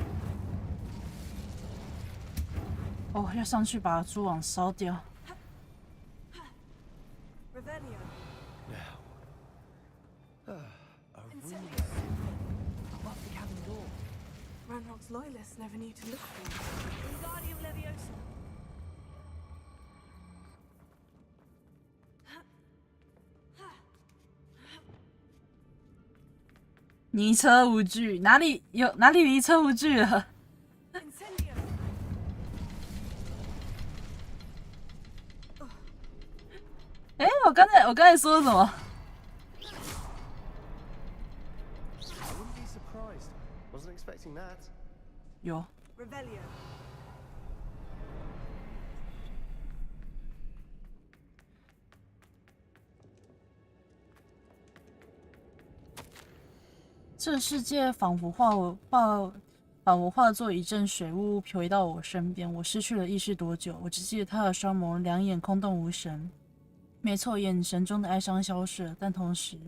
哦，要上去把蛛网烧掉。 Revelio. Incendio. Above the cabin door. Ranrock's loyalists never knew to look for him. Wingardium Leviosa. 离车无惧，哪里离车无惧了？哎、我刚才说什么？ I wouldn't be surprised. Wasn't expecting that. 有。 Revelio. 这世界仿佛化作一阵水雾回到我身边，我失去了意识多久？我只记得他的双眸，两眼空洞无神。没错，眼神中的哀伤消失了，但同时，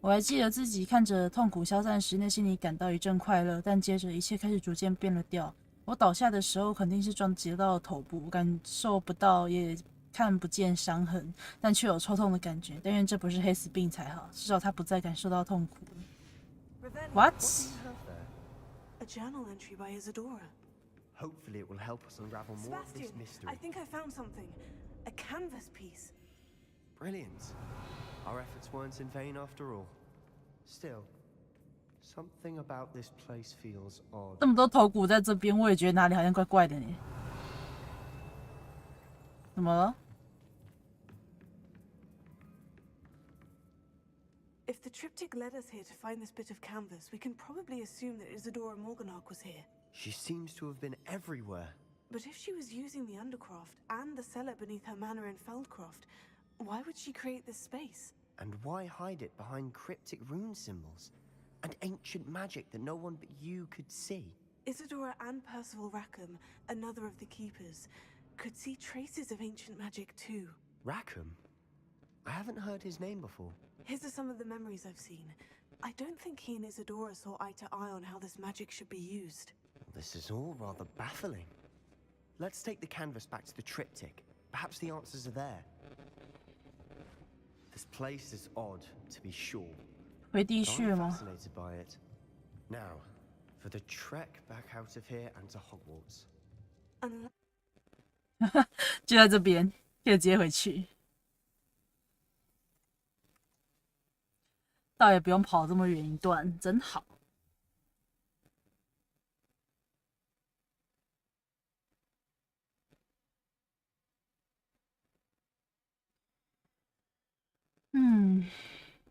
我还记得自己看着痛苦消散时，内心里感到一阵快乐。但接着，一切开始逐渐变了调。我倒下的时候，肯定是撞击到了头部，感受不到也看不见伤痕，但却有抽痛的感觉。但愿这不是黑死病才好，至少他不再感受到痛苦。 What? A journal entry by Isadora. Hopefully, it will help us unravel more of this Sebastian, mystery. I think I found something. A canvas piece. Brilliant. Our efforts weren't in vain after all. Still, something about this place feels odd. 这么多头骨在这边，我也觉得哪里好像怪怪的呢。怎么了？ If the triptych led us here to find this bit of canvas, we can probably assume that Isadora Morganach was here. She seems to have been everywhere. But if she was using the Undercroft and the cellar beneath her manor in Feldcroft, why would she create this space? And why hide it behind cryptic rune symbols? And ancient magic that no one but you could see? Isadora and Percival Rackham, another of the keepers, could see traces of ancient magic too. Rackham? I haven't heard his name before. His are some of the memories I've seen. I don't think he and Isadora saw eye to eye on how this magic should be used. This is all rather baffling. Let's take the canvas back to the triptych. Perhaps the answers are there. This place is odd, to be sure. 回地 I'm 穴吗？ fascinated by it. Now, for the trek back out of here and to Hogwarts. 就在这边，可以直接回去。 倒也不用跑这么远一段，真好。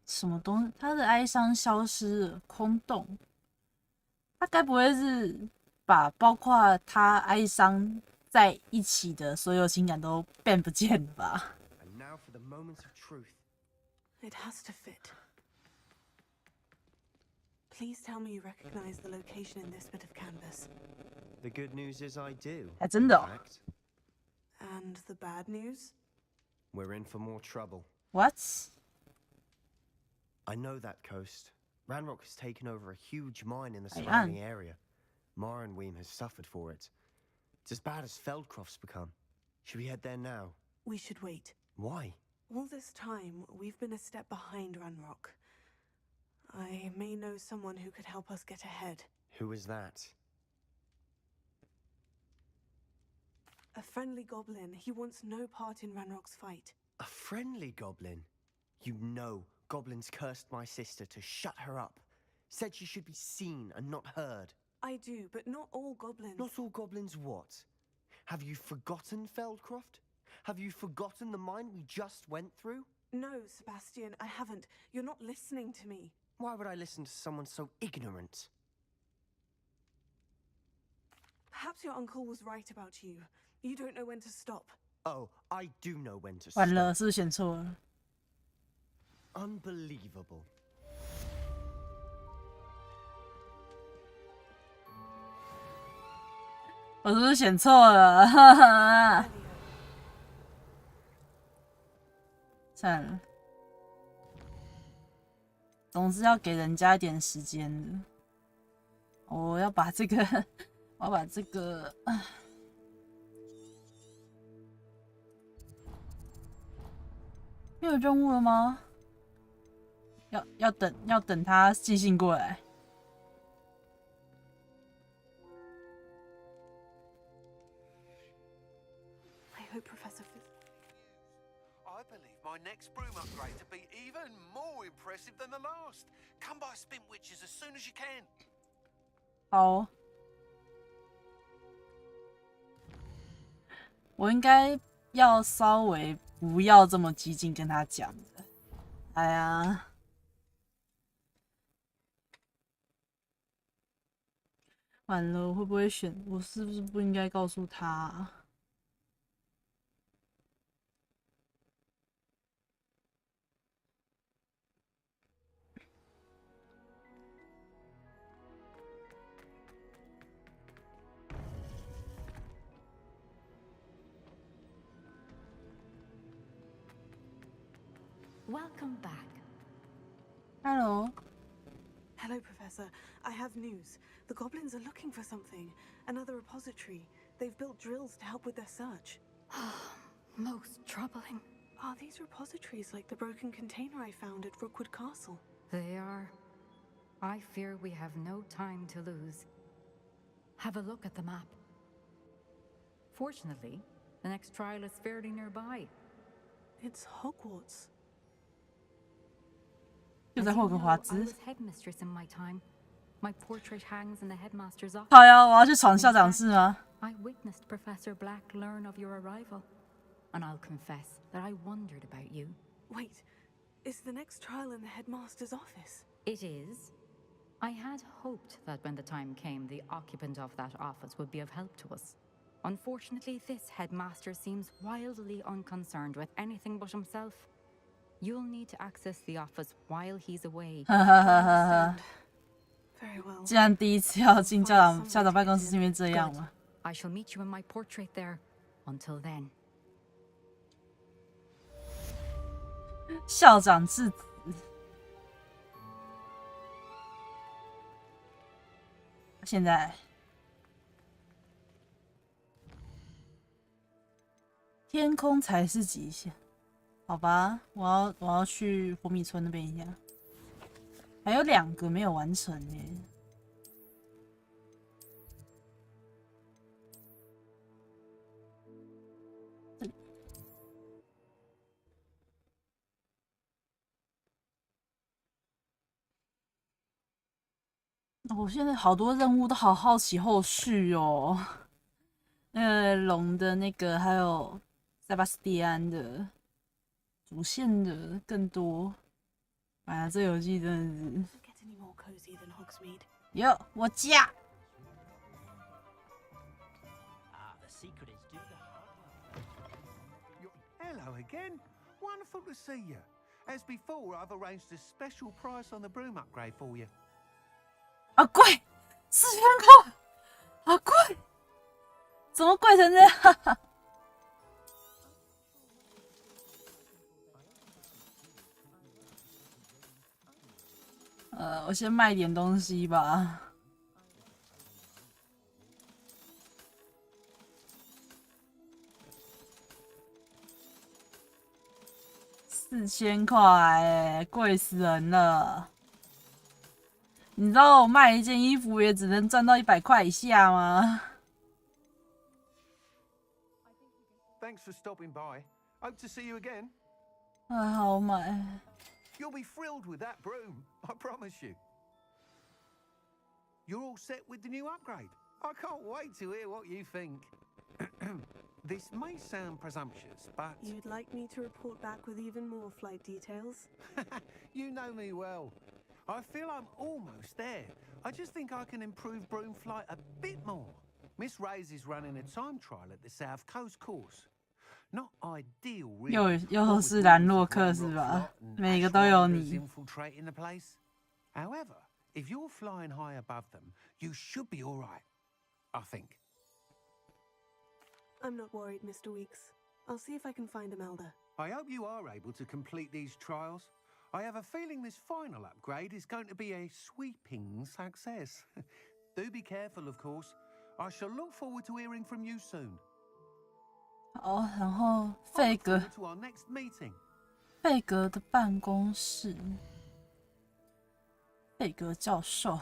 什么东西？他的哀伤消失了，空洞。他该不会是把包括他哀伤在一起的所有情感都变不见了吧 And now for the moment of truth. It has to fit. Please tell me you recognize the location in this bit of canvas. The good news is I do. 还真的哦。 In fact, And the bad news? we're in for more trouble. What? I know that coast. Ranrock has taken over a huge mine in the Ayan. surrounding area. Marenweem has suffered for it. It's as bad as Feldcroft's become. Should we head there now? We should wait. Why? All this time, we've been a step behind Ranrock. I may know someone who could help us get ahead. Who is that? A friendly goblin. He wants no part in Ranrock's fight. A friendly goblin? You know goblins cursed my sister to shut her up. Said she should be seen and not heard. I do, but not all goblins. Not all goblins what? Have you forgotten Feldcroft? Have you forgotten the mine we just went through? No, Sebastian, I haven't. You're not listening to me. Why would I listen to someone so ignorant? Perhaps your uncle was right about you. You don't know when to stop. Oh, I do know when to 完了， stop. 是不是选错了？ Unbelievable. 我是不是选错了？哈哈。算了，总是要给人家一点时间的。我要把这个，我要把这个。没有任务了吗？要等他寄信过来。 I hope Professor I believe my next broom upgrade to be even more impressive than the last. Come by Spin Witches as soon as you can. 好，我应该要稍微不要这么激进跟他讲的。哎呀，完了，我会不会选？我是不是不应该告诉他啊？Welcome back. Hello. Hello, Professor. I have news. The goblins are looking for something. Another repository. They've built drills to help with their search. Most troubling. Are these repositories like the broken container I found at Rookwood Castle? They are. I fear we have no time to lose. Have a look at the map. Fortunately, the next trial is fairly nearby. It's Hogwarts. 就在霍格华兹。I was headmistress in my time. My portrait hangs in the headmaster's office. 好呀，我要去闯校长室吗？ I witnessed Professor Black learn of your arrival, and I'll confess that I wondered about you. Wait, is the next trial in the headmaster's office? It is. I had hoped that when the time came, the occupant of that office would be of help to us. Unfortunately, this headmaster seems wildly unconcerned with anything but himself. You'll need to access the office while he's away. 哈哈哈哈哈！ Very well. 既然第一次要进校长办公室，是因为这样吗？ I shall meet you in my portrait there. Until then. 校长致辞。现在，天空才是极限。好吧，我要去火米村那边一下，还有2个没有完成耶。我现在好多任务都好好奇后续哦，龙的那个，还有塞巴斯蒂安的主线的更多。哎呀，这游戏真的是。有我家。Hello again. Wonderful to see you. As before, I've arranged a special price on the broom upgrade for you. 好贵，4000块，好贵，怎么贵成这样？我先卖点东西吧。4000块，哎，贵死人了！你知道我卖一件衣服也只能赚到100块以下吗？ Thanks for stopping by. Hope to see you again. 哎，好买。 You'll be thrilled with that broom, I promise you. You're all set with the new upgrade. I can't wait to hear what you think. This may sound presumptuous, but... You'd like me to report back with even more flight details? You know me well. I feel I'm almost there. I just think I can improve broom flight a bit more. Miss Ray's is running a time trial at the South Coast course. Not ideal, really. 又是兰洛克是吧？每个都有你。 Infiltrating the place. However, if you're flying high above them, you should be all right. I think. I'm not worried, Mr. Weeks. I'll see if I can find Imelda. I hope you are able to complete these trials. I have a feeling this final upgrade is going to be a sweeping success. Do be careful, of course. I shall look forward to hearing from you soon. 好，然后费格的办公室，费格教授。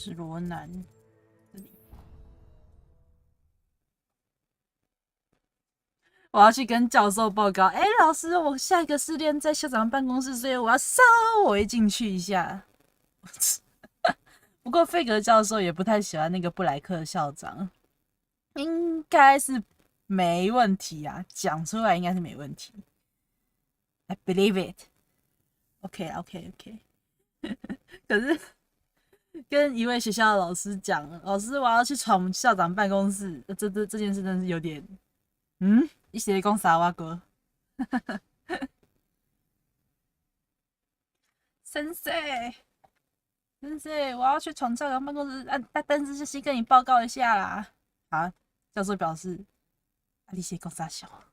是罗南。这里，我要去跟教授报告。哎，老师，我下一个试炼在校长办公室，所以我要稍微进去一下。不过费格教授也不太喜欢那个布莱克校长，应该是没问题啊，讲出来应该是没问题。I believe it. OK. 可是跟一位学校的老师讲，老师我要去闯校长办公室，这件事真的是有点，你写讲啥话哥？先生，我要去闯校长办公室，但是就先跟你报告一下啦。好，教授表示，你写讲啥小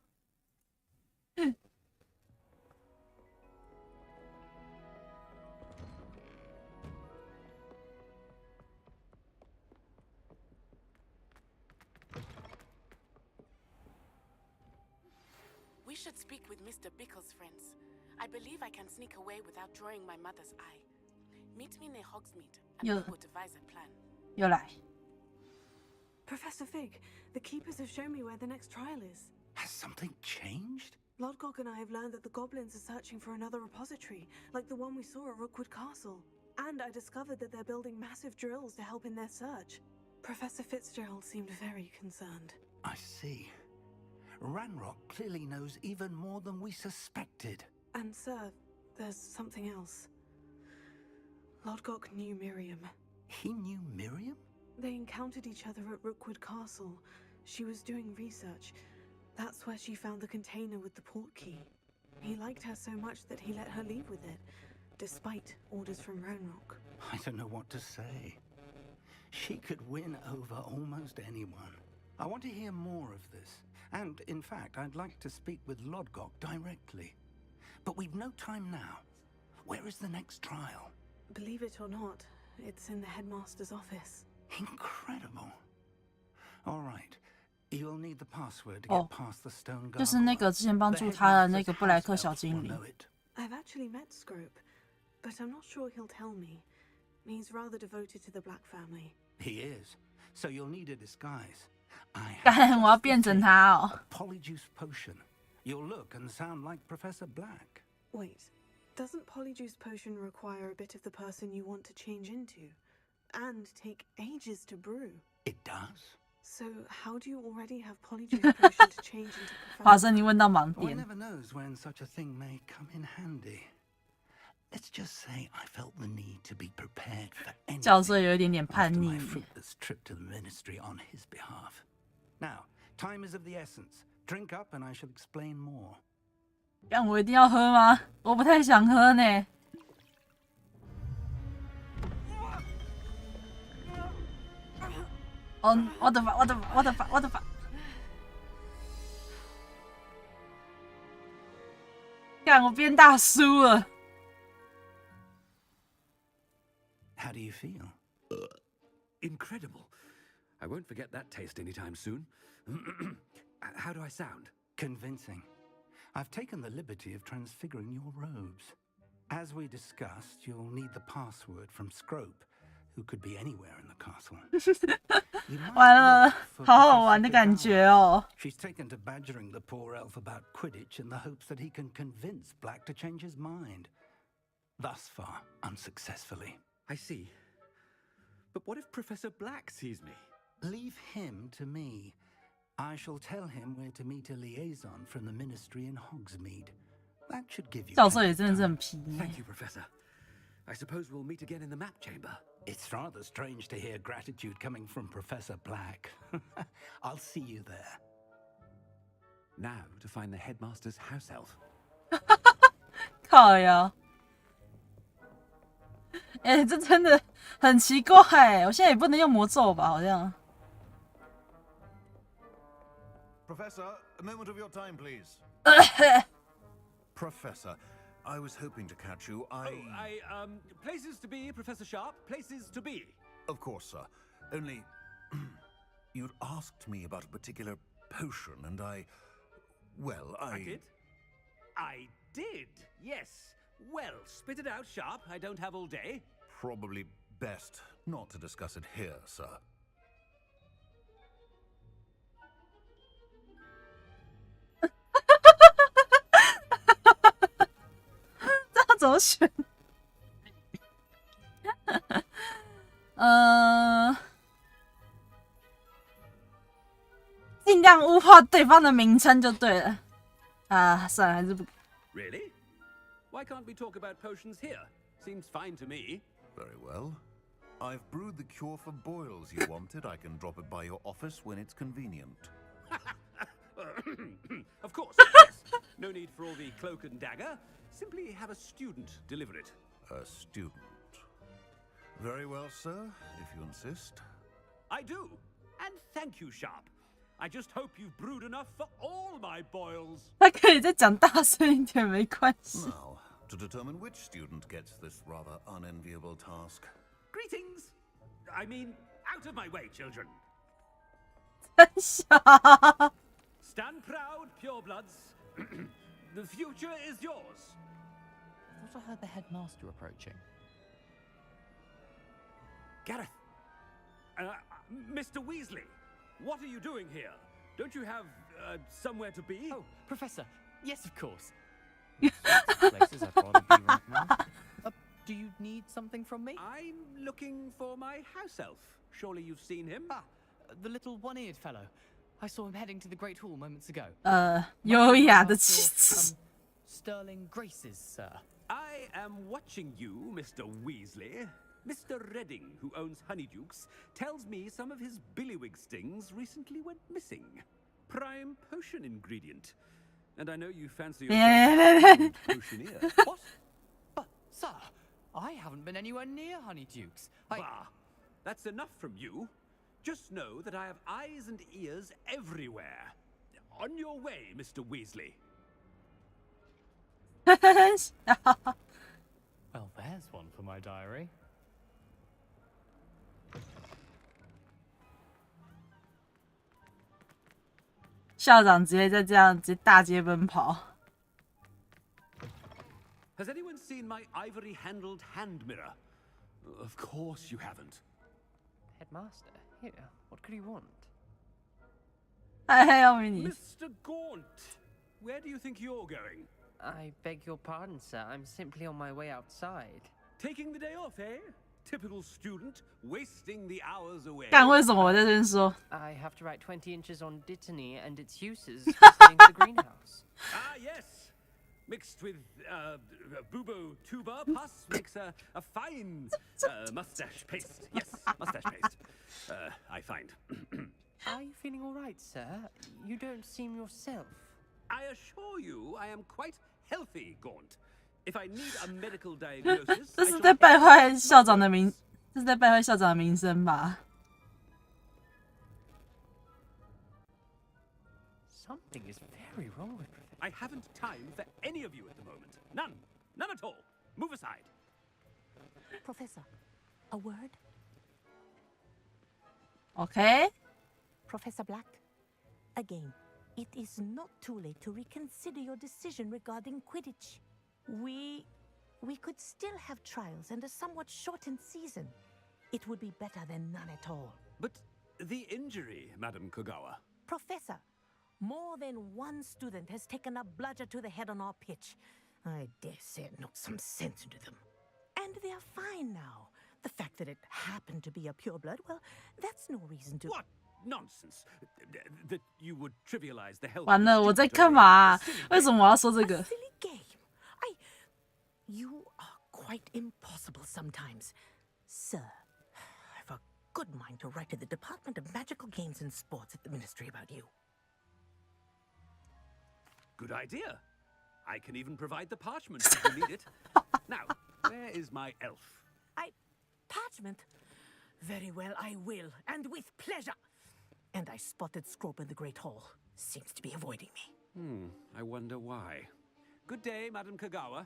？We should speak with Mr. Bickle's friends. I believe I can sneak away without drawing my mother's eye. Meet me near Hogsmeade, and we will devise a plan. 又来。Professor Fig, the keepers have shown me where the next trial is. Has something changed? Lodgok and I have learned that the goblins are searching for another repository, like the one we saw at Rookwood Castle. And I discovered that they're building massive drills to help in their search. Professor Fitzgerald seemed very concerned. I see. Ranrock clearly knows even more than we suspected. And sir, there's something else. Lodgok knew Miriam. He knew Miriam? They encountered each other at Rookwood Castle. She was doing research. That's where she found the container with the port key. He liked her so much that he let her leave with it, despite orders from Ranrock. I don't know what to say. She could win over almost anyone. I want to hear more of this. And, in fact, I'd like to speak with Lodgok directly. But we've no time now. Where is the next trial? Believe it or not, it's in the headmaster's office. Incredible. All right. You'll need the password to get past the stone guard. 就是那个之前帮助他的那个布莱克小精灵。I've actually met Scrope, but I'm not sure he'll tell me. He's rather devoted to the Black family. He is. So you'll need a disguise. 干，我要变成他哦。Polyjuice potion. You'll look and sound like Professor Black. Wait, doesn't Polyjuice potion require a bit of the person you want to change into? And take ages to brew? It does. So how do you already have Polyjuice potion to change into Professor? 华生，你问到盲 One 点。 never knows when such a thing may come in handy. Let's just say I felt the need to be prepared for anything 教授有一点点叛 after 逆 my。fruitless trip to the ministry on his behalf. Now, time is of the essence. Drink up and I shall explain more. 但我一定要喝吗？我不太想喝呢。哦，我的发！干，我变大叔了。How do you feel? Incredible. I won't forget that taste anytime soon. How do I sound? Convincing. I've taken the liberty of transfiguring your robes. As we discussed, you'll need the password from Scrope, who could be anywhere in the castle. 完了，好好玩的感觉哦。 She's taken to badgering the poor elf about Quidditch in the hopes that he can convince Black to change his mind. Thus far, unsuccessfully. I see. But what if Professor Black sees me? Leave him to me. I shall tell him where to meet a liaison from the ministry in Hogsmeade. That should give you. 教授也真的是很皮。 Thank you, Professor. I suppose we'll meet again in the map chamber. It's rather strange to hear gratitude coming from Professor Black. I'll see you there. Now to find the headmaster's house elf. 靠呀！哎，这真的很奇怪。我现在也不能用魔咒吧？好像。 Professor, a moment of your time, please. Professor, I was hoping to catch you. Places to be, Professor Sharp. Places to be. Of course, sir. Only, you'd asked me about a particular potion, and I did? I did, yes. Well, spit it out, Sharp. I don't have all day. Probably best not to discuss it here, sir. 这要怎么选？尽量污化对方的名称就对了。啊，算了，还是不。Really? Why can't we talk about potions here? Seems fine to me. Very well. I've brewed the cure for boils you wanted. I can drop it by your office when it's convenient. Of course, yes. No need for all the cloak and dagger. Simply have a student deliver it. A student. Very well, sir, if you insist. I do. And thank you, Sharp. I just hope you've brewed enough for all my boils. 他可以再讲大声一点，没关系。Now, to determine which student gets this rather unenviable task. Greetings. I mean, out of my way, children. 真小。Stand proud, purebloods. The future is yours. I thought I heard the headmaster approaching. Gareth. Mr. Weasley, what are you doing here? Don't you have somewhere to be? Oh, Professor. Yes, of course. Places I'd rather be right now. Do you need something from me? I'm looking for my house elf. Surely you've seen him? Ah, the little one-eared fellow. I saw him heading to the Great Hall moments ago. 优雅的气质。Sterling graces, sir. I am watching you, Mr. Weasley. Mr. Redding, who owns Honeydukes, tells me some of his billywig stings recently went missing. Prime potion ingredient. And I know you fancy yourself a potioneer. What? But, sir, I haven't been anywhere near Honeydukes. Bah, that's enough from you. Just know that I have eyes and ears everywhere. On your way, Mr. Weasley. Well, there's one for my diary. 校长直接在这样直接大街奔跑。Has anyone seen my ivory-handled hand mirror? Of course you haven't. Headmaster, here, what could he want? Mr. Gaunt, where do you think you're going? I beg your pardon, sir. I'm simply on my way outside. Taking the day off, eh? Typical student, wasting the hours away. 干为什么我在这边说 I have to write 20 inches on Dittany and its uses visiting the greenhouse. Ah, yes. Mixed with bubo tuber pus makes a fine mustache paste. Yes, mustache paste. I find. Are you feeling all right, sir? You don't seem yourself. I assure you, I am quite healthy, Gaunt. If I need a medical diagnosis, 这是在败坏校长的名，这是在败坏校长的名声吧 Something is very wrong with Professor. I haven't time for any of you at the moment. None. None at all. Move aside. Professor, a word? Okay. Professor Black, again, it is not too late to reconsider your decision regarding Quidditch. We could still have trials and a somewhat shortened season. It would be better than none at all. But the injury, Madam Kogawa. Professor, more than one student has taken a bludger to the head on our pitch. I dare say it knocked some sense into them. And they are fine now. The fact that it happened to be a pureblood, well, that's no reason to... What nonsense! That you would trivialize the health... 完了，我在干嘛？为什么我要说这个？ Silly game. You are quite impossible sometimes. Sir, I've a good mind to write to the Department of Magical Games and Sports at the Ministry about you. Good idea. I can even provide the parchment if you need it. Now, where is my elf? Parchment? Very well, I will, and with pleasure. And I spotted Scrope in the Great Hall. Seems to be avoiding me. I wonder why. Good day, Madam Kogawa.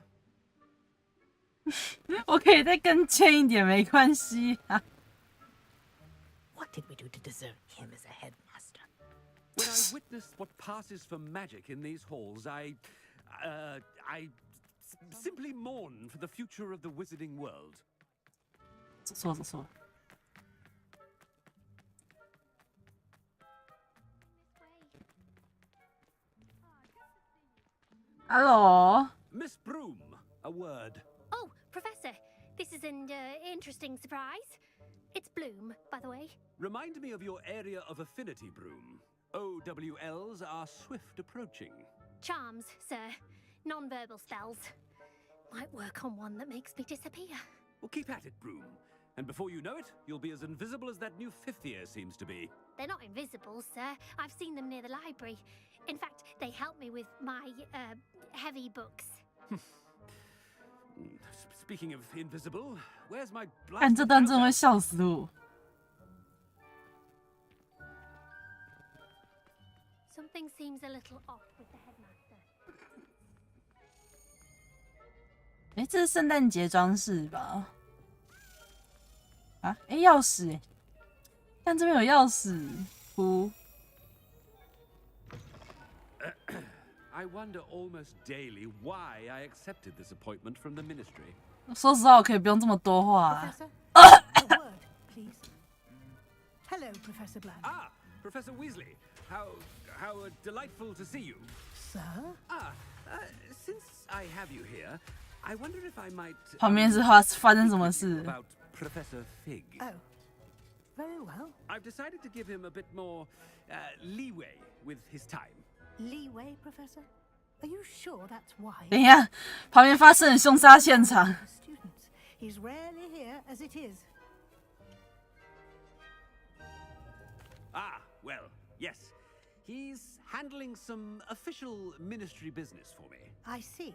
我可以再更欠一点，没关系啊。What did we do to deserve him as a headmaster? When I witness what passes for magic in these halls, I simply mourn for the future of the wizarding world. 走错。Hello. Miss Broom, a word. Oh, Professor, this is an interesting surprise. It's Bloom, by the way. Remind me of your area of affinity, Broom. OWLs are swift approaching. Charms, sir. Non-verbal spells. Might work on one that makes me disappear. Well, keep at it, Broom. And before you know it, you'll be as invisible as that new fifth year seems to be. They're not invisible, sir. I've seen them near the library. In fact, they help me with my, heavy books. Speaking of invisible, where's my 看这段真的会笑死我。Something seems a little off with the headmaster. 哎，这是圣诞节装饰吧？啊，哎，钥匙哎，看这边有钥匙。呼。I wonder almost daily why I accepted this appointment from the ministry. 说实话，我可以不用这么多话。A word, please. Hello, Professor Bland. Ah, Professor Weasley. How delightful to see you. Sir? Since I have you here, I wonder if I might. 旁边是发生什么事 About Professor Fig. Oh, very well. I've decided to give him a bit more leeway with his time. Leeway, Professor? Are you sure that's wise? 等一下，旁边发生了凶杀现场。Students, he's rarely here as it is. Ah, well, yes. He's handling some official ministry business for me. I see.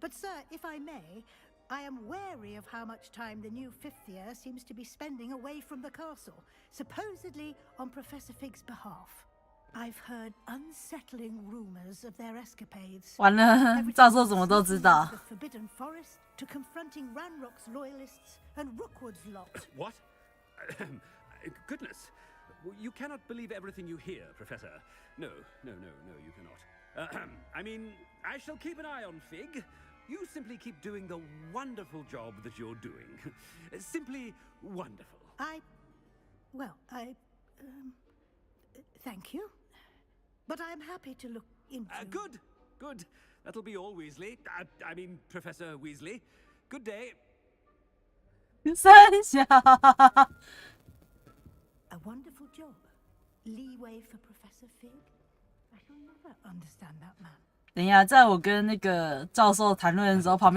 But, sir, if I may, I am wary of how much time the new fifth year seems to be spending away from the castle, supposedly on Professor Fig's behalf. I've heard unsettling rumors of their escapades. 完了，教授怎么都知道。 The Forbidden Forest to confronting Ranrock's loyalists and Rookwood's lot. What? Goodness. You cannot believe everything you hear, Professor. No, you cannot. I mean, I shall keep an eye on Fig. You simply keep doing the wonderful job that you're doing. Simply wonderful. Thank you. But I'm happy to look into... Good. That'll be all, Weasley. I mean, Professor Weasley. Good day. 三小。 A wonderful job. Leeway for Professor Fig? I shall never understand that man. 等一下，在我跟那个教授谈论的时候，旁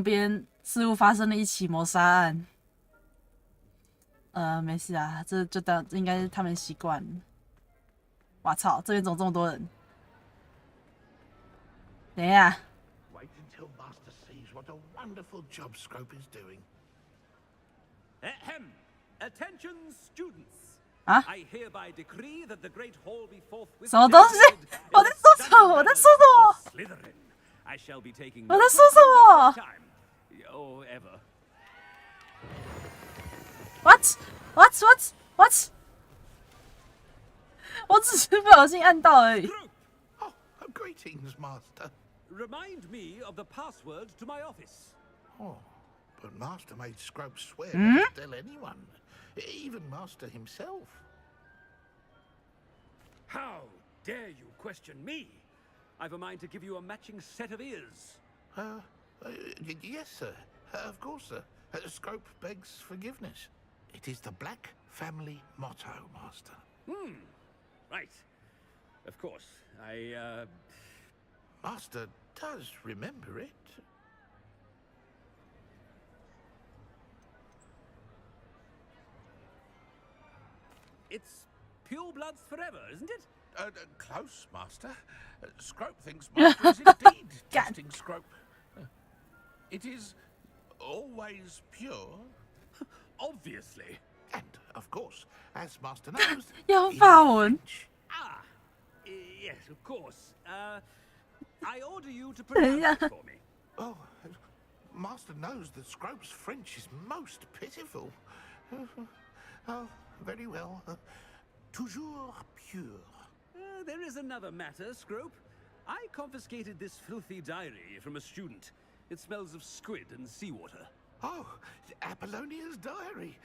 边似乎发生了一起谋杀案。没事啊，这应该是他们习惯。哇操，这边怎么这么多人？等一下。 Wait until Master sees what a wonderful job Scrope is doing. Attention, students. I hereby decree that the great hall be forthwith. 什么东西？我在说什么？我在说什么？ Slytherin. I shall be taking. 我在说什么 ？Or ever. What? 我只是不小心按到而已。 Oh, greetings, Master. Remind me of the password to my office. Oh, but Master made Scrope swear not to tell anyone, even Master himself. How dare you question me? I've a mind to give you a matching set of ears. Yes, sir. Of course, sir. Scrope begs forgiveness. It is the Black family motto, Master. Right. Of course. Master does remember it. It's pure bloods forever, isn't it? Close, Master. Scrope thinks Master is indeed testing Scrope. It is always pure. Obviously. And, of course, as Master knows,要发文。 Yes, of course. I order you to pronounce it for me. Oh, Master knows that Scrope's French is most pitiful. Oh, very well. Toujours pure. There is another matter, Scrope. I confiscated this filthy diary from a student. It smells of squid and seawater. Oh, Apollonia's diary.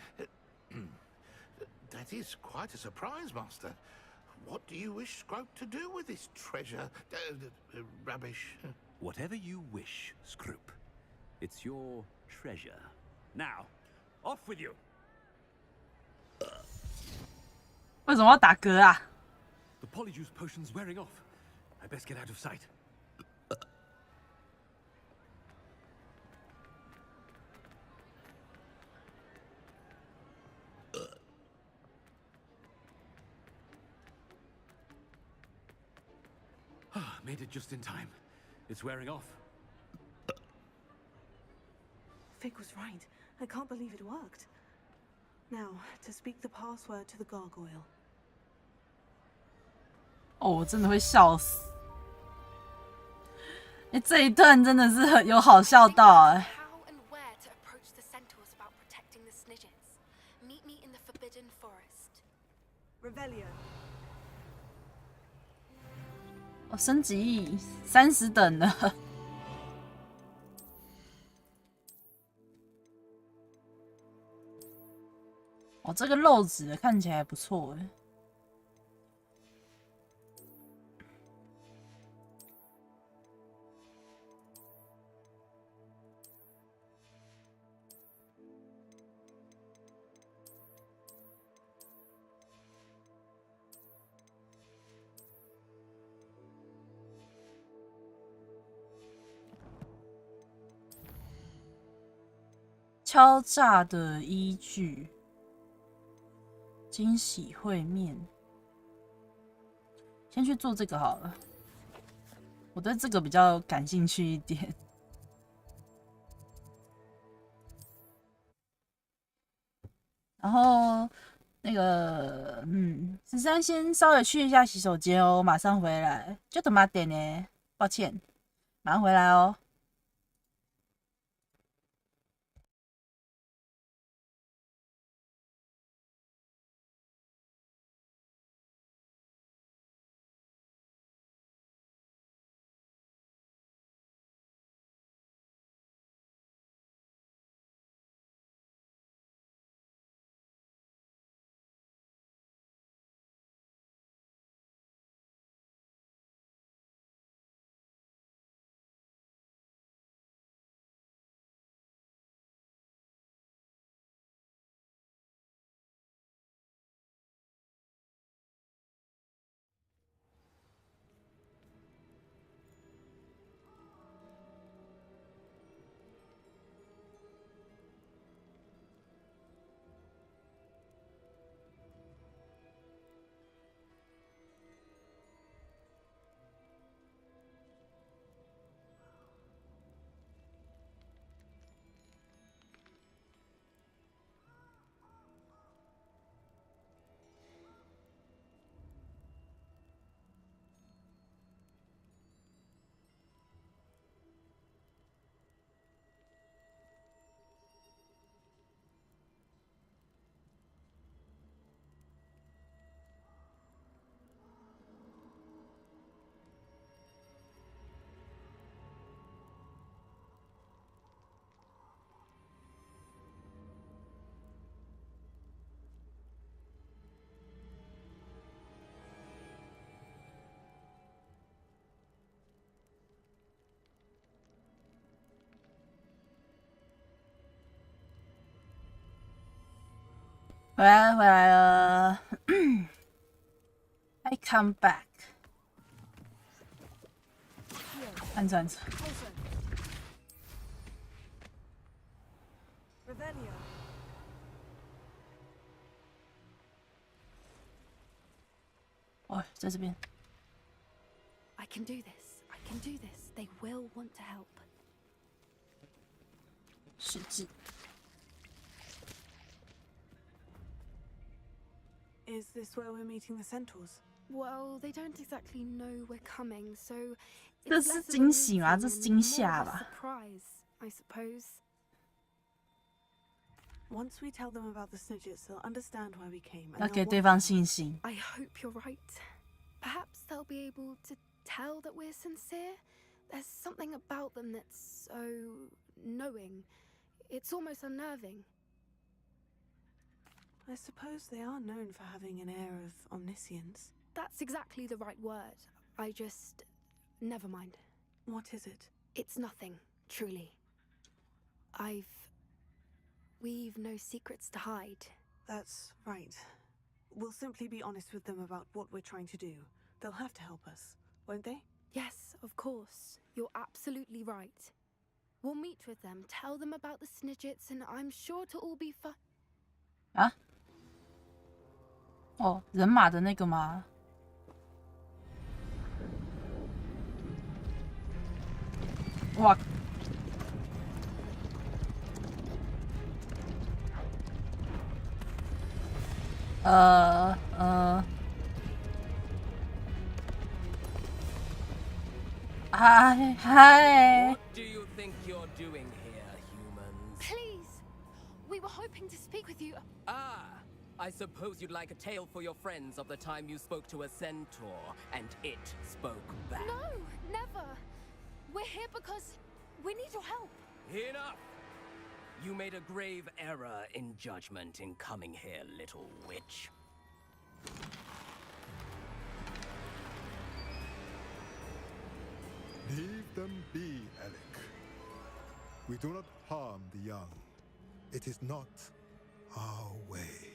That is quite a surprise, Master. What do you wish Scrope to do with this treasure? Rubbish. Whatever you wish, Scrope. It's your treasure. Now, off with you. 为什么要打嗝啊？ The polyjuice potion's wearing off. I best get out of sight. Made it just in time. It's wearing off. Fig was right. I can't believe it worked. Now, to speak the password to the gargoyle. 哦，我真的会笑死！哎，这一段真的是很有好笑到哎。How and where to approach the centaurs about protecting the Snidgets. Meet me in the Forbidden Forest. Revelio. 哦，升级30等了。哦，这个漏子看起来不错哎。敲诈的依据，惊喜会面。先去做这个好了，我对这个比较感兴趣一点。然后那个，13先稍微去一下洗手间哦，马上回来。就他妈点呢，抱歉，马上回来哦。回来了。I come back。按着。哦，在这边。I can do this. I can do this. They will want to help. 实质。Is this where we're meeting the centaurs? Well, they don't exactly know we're coming, so 这是惊喜吗？这是惊吓吧 ？Surprise, I suppose. Once we tell them about the Snidgets, they'll understand why we came. 要给对方信心。 I hope you're right. Perhaps they'll be able to tell that we're sincere. There's something about them that's so knowing. It's almost unnerving. I suppose they are known for having an air of omniscience. That's exactly the right word. I just... never mind. What is it? It's nothing, truly. We've no secrets to hide. That's right. We'll simply be honest with them about what we're trying to do. They'll have to help us, won't they? Yes, of course. You're absolutely right. We'll meet with them, tell them about the Snidgets, and I'm sure to all be fun. 啊？哦，人马的那个吗？哇！嗨。 What do you think you're doing here, humans? Please! We were hoping to speak with you. Ah, I suppose you'd like a tale for your friends of the time you spoke to a centaur, and it spoke back. No, never. We're here because we need your help. Enough! You made a grave error in judgment in coming here, little witch. Leave them be, Alec. We do not harm the young. It is not our way.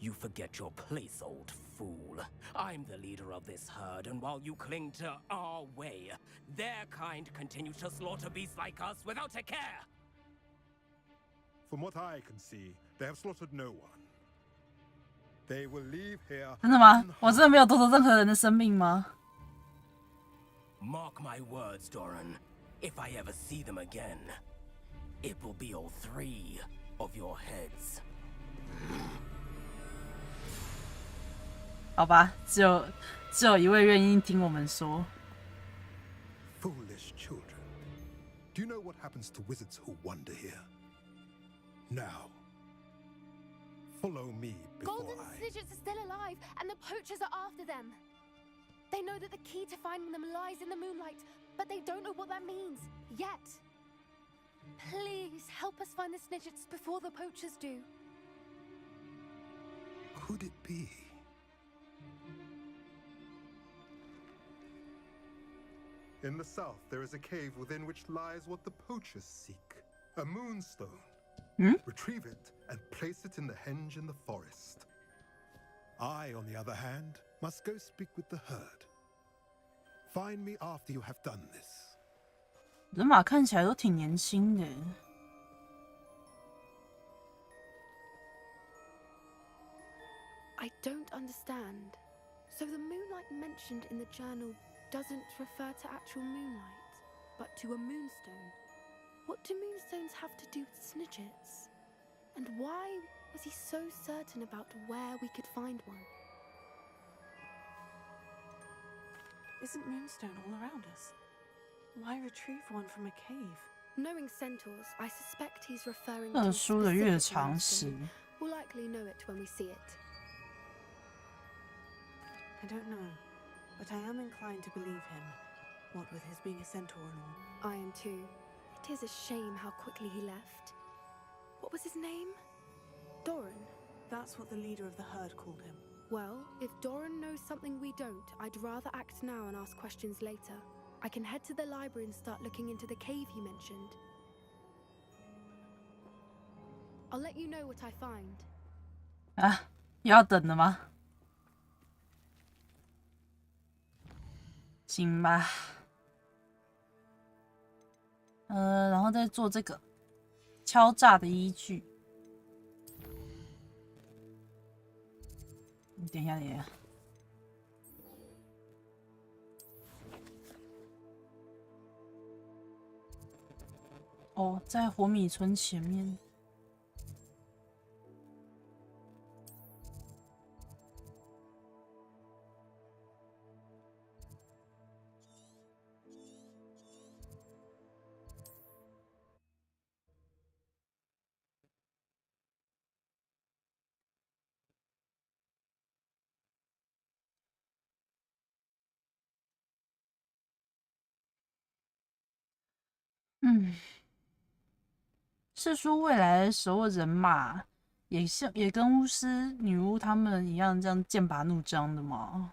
You forget your place, old fool. I'm the leader of this herd, and while you cling to our way, their kind continues to slaughter beasts like us without a care. From what I can see, they have slaughtered no one. They will leave here. 真的吗？我真的没有夺走任何人的生命吗？ Mark my words, Doran. If I ever see them again, it will be all 3 of your heads. 好吧，只有一位愿意听我们说。 Foolish children. Do you know what happens to wizards who wander here? Now, follow me before Golden Snidgets are still alive, and the poachers are after them. They know that the key to finding them lies in the moonlight, but they don't know what that means yet. Please help us find the Snidgets before the poachers do. Could it be? In the south, there is a cave within which lies what the poachers seek. A moonstone. Retrieve it and place it in the henge in the forest. I, on the other hand, must go speak with the herd. Find me after you have done this. 人马看起来都挺年轻的。I don't understand. So the moonlight mentioned in the journal doesn't refer to actual moonlight, but to a moonstone. What do moonstones have to do with Snidgets? And why was he so certain about where we could find one? Isn't Moonstone all around us? Why retrieve one from a cave? Knowing centaurs, I suspect he's referring 特 to a 殊的月 specific 长石。 moonstone. We'll likely know it when we see it. I don't know, but I am inclined to believe him. What with his being a centaur and all. I am too. It is a shame how quickly he left. What was his name? Doran? That's what the leader of the herd called him. Well, if Doran knows something we don't, I'd rather act now and ask questions later. I can head to the library and start looking into the cave he mentioned. I'll let you know what I find. 啊，又要等了吗？行吧。然后再做这个敲诈的依据。等一下，等一下。哦，在火米村前面。是说未来的所有人马也跟巫师、女巫他们一样这样剑拔弩张的吗？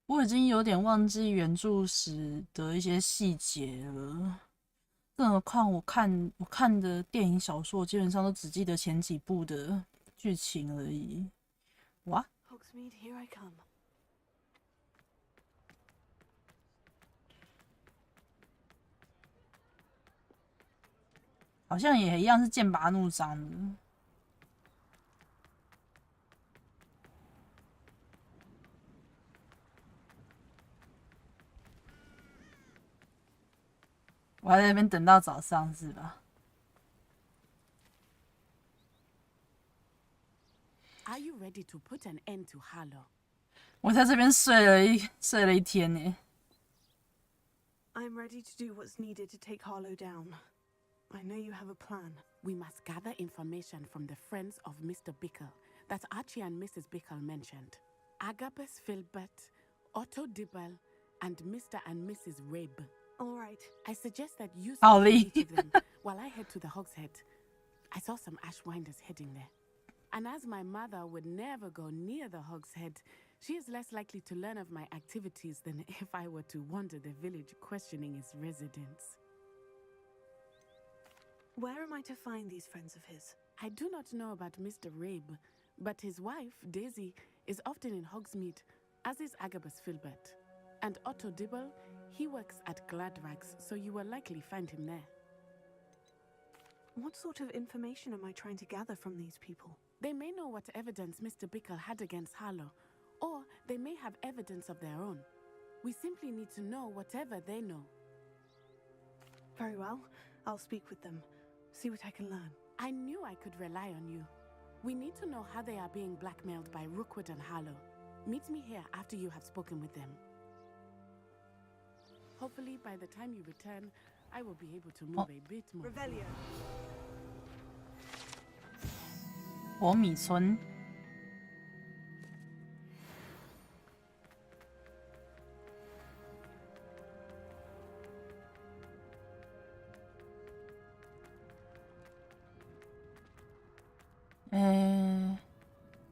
我已经有点忘记原著时的一些细节了，更何况我看的电影小说基本上都只记得前几部的剧情而已。哇！ Hogsmeade, here I come. 好像也一样是剑拔弩张的。我还在那边等到早上是吧？ Are you ready to put an end to Harlow? 我在这边睡了一天呢。I'm ready to do what's needed to take Harlow down. I know you have a plan. We must gather information from the friends of Mr. Bickle that Archie and Mrs. Bickle mentioned. Agabus Filbert, Otto Dibble, and Mr. and Mrs. Rabe. All right. I suggest that you Ollie. each of them while I head to the Hogshead. I saw some Ashwinders heading there. And as my mother would never go near the Hogshead, she is less likely to learn of my activities than if I were to wander the village questioning its residents. Where am I to find these friends of his? I do not know about Mr. Rabe, but his wife, Daisy, is often in Hogsmeade, as is Agabus Filbert. And Otto Dibble, he works at Gladrags, so you will likely find him there. What sort of information am I trying to gather from these people? They may know what evidence Mr. Bickle had against Harlow, or they may have evidence of their own. We simply need to know whatever they know. Very well. I'll speak with them. See what I can learn. I knew I could rely on you. We need to know how they are being blackmailed by Rookwood and Harlow. Meet me here after you have spoken with them. Hopefully, by the time you return, I will be able to move a bit more. Revelio. 火米村。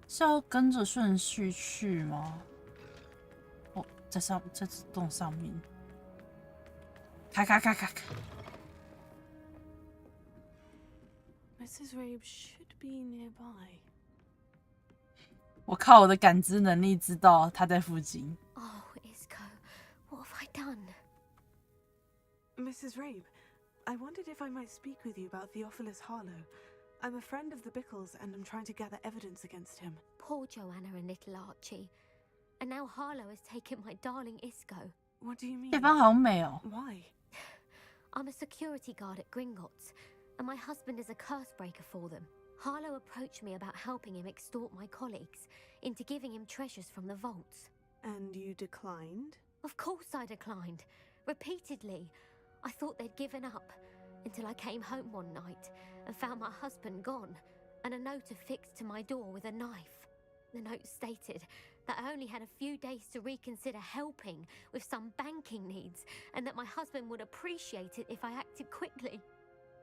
是要跟着顺序去吗？哦，在这栋上面，开！ Mrs. Rabe should be nearby. 我靠我的感知能力知道他在附近。Oh, Isco, what have I done? Mrs. Rabe, I wondered if I might speak with you about Theophilus Harlow. I'm a friend of the Bickles, and I'm trying to gather evidence against him. Poor Joanna and little Archie. And now Harlow has taken my darling Isco. What do you mean? 对方好美哦。Why? I'm a security guard at Gringotts, and my husband is a curse breaker for them. Harlow approached me about helping him extort my colleagues into giving him treasures from the vaults. And you declined? Of course I declined. Repeatedly. I thought they'd given up, until I came home one night and found my husband gone, and a note affixed to my door with a knife. The note stated that I only had a few days to reconsider helping with some banking needs, and that my husband would appreciate it if I acted quickly.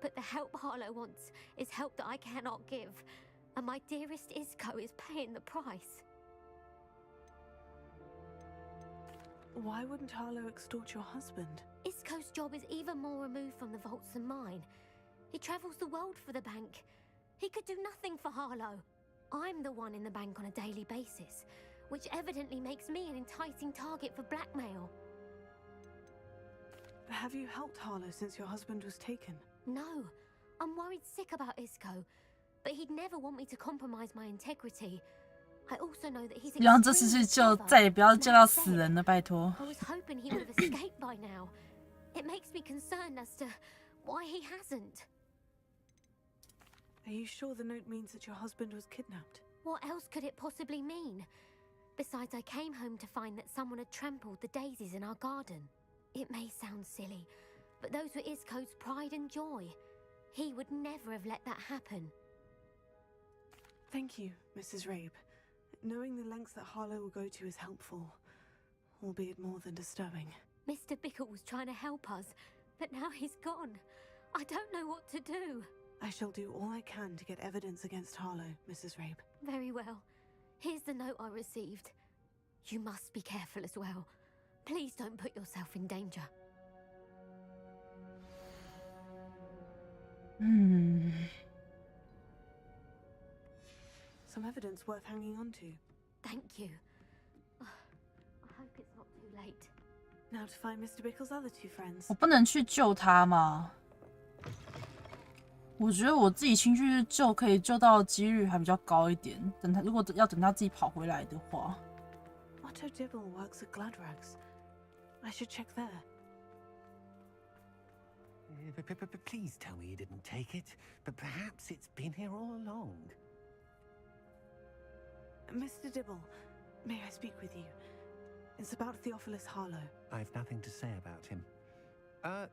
But the help Harlow wants is help that I cannot give, and my dearest Isco is paying the price. Why wouldn't Harlow extort your husband? Isco's job is even more removed from the vaults than mine. He travels the world for the bank. He could do nothing for Harlow. I'm the one in the bank on a daily basis, which evidently makes me an enticing target for blackmail. Have you helped Harlow since your husband was taken? No, I'm worried sick about Isco, but he'd never want me to compromise my integrity. I also know that he's 然后这次是就再也不要见到死人了，拜托。 I was hoping he would have escaped by now. It makes me concerned as to why he hasn't. Are you sure the note means that your husband was kidnapped? What else could it possibly mean? Besides, I came home to find that someone had trampled the daisies in our garden. It may sound silly, but those were Isco's pride and joy. He would never have let that happen. Thank you, Mrs. Rabe. Knowing the lengths that Harlow will go to is helpful, albeit more than disturbing. Mr. Bickle was trying to help us, but now he's gone. I don't know what to do. I shall do all I can to get evidence against Harlow, Mrs. Rabe. Very well. Here's the note I received. You must be careful as well. Please don't put yourself in danger. Some evidence worth hanging on to. Thank you. I hope it's not too late. Now to find Mr. Bickle's other two friends. 我不能去救他吗？我觉得我自己亲去救，可以救到的几率还比较高一点。等他如果要等他自己跑回来的话。II.Dibble works at Gladrags. I should check there. Please tell me you didn't take it, but perhaps it's been here all along. Mr. Dibble, may I speak with you? It's about Theophilus Harlow. I've nothing to say about him.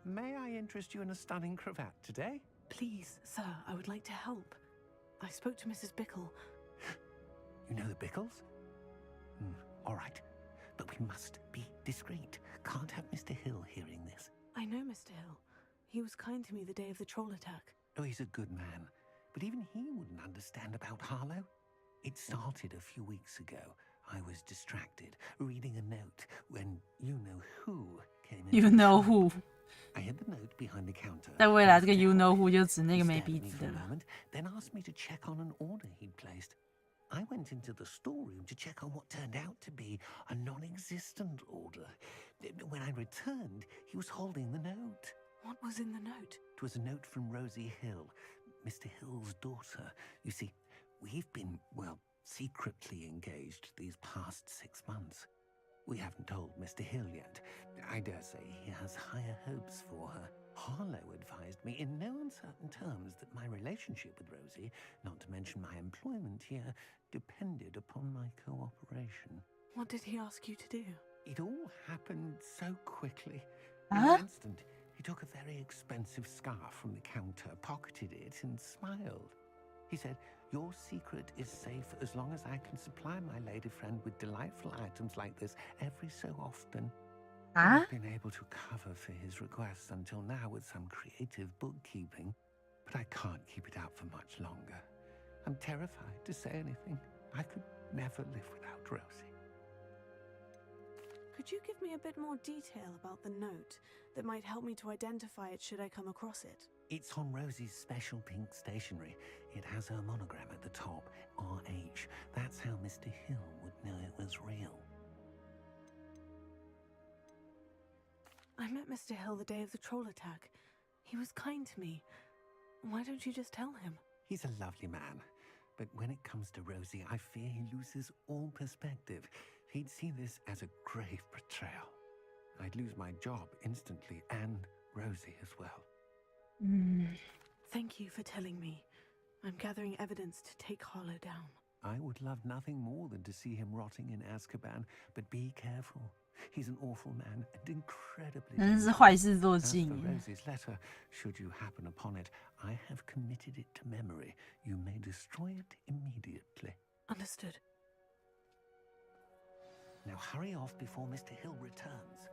May I interest you in a stunning cravat today? Please, sir, I would like to help. I spoke to Mrs. Bickle. You know the Bickles? All right, but we must be discreet. Can't have Mr. Hill hearing this. I know Mr. Hill. He was kind to me the day of the troll attack. Oh, he's a good man, but even he wouldn't understand about Harlow. It started a few weeks ago. I was distracted, reading a note, when you-know-who came in. You-know-who. I hid the note behind the counter. 在未来这个 you-know-who 就指那个没鼻子的了。 Then asked me to check on an order he'd placed. I went into the storeroom to check on what turned out to be a non-existent order. When I returned, he was holding the note. What was in the note? It was a note from Rosie Hill, Mr. Hill's daughter. You see, we've been, well, secretly engaged these past 6 months. We haven't told Mr. Hill yet. I dare say he has higher hopes for her. Harlow advised me in no uncertain terms that my relationship with Rosie, not to mention my employment here, depended upon my cooperation. What did he ask you to do? It all happened so quickly. In an instant, he took a very expensive scarf from the counter, pocketed it, and smiled. He said, "Your secret is safe as long as I can supply my lady friend with delightful items like this every so often." I've been able to cover for his requests until now with some creative bookkeeping, but I can't keep it out for much longer. I'm terrified to say anything. I could never live without Rosie. Could you give me a bit more detail about the note that might help me to identify it should I come across it? It's on Rosie's special pink stationery. It has her monogram at the top, RH. That's how Mr. Hill would know it was real. I met Mr. Hill the day of the troll attack. He was kind to me. Why don't you just tell him? He's a lovely man. But when it comes to Rosie, I fear he loses all perspective. He'd see this as a grave betrayal. I'd lose my job instantly, and Rosie as well. Thank you for telling me. I'm gathering evidence to take Harlow down. I would love nothing more than to see him rotting in Azkaban, but be careful. He's an awful man and incredibly dangerous. As for Rosie's letter, should you happen upon it, I have committed it to memory. You may destroy it immediately. Understood. Now hurry off before Mr. Hill returns.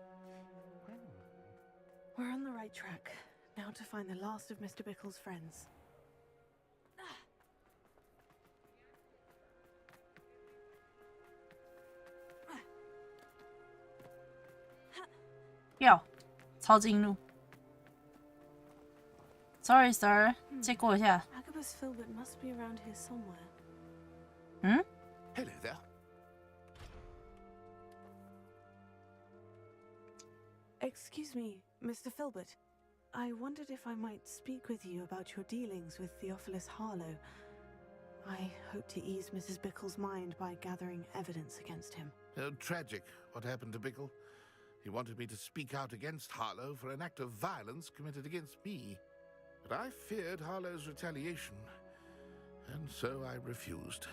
We're on the right track. Now to find the last of Mr. Bickle's friends. Yo, 超近路。Sorry, sir. 借过一下。Agabus Filbert must be around here somewhere. Hello there. Excuse me, Mr. Filbert. I wondered if I might speak with you about your dealings with Theophilus Harlow. I hope to ease Mrs. Bickle's mind by gathering evidence against him. Tragic what happened to Bickle. He wanted me to speak out against Harlow for an act of violence committed against me. But I feared Harlow's retaliation, and so I refused.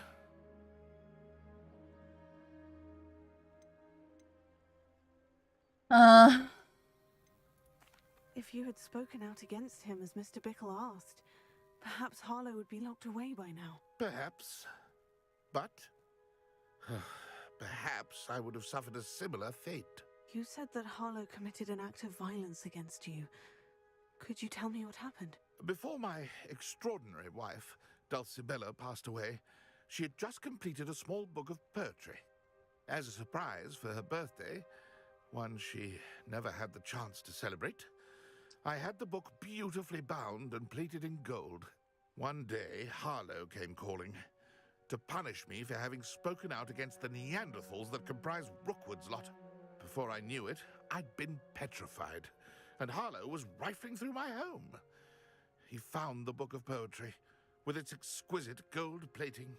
If you had spoken out against him as Mr. Bickle asked, perhaps Harlow would be locked away by now. Perhaps. But perhaps I would have suffered a similar fate. You said that Harlow committed an act of violence against you. Could you tell me what happened? Before my extraordinary wife, Dulcibella, passed away, she had just completed a small book of poetry. As a surprise for her birthday, one she never had the chance to celebrate, I had the book beautifully bound and plated in gold. One day, Harlow came calling to punish me for having spoken out against the Neanderthals that comprise Rookwood's lot. Before I knew it, I'd been petrified, and Harlow was rifling through my home. He found the book of poetry, with its exquisite gold plating.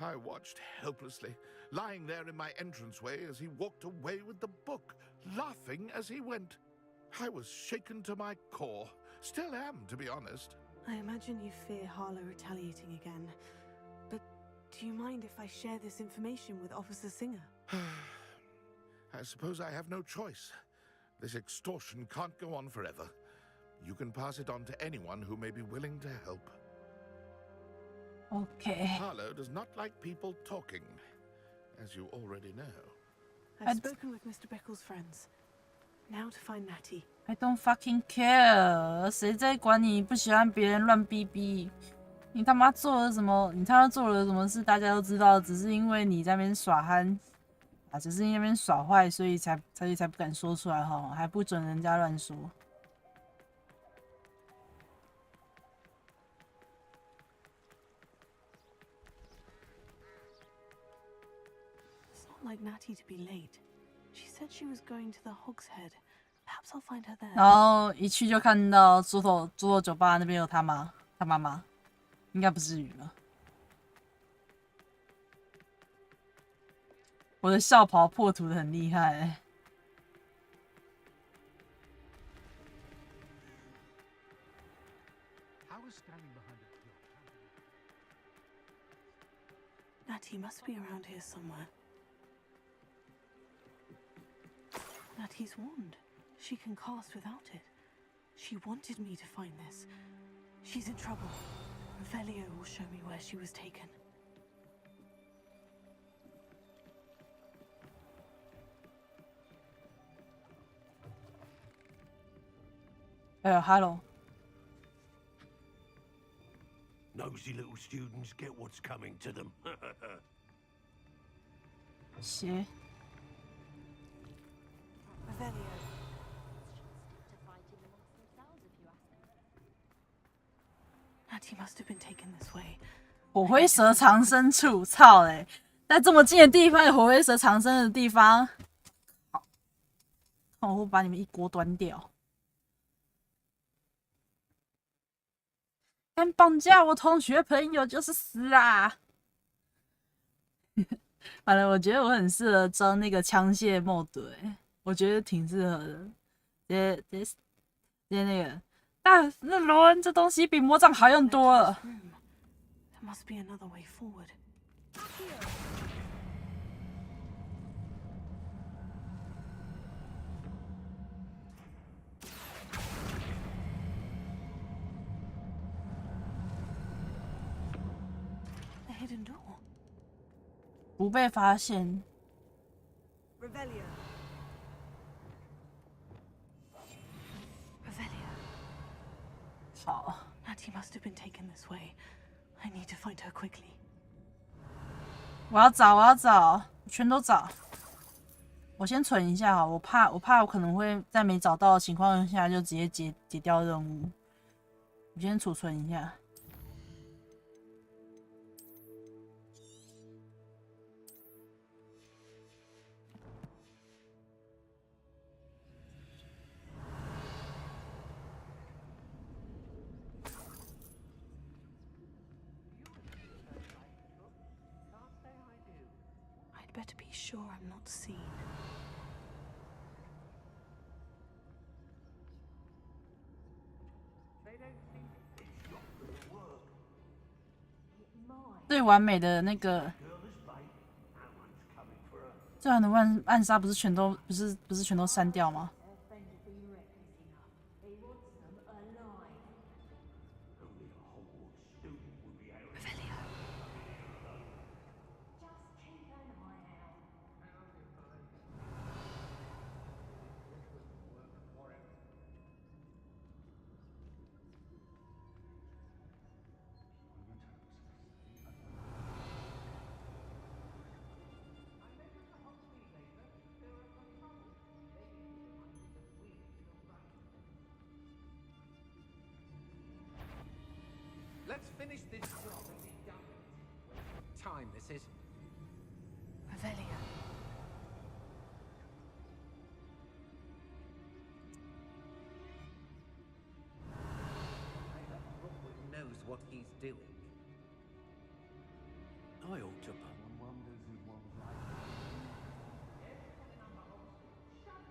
I watched helplessly, lying there in my entranceway as he walked away with the book, laughing as he went. I was shaken to my core. Still am, to be honest. I imagine you fear Harlow retaliating again. But do you mind if I share this information with Officer Singer? I suppose I have no choice. This extortion can't go on forever. You can pass it on to anyone who may be willing to help. Okay. Harlow does not like people talking, as you already know. I've spoken with Mr. Bickle's friends. Now to find Natty. I don't fucking care. 谁在管你不喜欢别人乱逼逼？你他妈做了什么？你他妈做了什么事？大家都知道，只是因为你在那边耍憨啊，只是因为那边耍坏，所以才不敢说出来哈，还不准人家乱说。It's not like Natty to be late. She said she was going to the Hogshead. Perhaps I'll find her there. 然后一去就看到猪头酒吧那边有他妈妈，应该不至于吧？我的校袍破土的很厉害欸。Natty must be around here somewhere. Natty's wand. She can cast without it. She wanted me to find this. She's in trouble. Revelio will show me where she was taken. Hello. Nosy little students get what's coming to them. 鞋。Revelio. Natty must have been taken this way. 火灰蛇藏身处，操嘞！在这么近的地方有火灰蛇藏身的地方，好，看我会把你们一锅端掉。敢绑架我同学朋友就是死啊！完了，我觉得我很适合装那个枪械 mode， 我觉得挺适合的。直接那个。那罗恩这东西比魔杖好用多了。There must be another way forward. The hidden door. 不被发现。Revelio. Natty must have been taken this way. I need to find her quickly. 我要找，全都找。我先存一下哈，我怕我可能会在没找到的情况下就直接解掉任务。我先储存一下。Better be sure I'm not seen. "最完美的那个，最完的暗杀不是全都删掉吗？ Let's finish this job and be done with it. Time this is. Revelio. I hope Rookwood knows what he's doing. I ought to. One wonders if one's life.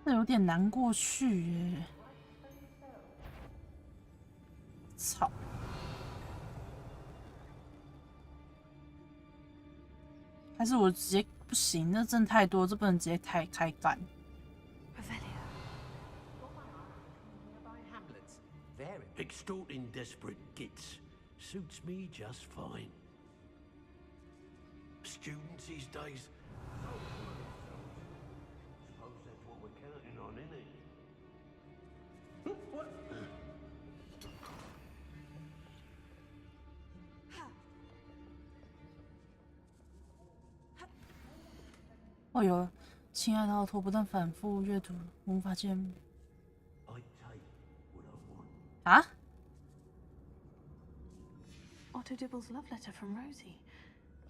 这有点难过去耶。操！还是我直接不行，那真的太多，这不能直接开干。Extorting desperate gits suits me just fine. Students these days. Suppose that's what we're counting on, isn't it? What? 哦哟，亲爱的奥托不断反复阅读，无法见。啊 Otto Dibble's love letter from Rosie.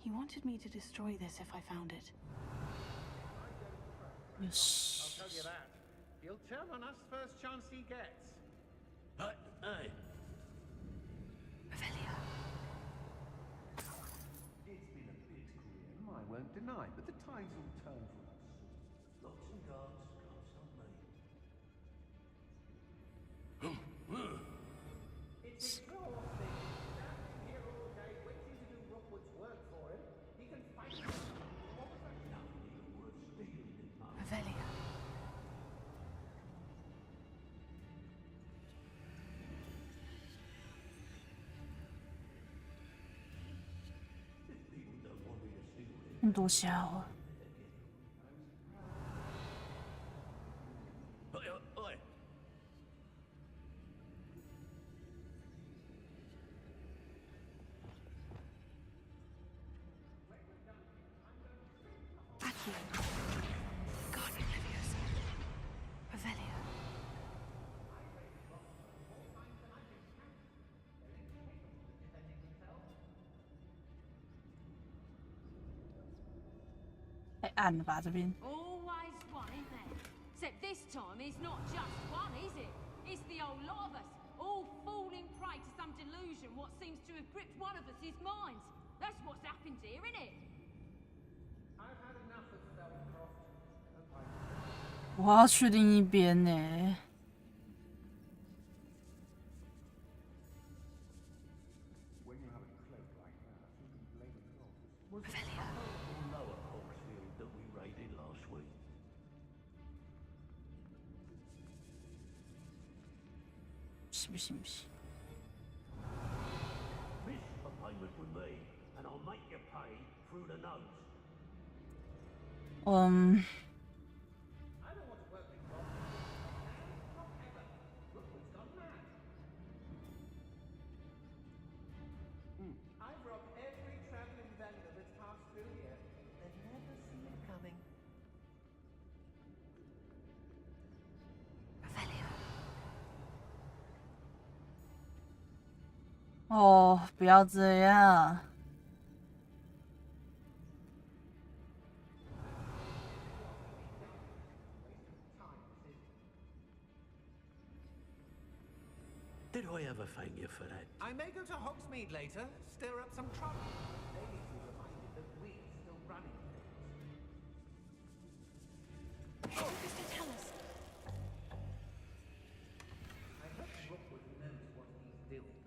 He wanted me to destroy this if I found it. Yes. I'll tell you that. He'll turn on us first chance he gets. Hey. Revelio. It's been a bit grim, I won't deny, but the tides will turn for us. Lots and guards, can't stop me. It's exhausting. Standing here all day waiting to do Rookwood's work for him. He can fight it. Revelio. People don't want me to steal it. 很多小啊。Oi. Accio. Guardian Leviosa. Revelio. Always one, isn't there? Except this time it's not just one, is it? It's the whole lot of us, all falling prey to some delusion what seems to have gripped one of us' minds. That's what's happened here, isn't it? I've had enough of Spellcroft. 我要去另一边呢。Lower Hawksfield that we raided last week. 不行不行。 Miss a payment with me, and I'll make you pay through the nose. I don't want to work with Rob. Not ever. Rookwood's gone mad. I've robbed every traveling vendor that's passed through here. They've never seen it coming. Revelio. 哦，不要这样。 Did I ever thank you for that? I may go to Hogsmeade later, stir up some trouble. They need to be reminded that we're still running things. What does that tell us? I hope Rookwood knows what he's doing.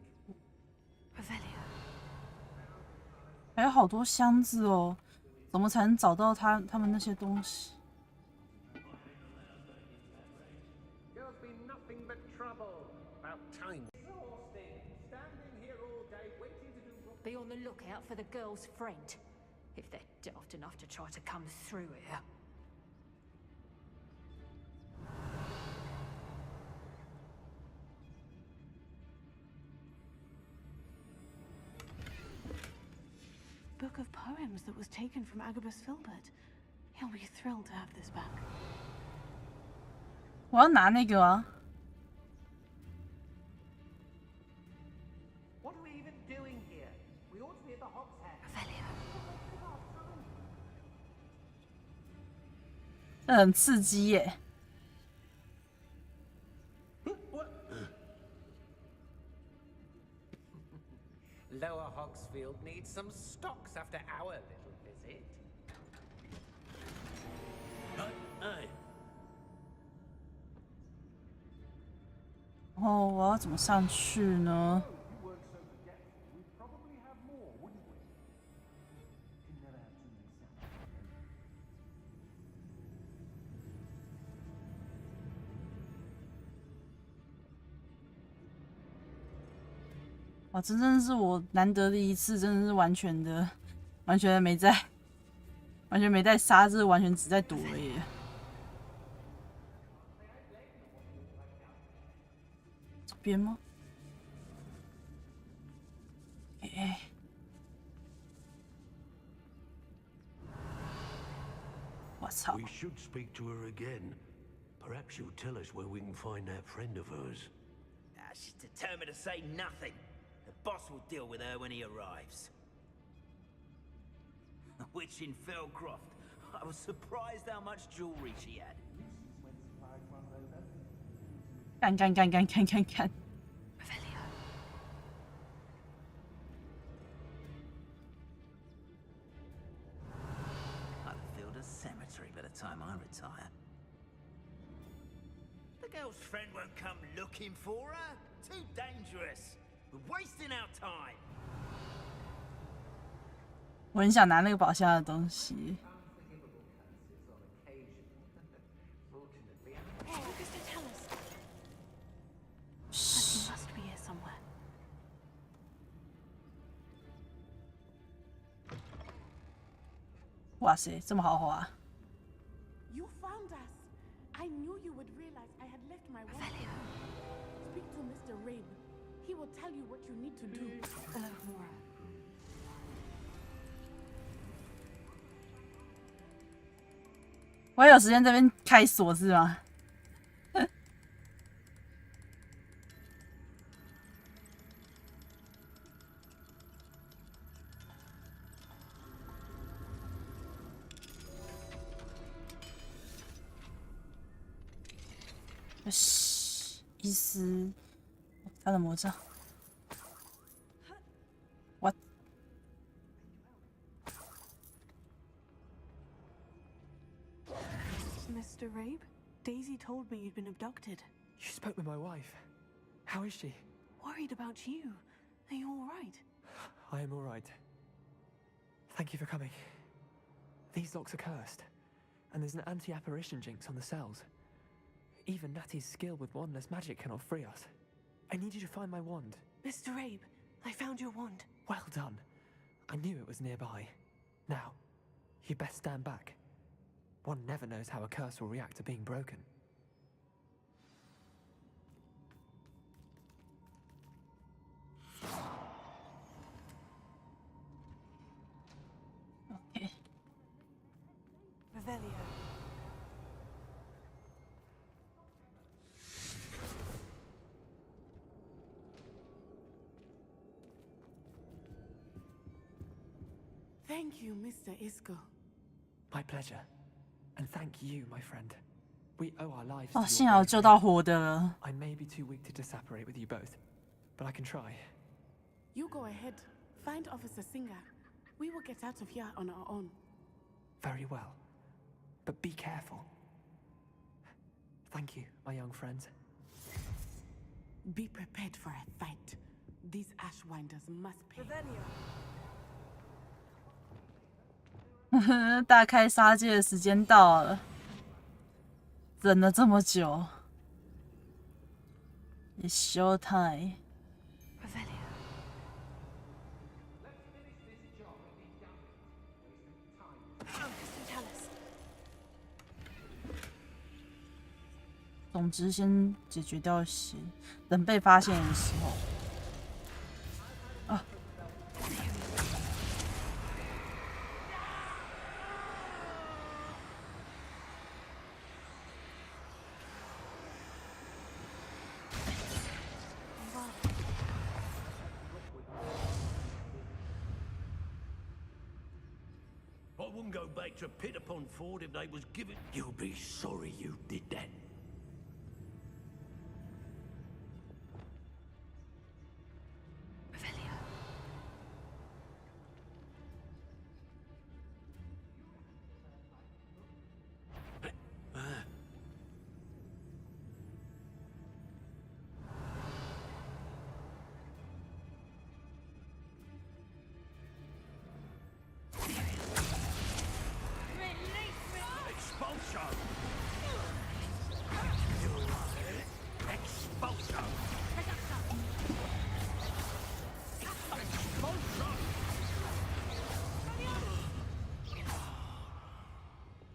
Revelio. 还有好多箱子哦，怎么才能找到他们那些东西？ There's been nothing but trouble. About time. Exhausting. Standing here all day waiting to do Rookwood. Be on the lookout for the girl's friend, if they're daft enough to try to come through here. Book of poems that was taken from Agabus Filbert. He'll be thrilled to have this back. 我要拿那个啊！ What are we even doing here? We ought to be at the Hog's Head. 这很刺激耶！ Lower Hogsfield needs some stocks after our little visit. Hey. 哦，我要怎么上去呢？哇，这真的是我难得的一次，真的是完全的没在，完全没在杀，这完全只在躲而已。这边吗？哎，我操！ We should speak to her again. Perhaps you'll tell us where we can find that friend of hers. She's determined to say nothing. The boss will deal with her when he arrives. Which in Felcroft, I was surprised how much jewelry she had. 干！ I'll build a cemetery by the time I retire. The girl's friend won't come looking for her. Too dangerous. We're wasting our time. 我很想拿那个宝箱的东西。 哇塞，这么豪华！ You found us. I knew you would realize I had left my wallet. Speak to Mr. Rabe. He will tell you what you need to do. Hello, Nora. 我有时间这边开锁是吗？よし，伊斯，他的魔杖。What？ Mr. Rabe, Daisy told me you'd been abducted. You spoke with my wife. How is she? Worried about you. Are you all right? I am all right. Thank you for coming. These locks are cursed, and there's an anti-apparition jinx on the cells. Even Natty's skill with wandless magic cannot free us. I need you to find my wand. Mr. Rabe, I found your wand. Well done. I knew it was nearby. Now, you best stand back. One never knows how a curse will react to being broken. Okay. Revelio. Thank you, Mr. Isco. My pleasure. And thank you, my friend. We owe our lives 哦， to 幸 your 好我救到活的了。 I may be too weak to disapparate with you both, but I can try. You go ahead. Find Officer Singer. We will get out of here on our own. Very well. But be careful. Thank you, my young friend. Be prepared for a fight. These Ashwinders must pay. 大开杀戒的时间到了，忍了这么久，也 show time。总之，先解决掉先，等被发现的时候。啊！ What wouldn't go back to Pit upon Ford if they was given. You'll be sorry you did that. Expulsion!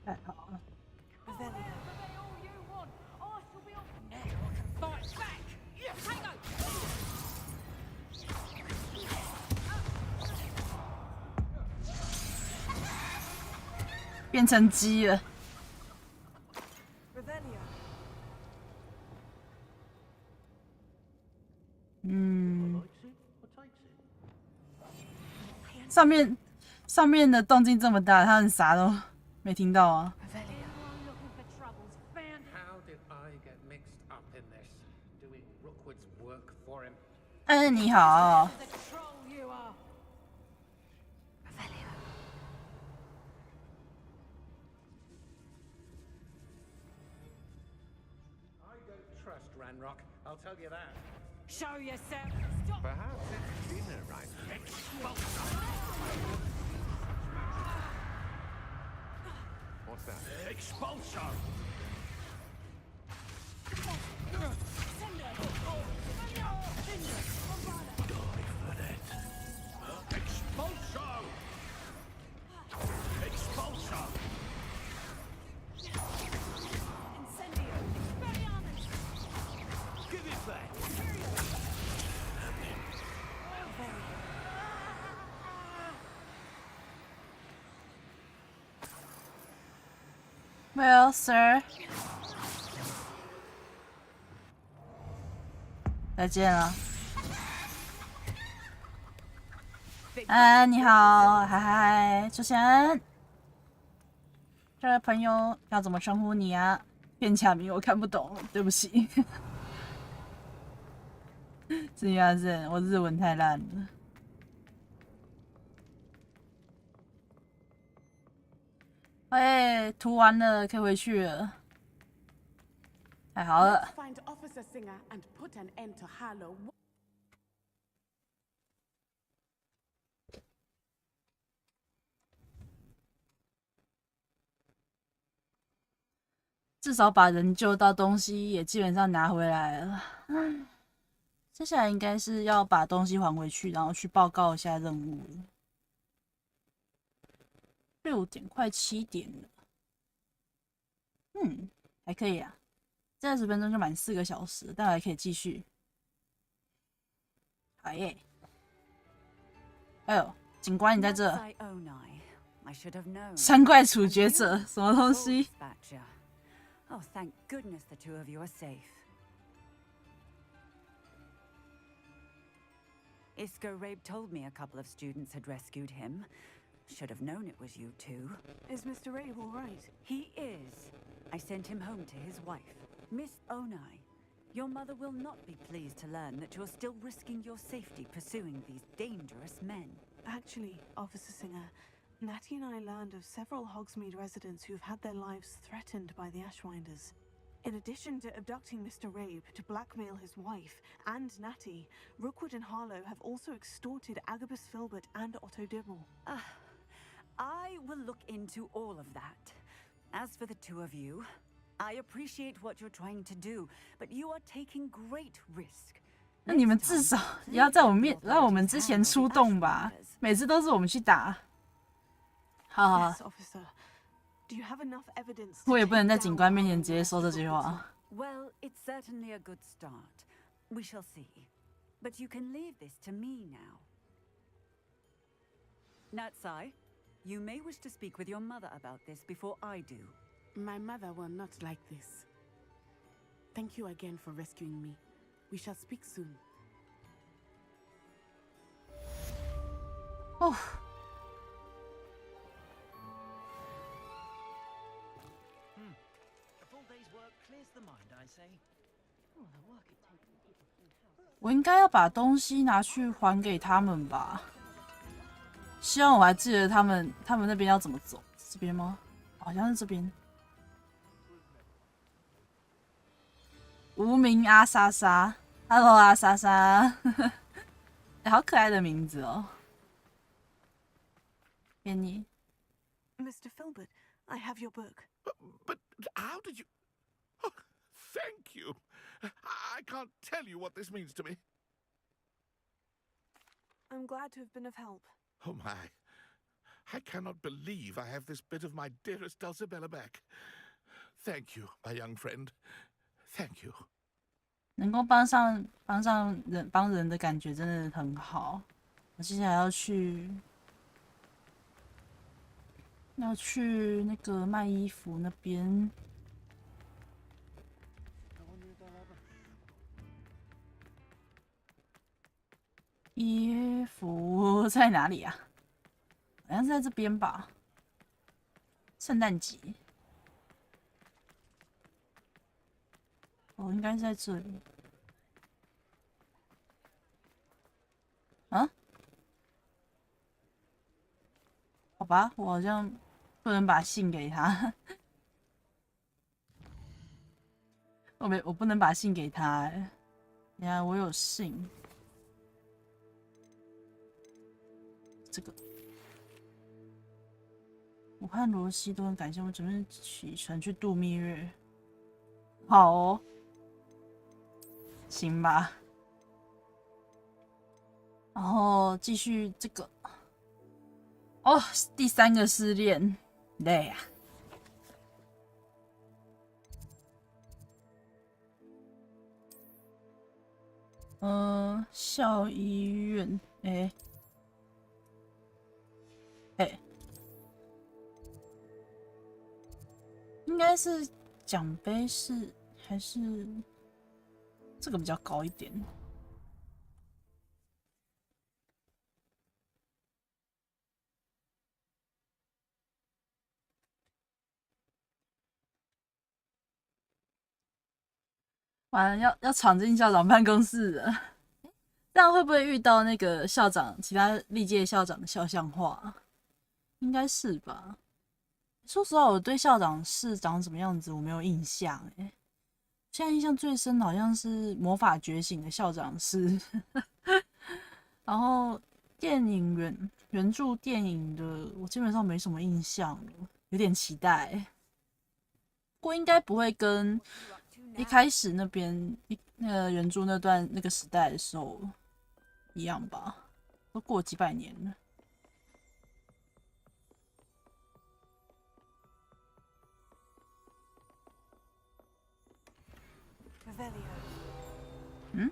太好了。变成鸡了。上面的动静这么大，他们啥都没听到啊。你好。I'll tell you that. Show yourself. Perhaps it's dinner right. What's that? Expulsion! Die for that. Expulsion! Expulsion! Give it back! Well, sir. 再见了。你好，嗨嗨，出现。这位朋友要怎么称呼你啊？片假名我看不懂，对不起。是因为我日文太烂了。涂完了，可以回去了。太好了。至少把人救到，东西也基本上拿回来了。接下来应该是要把东西还回去，然后去报告一下任务了。6点快7点了，还可以啊，这20分钟就满4个小时，但我还可以继续。好耶！哎呦，警官你在这！3怪处决者，什么东西？ Oh, thank goodness the two of you are safe. Isco Rabe told me a couple of students had rescued him. Should have known it was you two. Is Mr. Rabe all right? He is. I sent him home to his wife, Miss Onai. Your mother will not be pleased to learn that you're still risking your safety pursuing these dangerous men. Actually, Officer Singer, Natty and I learned of several Hogsmeade residents who've had their lives threatened by the Ashwinders. In addition to abducting Mr. Rabe to blackmail his wife and Natty, Rookwood and Harlow have also extorted Agabus Filbert and Otto Dibble. I will look into all of that. As for the two of you, I appreciate what you're trying to do, but you are taking great risk. 那你们至少也要在让我们之前出动吧，每次都是我们去打。好，我也不能在警官面前直接说这句话。Well, it's certainly a good start. We shall see. But you can leave this to me now. Natsai, you may wish to speak with your mother about this before I do. My mother will not like this. Thank you again for rescuing me. We shall speak soon. 哦。我应该要把东西拿去还给他们吧。希望我还记得他们那边要怎么走。这边吗？好像是这边。无名阿莎莎 ，Hello 阿莎莎，好可爱的名字哦。给你。Mr. Filbert, I have your book. But how did you... Oh, thank you. I can't tell you what this means to me. I'm glad to have been of help. Oh my. I cannot believe I have this bit of my dearest Dulcibella back. Thank you, my young friend. Thank you. 能够帮人的感觉真的很好。我接下来要去那个卖衣服那边。衣服在哪里啊？好像是在这边吧。圣诞节。哦，应该是在这里。啊？好吧，我好像不能把信给他。我不能把信给他哎。你看，我有信。这个。我和罗西都很感谢我准备启程去度蜜月。好哦。行吧。然后继续这个。哦，第3个失恋，累啊！校医院，应该是奖杯是还是这个比较高一点？完了，要闯进校长办公室了，这样会不会遇到那个校长、其他历届校长的肖像画？应该是吧。说实话，我对校长室长什么样子我没有印象哎。现在印象最深好像是《魔法觉醒》的校长室，然后原著电影的我基本上没什么印象了，有点期待。不过应该不会跟一开始那边那个原著那个时代的时候一样吧，都过几百年了。嗯？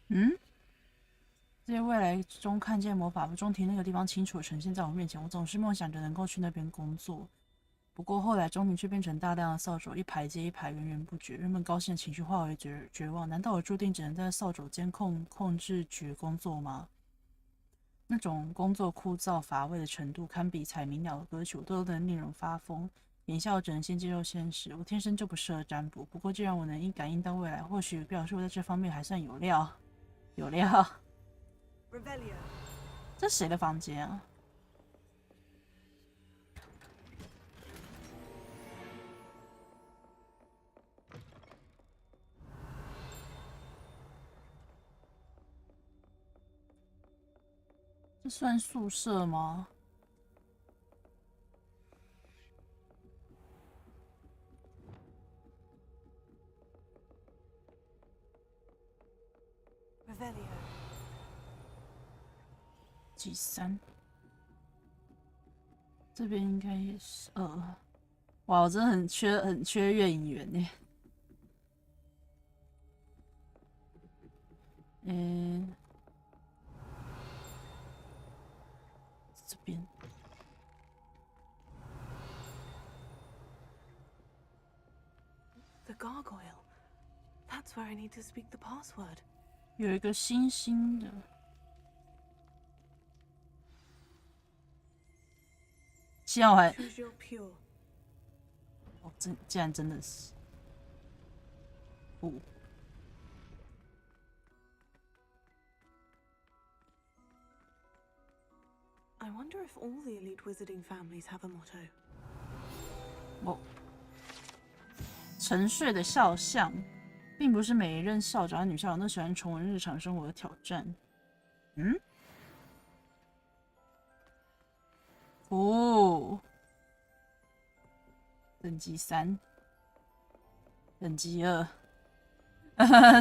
嗯？在未来中看见魔法中庭那个地方清楚地呈现在我面前，我总是梦想着能够去那边工作。不过后来中庭却变成大量的扫帚，一排接一排，源源不绝。人们高兴的情绪化为绝望。难道我注定只能在扫帚间控制局工作吗？那种工作枯燥乏味的程度，堪比采鸣鸟的歌曲，都能令人发疯。眼下我只能先接受现实，我天生就不适合占卜。不过既然我能感应到未来，或许表示我在这方面还算有料。有料。这谁的房间啊？这算宿舍吗？第3，这边应该也是2。哇，我真的很缺乐影员耶。这边。The gargoyle. That's where I need to speak the password. 有一个星星的。幸好我还 Choose your pure. 哦，竟然真的是。不。I wonder if all the elite wizarding families have a motto. 哦，沉睡的校相，并不是每一任校长和女校长都喜欢重温日常生活的挑战。嗯？哦，等级3，等级2，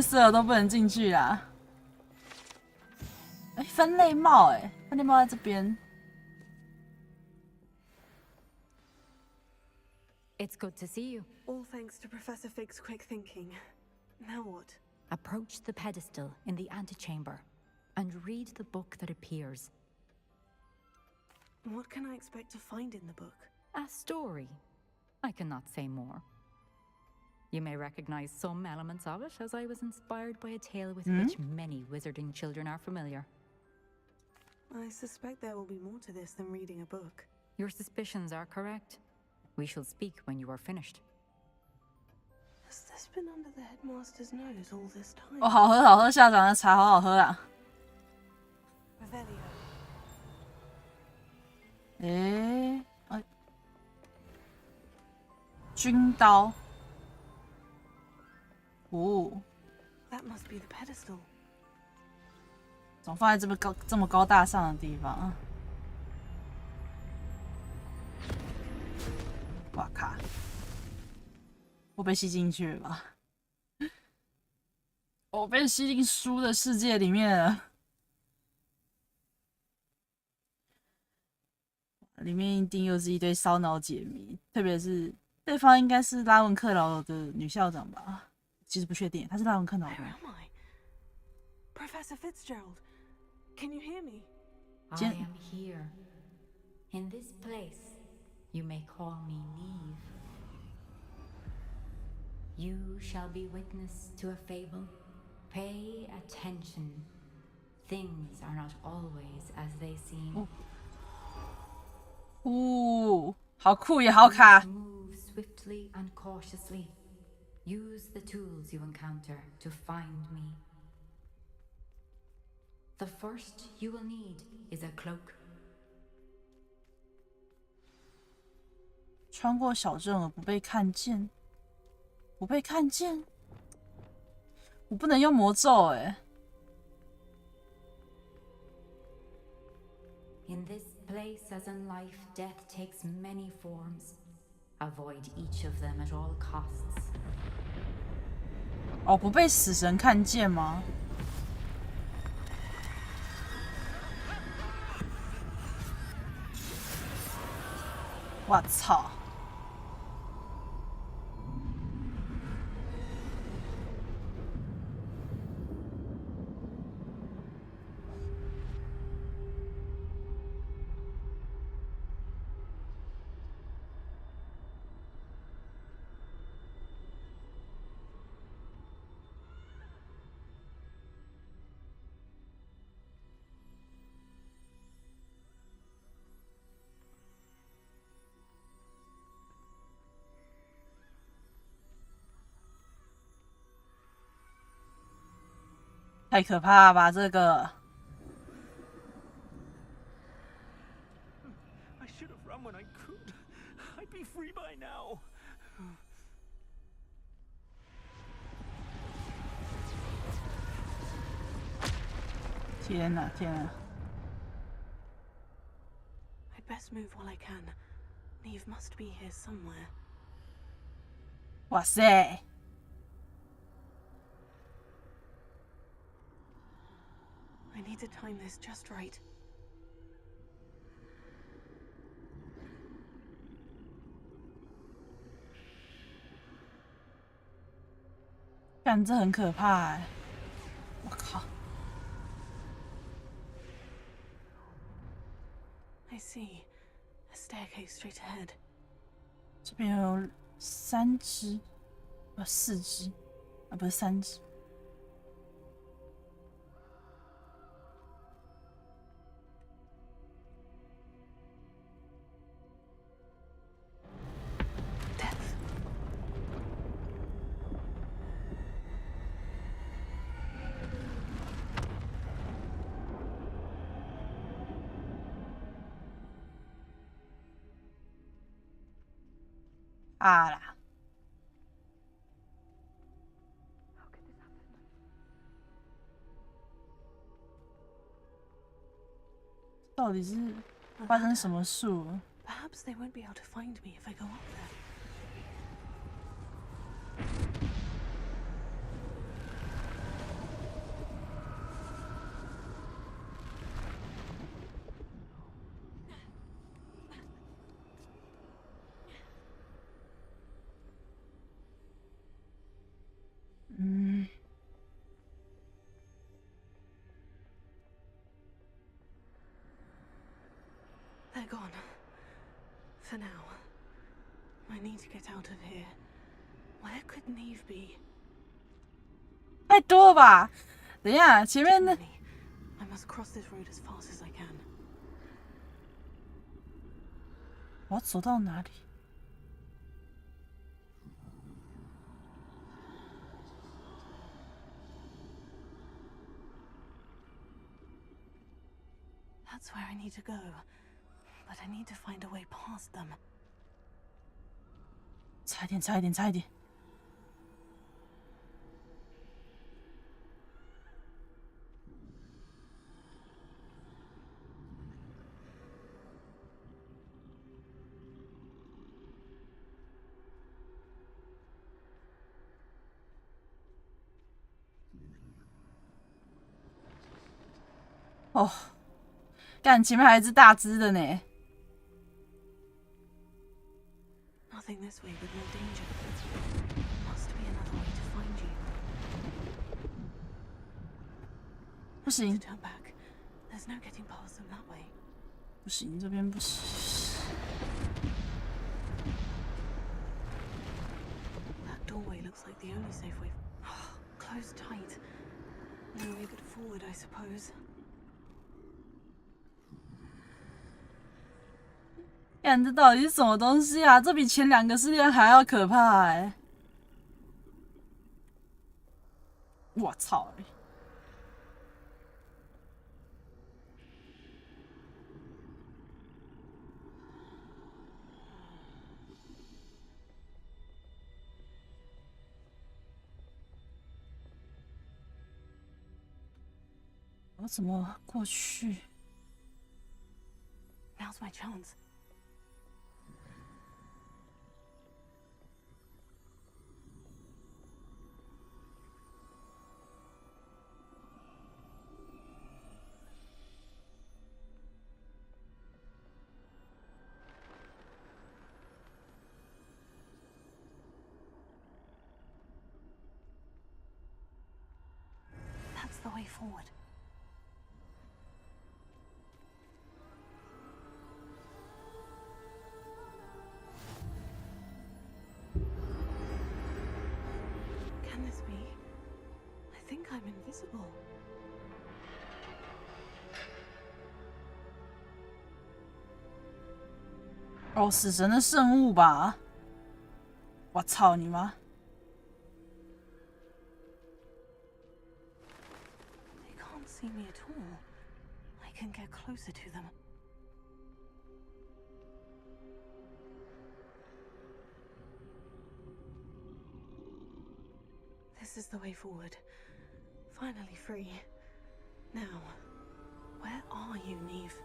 舍友都不能进去啦。哎，分类帽，哎，分类帽在这边。It's good to see you. All thanks to Professor Fig's quick thinking. Now what? Approach the pedestal in the antechamber and read the book that appears. What can I expect to find in the book? A story. I cannot say more. You may recognize some elements of it, as I was inspired by a tale with which many wizarding children are familiar. I suspect there will be more to this than reading a book. Your suspicions are correct. We shall speak when you are finished. Has this been under the headmaster's nose all this time? 哦，好喝好喝，校长的茶好好喝啊！ Revelio. 哎，军刀。哦。That must be the pedestal. 总放在这么高大上的地方啊！哇靠！我被吸进去了吧？我被吸进书的世界里面了。里面一定又是一堆烧脑解谜，特别是对方应该是拉文克劳的女校长吧？其实不确定，她是拉文克劳的。Where am I? Professor Fitzgerald, can you hear me? I am here. In this place, you may call me Neve. You shall be witness to a fable. Pay attention. Things are not always as they seem. 哦，好酷也好卡。 Move swiftly and cautiously. Use the tools you encounter to find me. The first you will need is a cloak. 穿过小镇而不被看见，不被看见，我不能用魔咒哎。In this place, as in life, death takes many forms. Avoid each of them at all costs. 哦，不被死神看见吗？我操！太可怕了吧，这个！ I should have run when I could. I'd be free by now. 天哪，天哪！ I'd best move while I can. Neve must be here somewhere. 哇塞！ I need to time this just right. 干，这很可怕哎！我靠！ I see. A staircase straight ahead. 这边有3只，4只。啊，不是30。啊啦！到底是发生什么事了？ Perhaps they won't be able to find me if I go up there. They're gone. For now. I need to get out of here. Where could Neve be? 太多了吧？等一下，前面的。I must cross this road as fast as I can. 我要走到哪里？ That's where I need to go. But I need to find a way past them. 差一点，差一点，差一点！哦，干，前面还有一只大只的呢。 Nothing this way with no danger. Must be another way to find you. 不行。Turn back. There's no getting past them that way. 不行，这边不行。That doorway looks like the only safe way. Closed tight. No way but forward, I suppose. 看这到底是什么东西啊？这比前2个试炼还要可怕哎！我操！我怎么过去 ？Now's my chance. That's the way forward. Can this be? I think I'm invisible. 哦，死神的圣物吧！我操你妈！ See me at all. I can get closer to them. This is the way forward. Finally free. Now, where are you, Neve?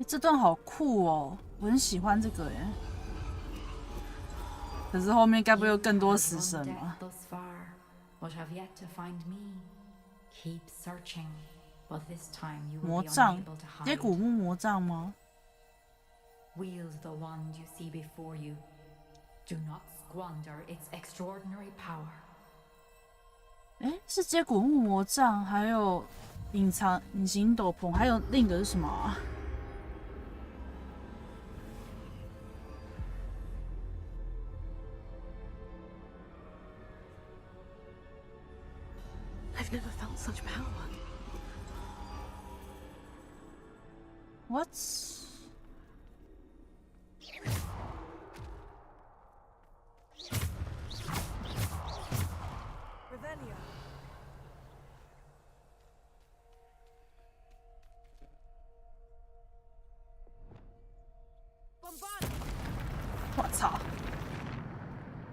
这段好酷哦，我很喜欢这个耶。 可是后面该不会有更多死神吗？魔杖，接古墓魔杖吗？ Wield the wand you see before you. Do not squander its extraordinary power. 哎，是接古墓魔杖，还有隐形斗篷，还有另一个是什么啊？ I've never felt such power. What? Revelio. 我操！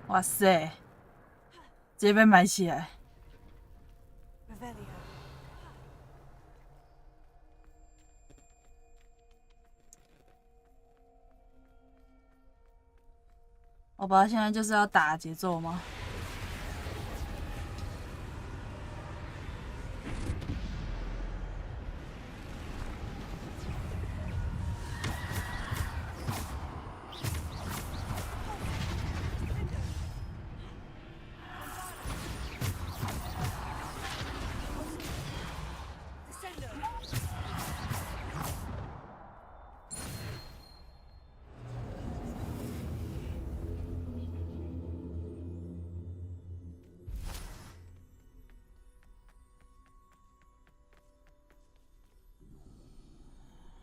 哇塞！直接被埋起来。好吧，现在就是要打节奏吗？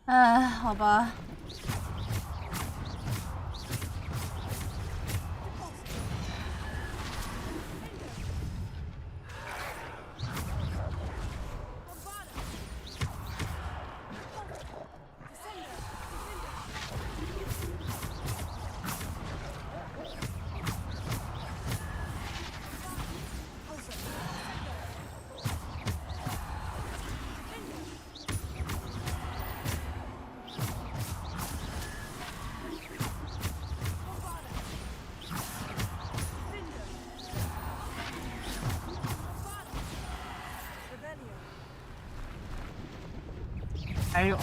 哎，好吧。还有。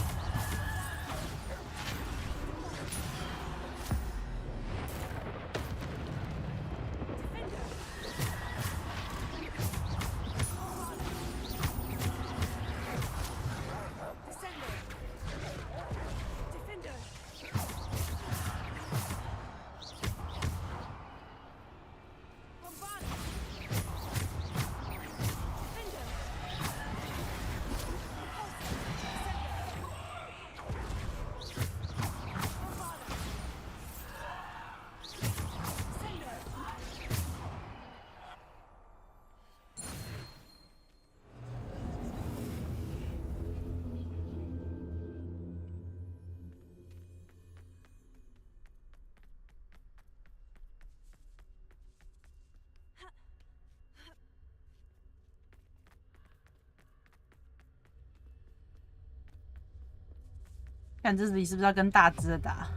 看这里是不是要跟大只的打？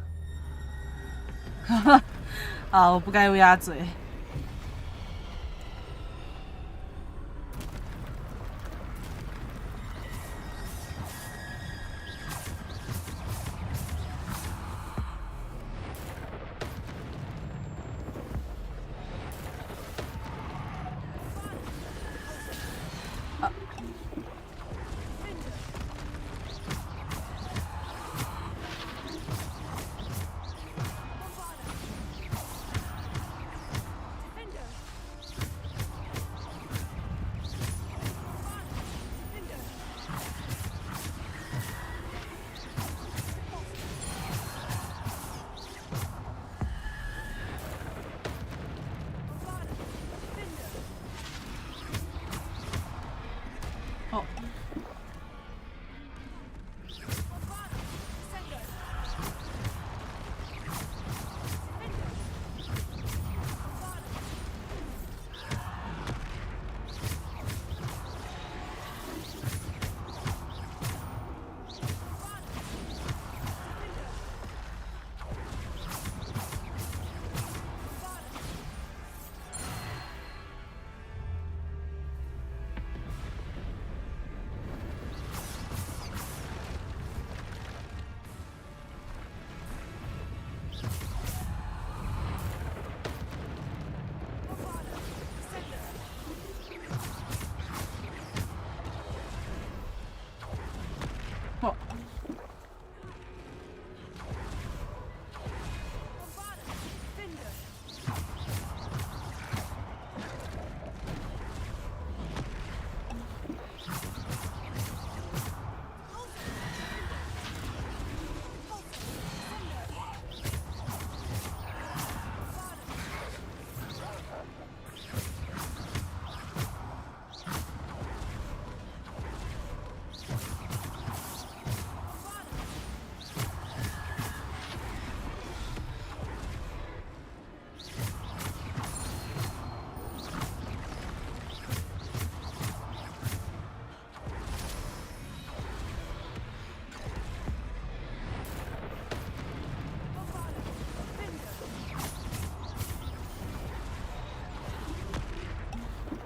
啊，我不该乌鸦嘴。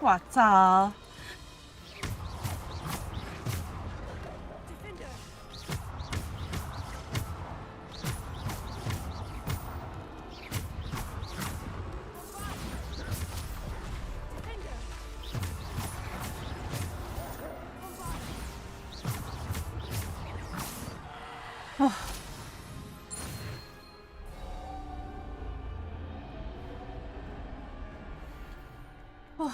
我操！哦。哦。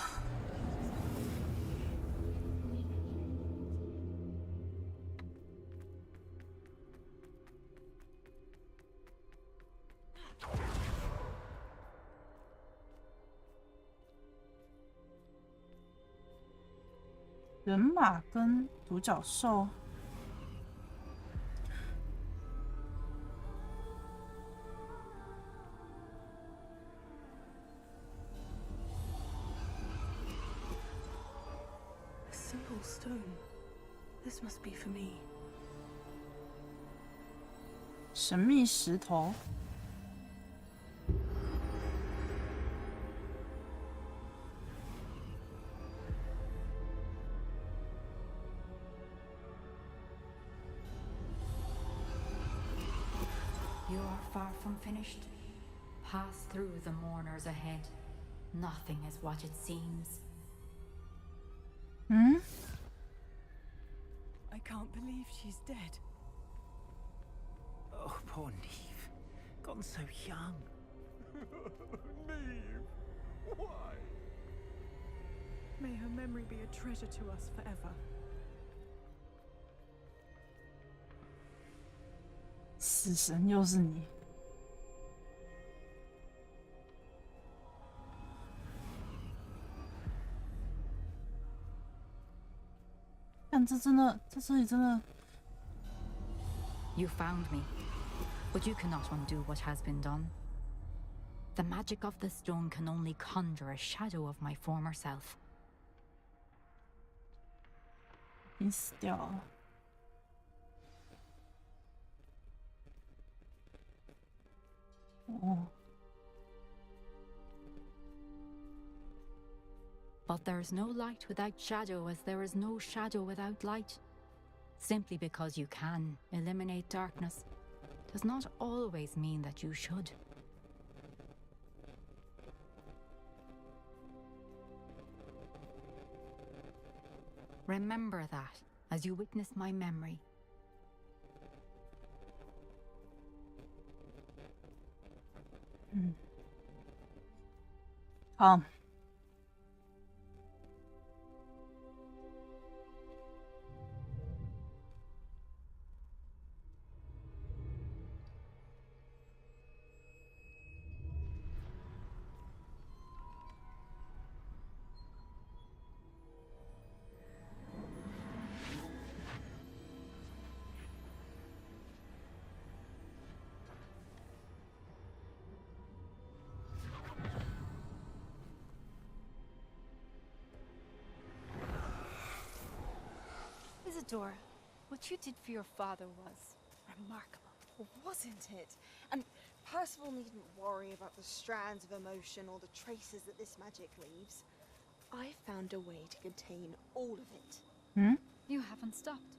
人马跟独角兽。Stone. This must be for me. 神秘石头。You are far from finished. Pass through the mourners ahead. Nothing is what it seems. I can't believe she's dead. Oh, poor Neve. Gone so young. Neve! Why? May her memory be a treasure to us forever. 死神又是你。但这真的，这里真的。You found me, but you cannot undo what has been done. The magic of the stone can only conjure a shadow of my former self. 你死掉了。哦。But there is no light without shadow, as there is no shadow without light. Simply because you can eliminate darkness does not always mean that you should. Remember that as you witness my memory. 好。Isadora, what you did for your father was remarkable, wasn't it? And Percival needn't worry about the strands of emotion or the traces that this magic leaves. I found a way to contain all of it. You haven't stopped.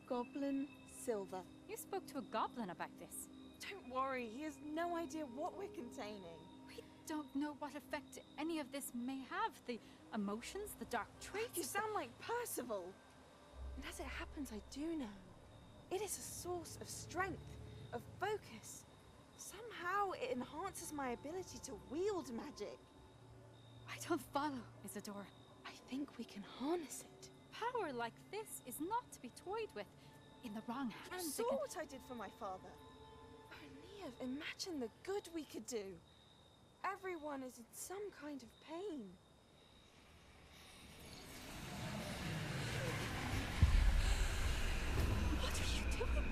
Goblin Silver. You spoke to a goblin about this. Don't worry, he has no idea what we're containing. We don't know what effect any of this may have. The emotions, the dark traits. You sound like Percival. And as it happens, I do know. It is a source of strength, of focus. Somehow it enhances my ability to wield magic. I don't follow, Isadora. I think we can harness it. Power like this is not to be toyed with. In the wrong hands, You saw what I did for my father. Oh, Neve, imagine the good we could do. Everyone is in some kind of pain. What are you doing?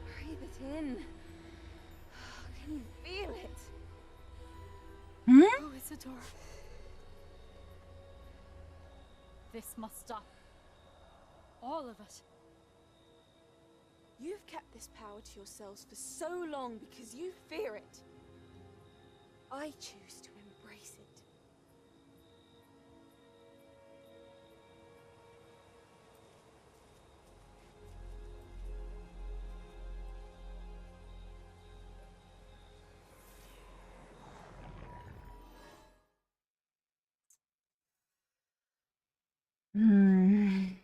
Breathe it in. Can you feel it? Oh, Isadora. This must stop. All of it. You've kept this power to yourselves for so long because you fear it. I choose to embrace it. Hmm.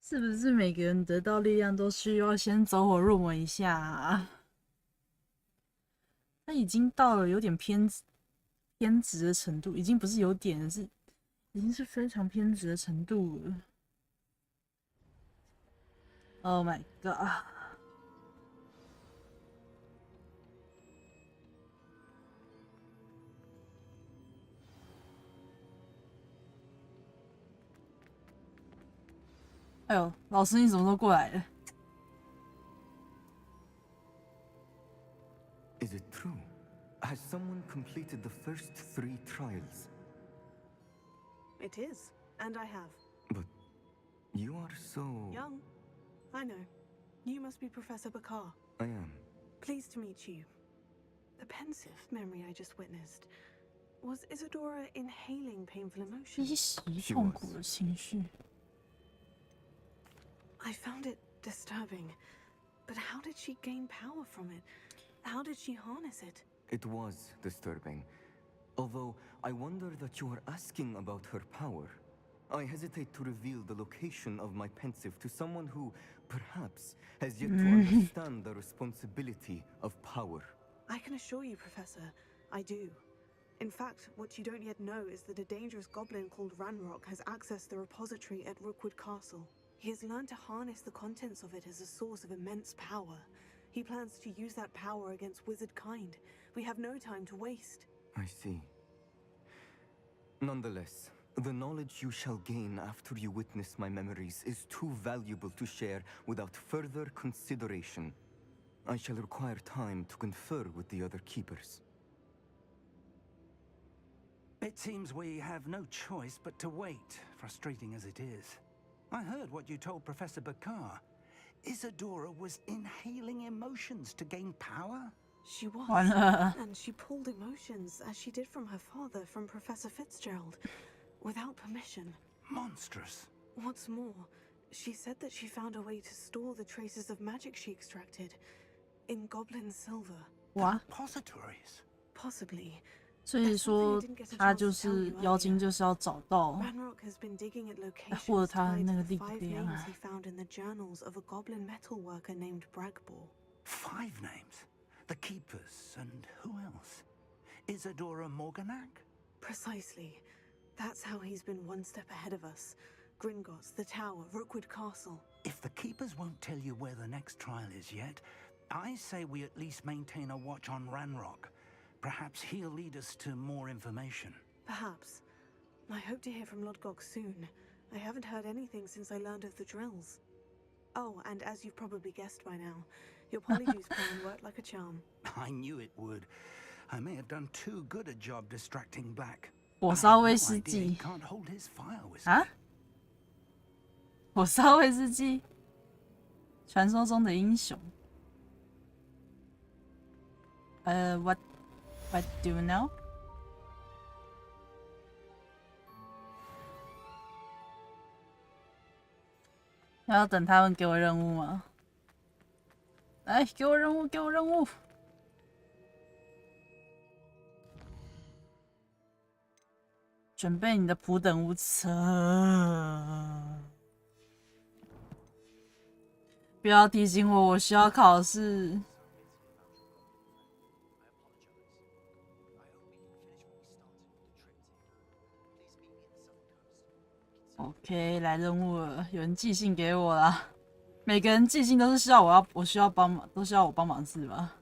是不是每个人得到力量都需要先走火入魔一下啊？他已经到了有点偏执的程度，已经不是有点，已经是非常偏执的程度了。Oh my god！ 哎呦，老师，你什么时候过来的？ Is it true? Has someone completed the first 3 trials? It is, and I have. But you are so... Young. I know. You must be Professor Bakar. I am. Pleased to meet you. The pensive memory I just witnessed. Was Isadora inhaling painful emotions? She was. I found it disturbing. But how did she gain power from it? How did she harness it? It was disturbing. Although, I wonder that you are asking about her power. I hesitate to reveal the location of my pensive to someone who, perhaps, has yet to understand the responsibility of power. I can assure you, Professor, I do. In fact, what you don't yet know is that a dangerous goblin called Ranrock has accessed the repository at Rookwood Castle. He has learned to harness the contents of it as a source of immense power. He plans to use that power against wizard kind. We have no time to waste. I see. Nonetheless, the knowledge you shall gain after you witness my memories is too valuable to share without further consideration. I shall require time to confer with the other keepers. It seems we have no choice but to wait, frustrating as it is. I heard what you told Professor Bakar. Isadora was inhaling emotions to gain power? She was. And she pulled emotions, as she did from her father, from Professor Fitzgerald, without permission. Monstrous. What's more, she said that she found a way to store the traces of magic she extracted in goblin silver. What? Repositories? Possibly. 所以说，他就是妖精，就是要找到获得他那个力量。 he found in the journals of a goblin metalworker named Bragbor. 5 names? The Keepers, and who else? Isadora Morganac? Precisely. That's how he's been one step ahead of us. Gringotts, the Tower, Rookwood Castle. If the Keepers won't tell you where the next trial is yet, I say we at least maintain a watch on Ranrock. Perhaps he'll lead us to more information. Perhaps. I hope to hear from Lodgok soon. I haven't heard anything since I learned of the drills. Oh, and as you've probably guessed by now, your polyjuice plan worked like a charm. I knew it would. I may have done too good a job distracting Black. 火烧威士忌 Can't hold his fire with 啊？火烧威士忌，传说中的英雄。What do you know? 要等他们给我任务吗？来，给我任务，给我任务！准备你的普等无车，不要提醒我，我需要考试。 OK， 来任务了，有人寄信给我啦。每个人寄信都是需要我需要帮忙，都需要我帮忙是吧？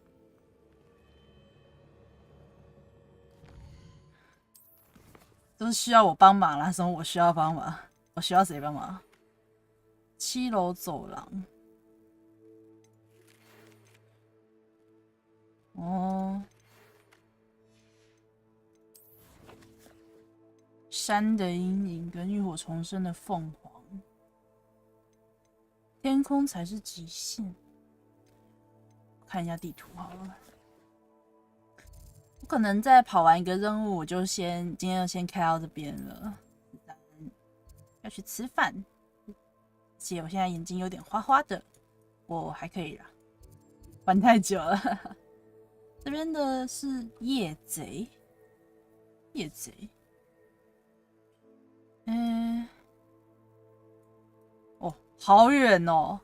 都是需要我帮忙啦，什么我需要帮忙？我需要谁帮忙？7楼走廊。哦。山的阴影跟浴火重生的凤凰，天空才是极限。看一下地图好了。我可能再跑完一个任务，我就今天就先开到这边了。要去吃饭，而且我现在眼睛有点花花的，我还可以啦，玩太久了。这边的是夜贼，夜贼。哦，好远哦！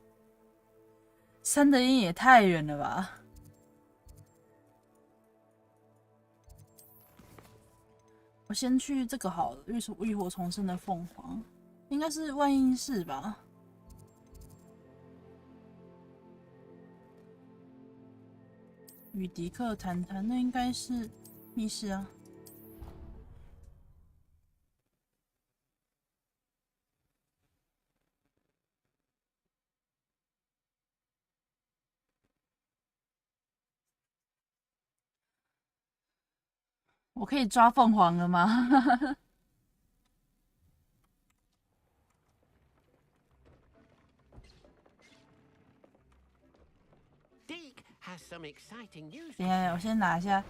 山的阴也太远了吧！我先去这个好了，浴火重生的凤凰，应该是万应室吧？与迪克谈谈，那应该是密室啊。我可以抓凤凰了吗等一下，我先拿一下，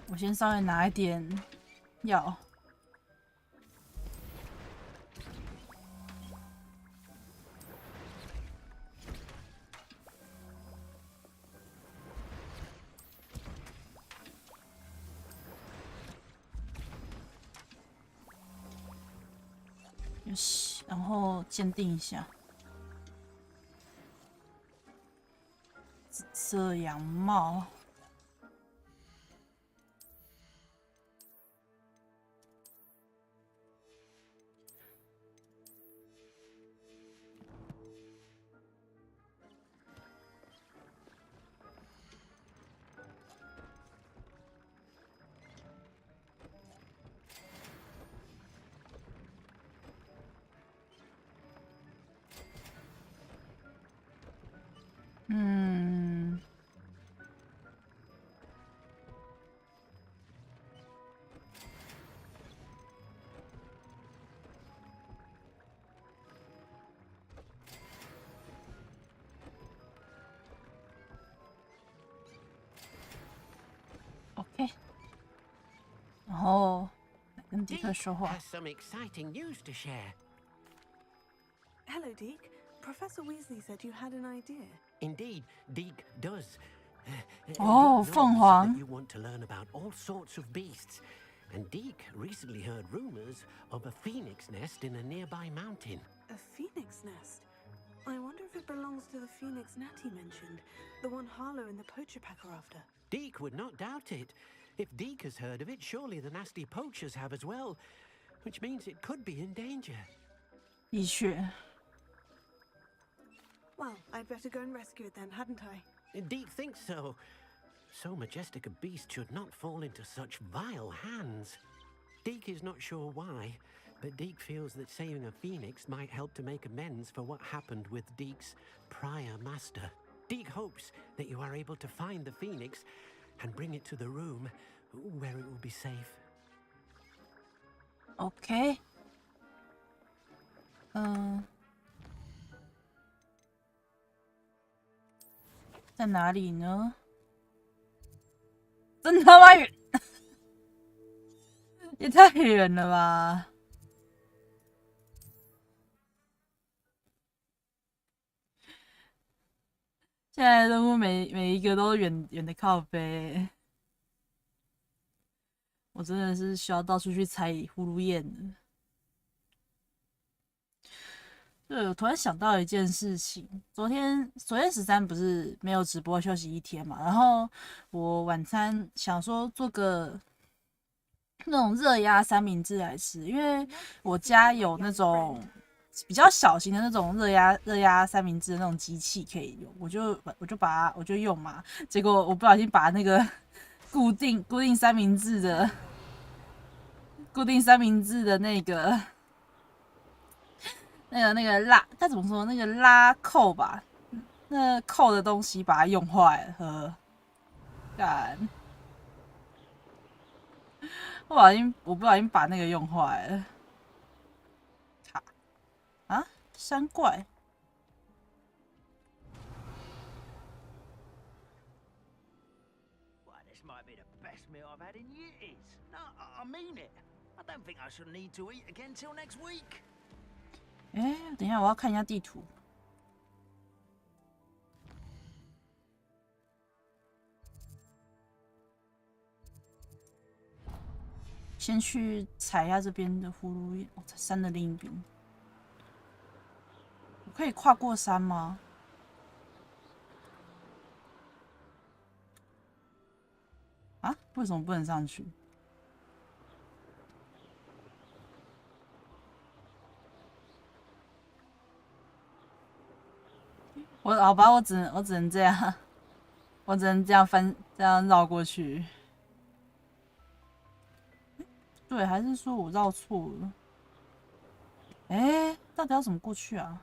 我先稍微拿一点药。然后鉴定一下，紫色羊帽，OK， 然后跟迪克说话。Hello, Deke. Professor Weasley said you had an idea. Indeed, Deke does. Oh,凤凰. You want to learn about all sorts of beasts, and Deke recently heard rumors of a phoenix nest in a nearby mountain. A phoenix nest? I wonder if it belongs to the phoenix Natty mentioned, the one Harlow and the poacher pack are after. Deke would not doubt it. If Deke has heard of it, surely the nasty poachers have as well, which means it could be in danger. 的确。Well, I'd better go and rescue it then, hadn't I? Deke thinks so. So majestic a beast should not fall into such vile hands. Deke is not sure why, but Deke feels that saving a phoenix might help to make amends for what happened with Deke's prior master. Deke hopes that you are able to find the phoenix and bring it to the room where it will be safe. OK。在哪里呢？真他妈远，也太远了吧！现在任务每一个都远远的靠背，我真的是需要到处去采呼噜燕了。对，我突然想到一件事情，昨天13不是没有直播休息一天嘛，然后我晚餐想说做个那种热压三明治来吃，因为我家有那种比较小型的那种热压三明治的那种机器可以用，我就用嘛，结果我不小心把那个固定三明治的那个拉该怎么说？那个拉扣吧，那扣的东西把它用坏了，干！我不小心把那个用坏了。山怪。Why, this might be the best meal I've had in years. No, I mean it. I don't think I should need to eat again till next week. 哎，等一下，我要看一下地图。先去踩一下这边的葫芦眼，山的另一边。我可以跨过山吗？啊？为什么不能上去？好吧，我只能这样，我只能这样绕过去。对，还是说我绕错了？哎，到底要怎么过去啊？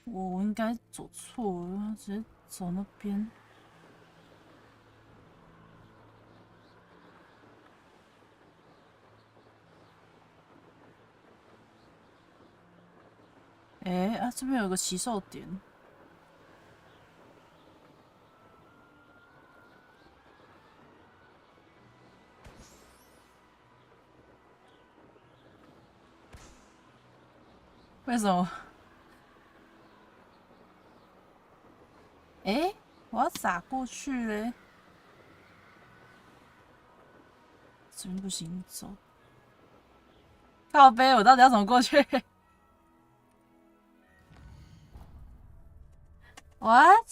我应该走错了，直接走那边。哎啊，这边有个骑兽点。为什么？哎，我要撒过去嘞，这边不行，走。靠背，我到底要怎么过去？What？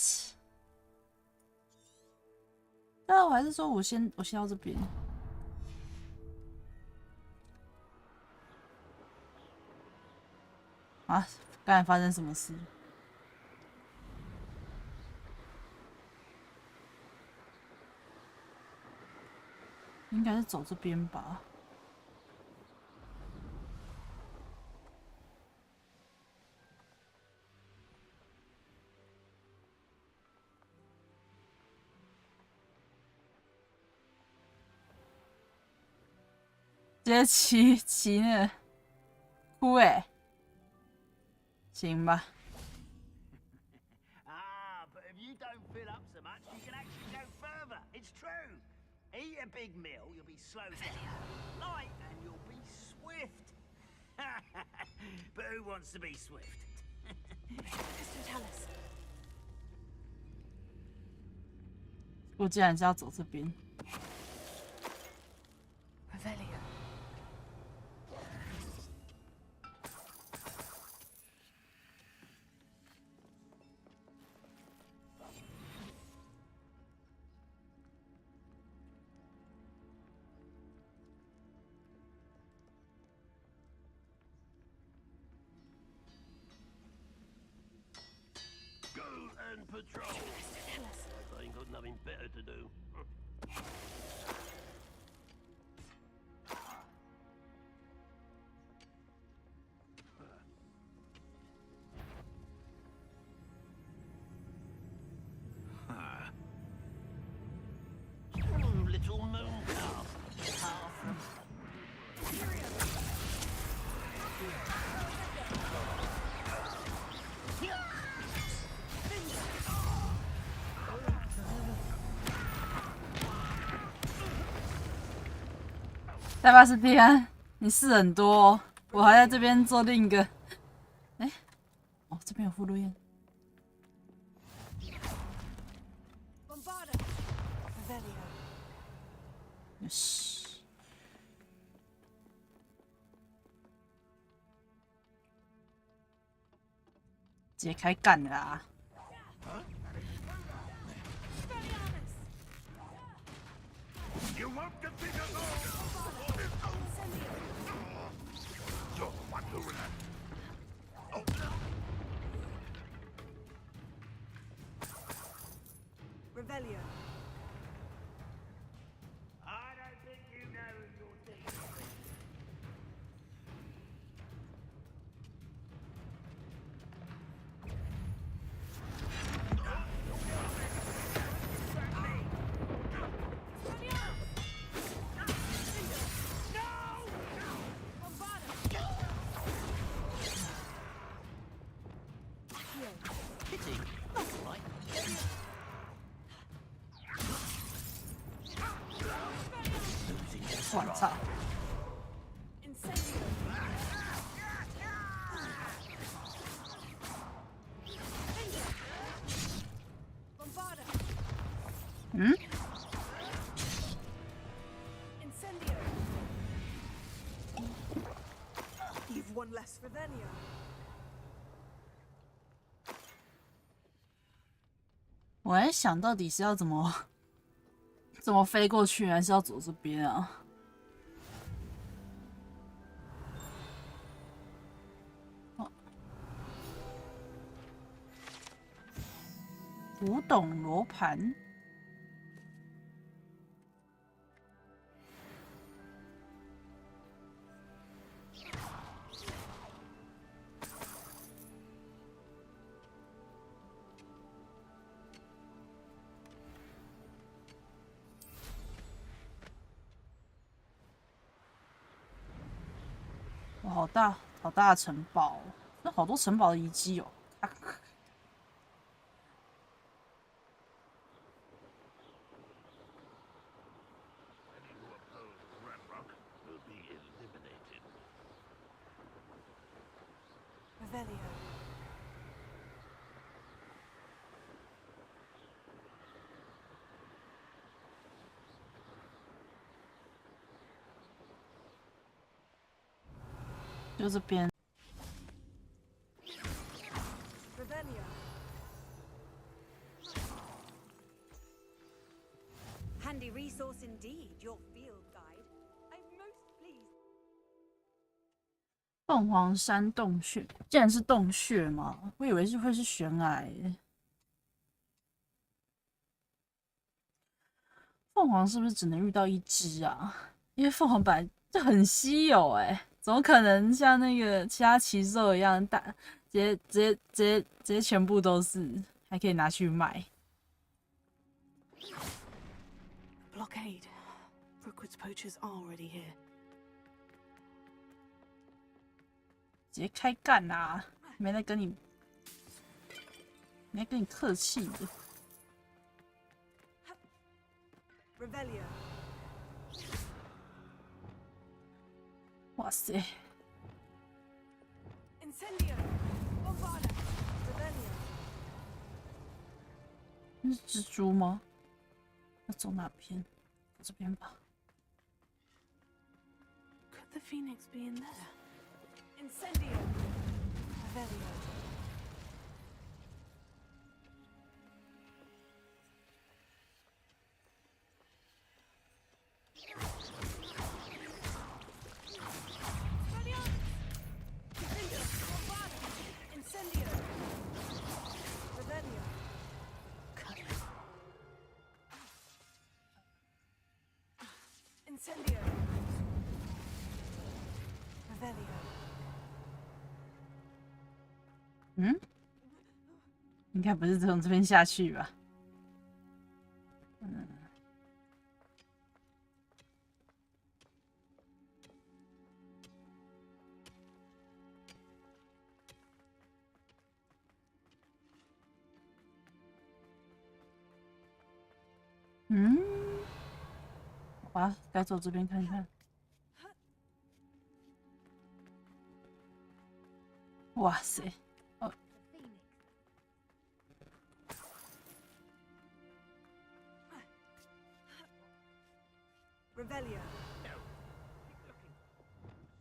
那我还是说我先到这边。啊！刚才发生什么事？应该是走这边吧。直接骑那个哭欸。行吧。But if you don't fill up so much, you can actually go further. It's true. Eat a big meal, you'll be slow down, light, and you'll be swift. But who wants to be swift? Just tell us. 我竟然是要走这边。Patrol. I ain't got nothing better to do. Little moon calf. 塞巴斯蒂安，你事很多哦，我还在这边做另一个。哎，哦，这边有附录烟。よし。直接开干了啦！ You won't defeat us all! You're the one who will. Revelio. I don't think you know your thing. 我操！嗯？ You've one less for Venia. 我在想到底是要怎么飞过去，还是要走这边啊？哦，古董罗盘。 哇，好大的城堡哦，那好多城堡的遗迹哦。就这边。Handy resource indeed, your field guide. I'm most pleased. 凤凰山洞穴，竟然是洞穴吗？我以为会是悬崖耶。凤凰是不是只能遇到一只啊？因为凤凰本来就很稀有哎。 怎么可能像那个其他奇兽一样大，直接全部都是，还可以拿去卖。Blockade. Brookwood's poachers are already here. 直接开干啦！没在跟你客气的。Revelio. 哇塞！ Incendio. Bombarda. Revelio. 那是蜘蛛吗？要走哪边？走这边吧。Could the phoenix be in there? Incendio. Revelio. Incendio. Revelio. 嗯？应该不是从这边下去吧？嗯。嗯。 好吧，该走这边看看。哇塞！哦。Revelio.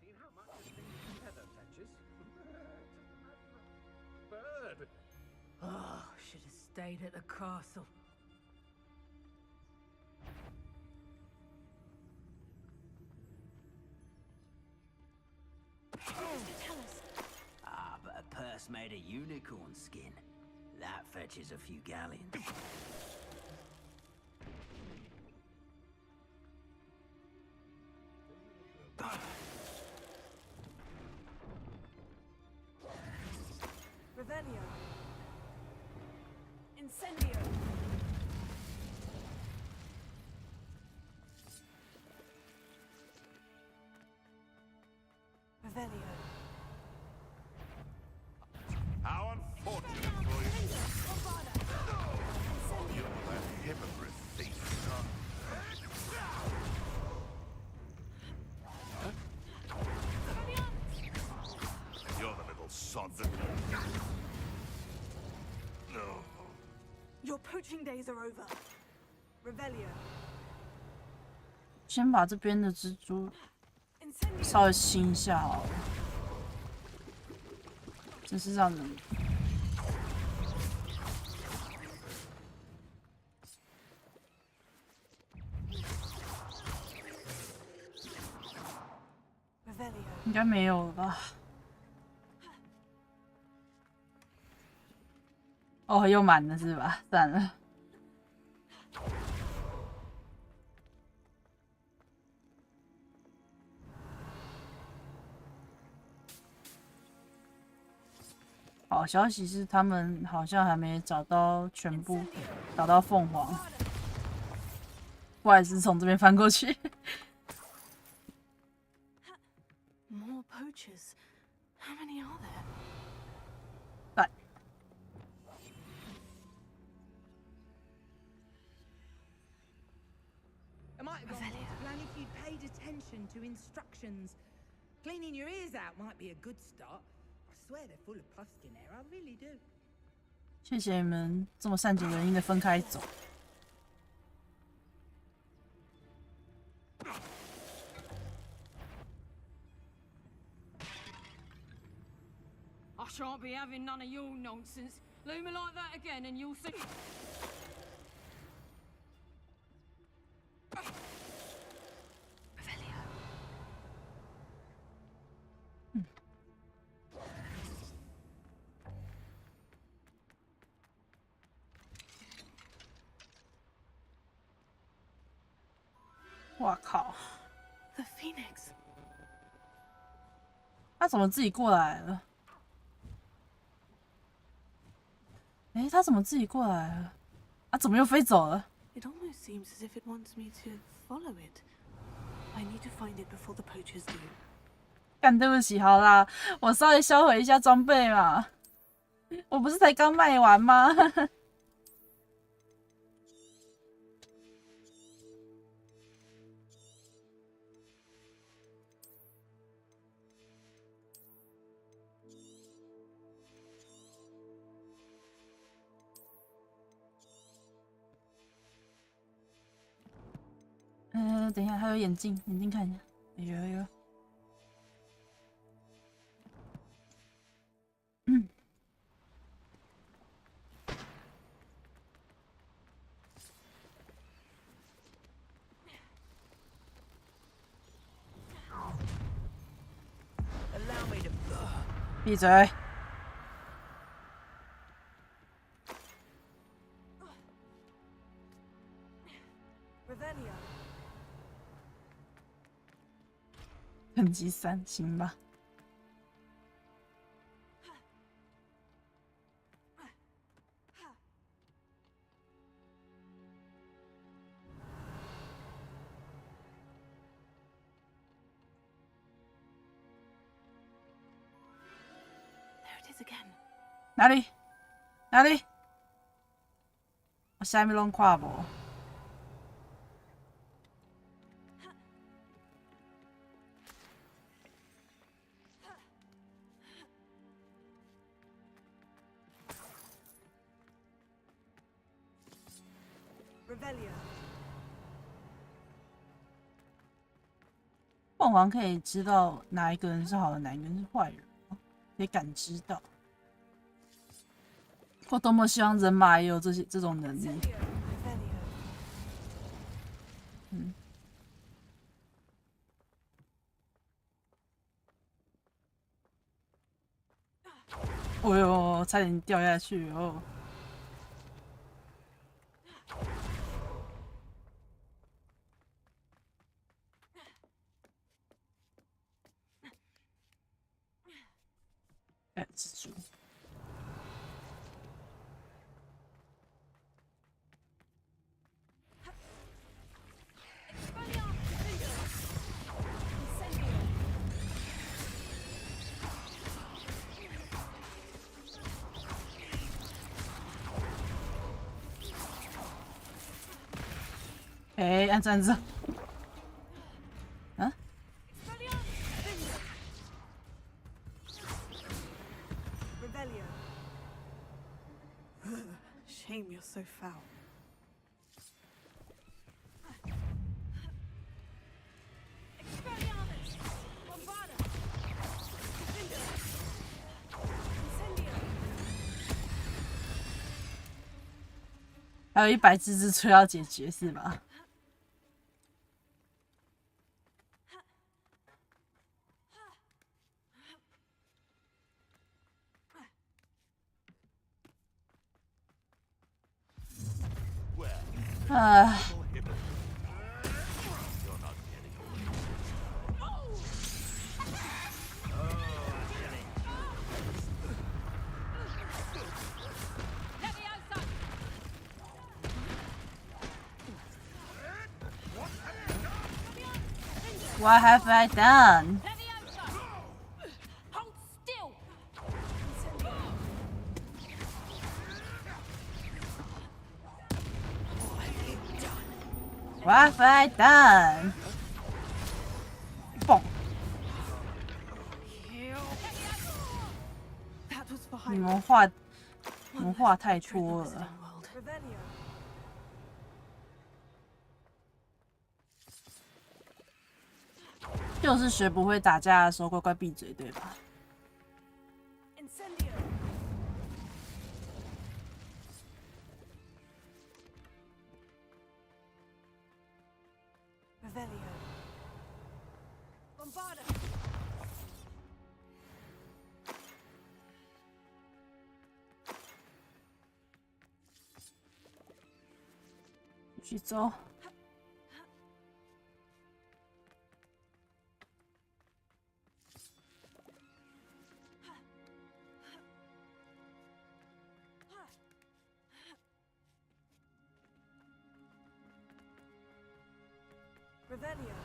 Seen how much this thing feather fetches? Bird. Oh, should have stayed at the castle. Ah, but a purse made of unicorn skin. That fetches a few galleons. Revelio. Incendio. Revelio. How unfortunate for you. You're that hypocrite thief. poaching days are over. Revelio. 先把这边的蜘蛛稍微清一下好了，真是让人。应该没有了吧？哦，又满了是吧？算了。好消息是，他们好像还没找到全部，找到凤凰。我还是从这边翻过去。More poachers. How many are there? 来。I might have gone to plan if you'd paid attention to instructions. Cleaning your ears out might be a good start. I swear they're full of pumpkin hair, I really do. 谢谢你们这么善解人意的分开走。I shan't be having none of your nonsense. Leave me like that again and you'll see. Revelio. 哇靠 The Phoenix. 他怎么自己过来了？哎，他怎么自己过来了？啊，怎么又飞走了？ It almost seems as if it wants me to follow it. I need to find it before the poachers do. 干，对不起，好啦，我稍微销毁一下装备嘛。我不是才刚卖完吗？等一下，还有眼镜，眼镜看一下。有。闭嘴！ Revelio. 等级3，行吧。哪里？哪里？我下面拢看无。凤凰可以知道哪一个人是好人，哪一个人是坏人，可以感知到。我多么希望人马也有这种能力。哦呦，差点掉下去哦！蜘蛛。哎，按这样子。啊？ Shame you're so foul. Expelliarmus! Bombarda! Defender! Incendio! 还有100只之车要解决是吧？What have I done? Hold still! What have I done? 蹦！ 你们话太多了。就是学不会打架的时候，乖乖闭嘴，对吧？ Incendio! Revelio. Bombarda! 继续走。 Revelio.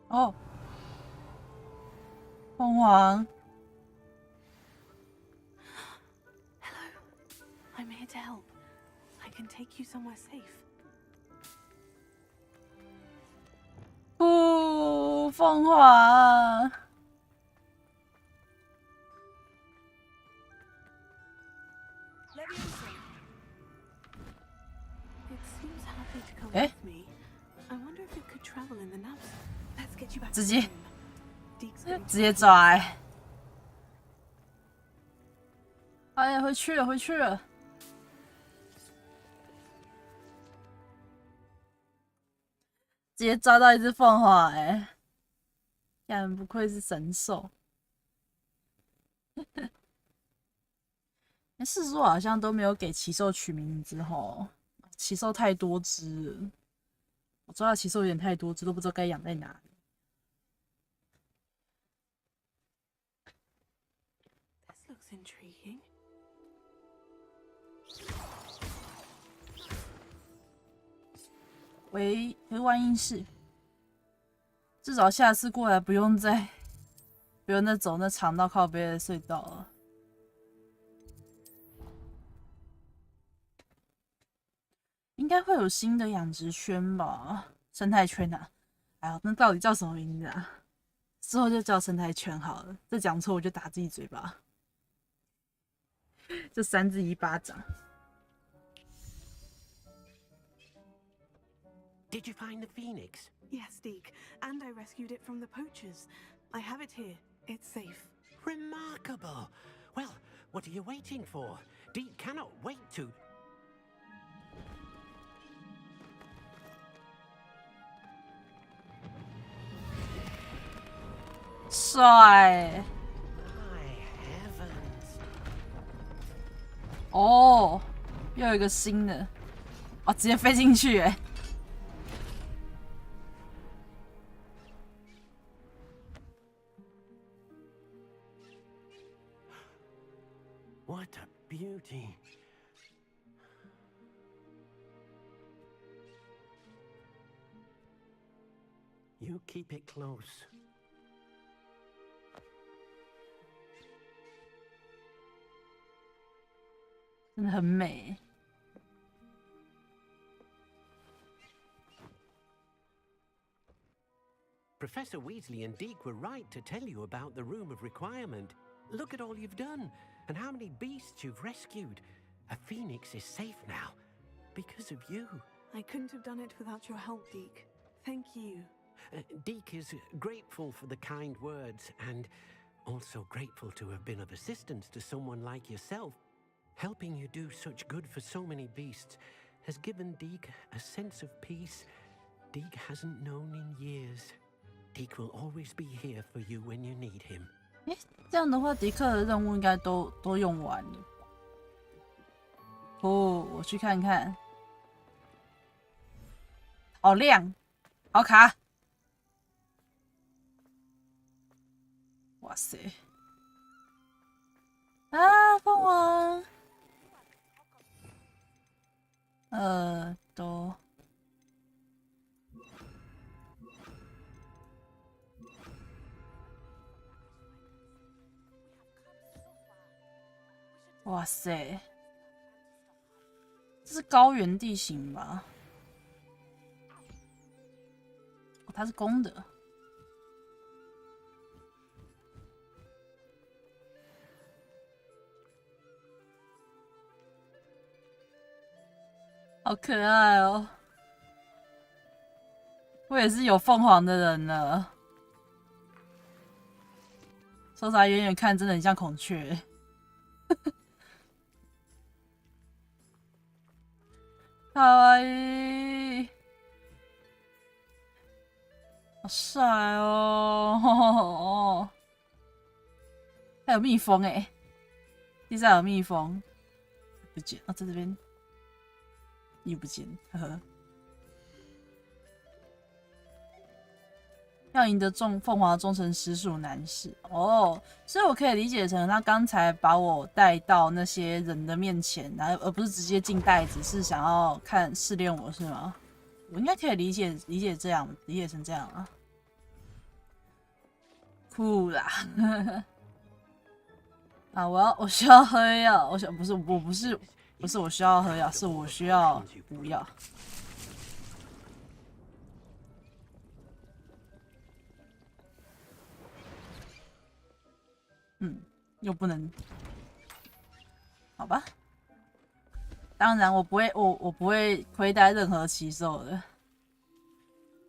哦，凤凰。 Hello. I'm here to help. I can take you somewhere safe. 不，凤凰。 It seems happy to come with me. I wonder if it could travel in the naps. Let's get you back. 直接抓。哎呀，回去了，回去了。直接抓到一只凤凰，哎，干不愧是神兽。四叔好像都没有给奇兽取名字吼，奇兽太多只了，我抓到奇兽有点太多只，都不知道该养在哪里。This looks intriguing. 回观音室，至少下次过来不用再走那长到靠背的隧道了。 应该会有新的养殖圈吧，生态圈啊！哎呦，那到底叫什么名字啊？之后就叫生态圈好了。再讲错我就打自己嘴巴，就扇自己一巴掌。 Did you find the phoenix? Yes, Deke, and I rescued it from the poachers. I have it here. It's safe. Remarkable. Well, what are you waiting for? Deke cannot wait to. 帅！哦，又有一个新的，哦，直接飞进去哎！ What a beauty. You keep it close. 真的很美。Professor Weasley and Deke were right to tell you about the Room of Requirement. Look at all you've done, and how many beasts you've rescued. A phoenix is safe now, because of you. I couldn't have done it without your help, Deke. Thank you. Deke is grateful for the kind words, and also grateful to have been of assistance to someone like yourself. Helping you do such good for so many beasts has given Deke a sense of peace Deke hasn't known in years. Deke will always be here for you when you need him. 这样的话，迪克的任务应该都用完了。哦，我去看看。好亮，好卡。哇塞！啊，凤凰。都。哇塞，这是高原地形吧？哦，它是公的。好可爱哦！我也是有凤凰的人了。说实话，远远看真的很像孔雀。かわいい，好帅哦！还有蜜蜂哎，地上有蜜蜂，不见啊，在这边又不见，呵呵。要赢得凤凰的忠诚实属难事哦，所以我可以理解成他刚才把我带到那些人的面前，然后而不是直接进袋子，是想要试炼我是吗？我应该可以理解这样，理解成这样啊。酷啦！啊，我需要喝药，我不是我需要喝药，是我需要补药。又不能，好吧。当然，我不会亏待任何骑兽的，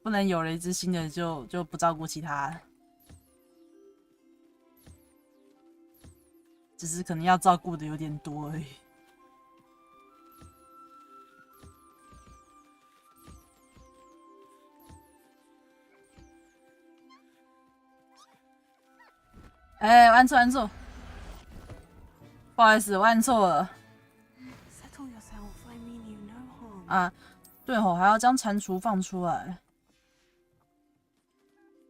不能有了一只新的就不照顾其他，只是可能要照顾的有点多而已。哎，按错。不好意思，我按错了。啊，对吼，还要将蟾蜍放出来。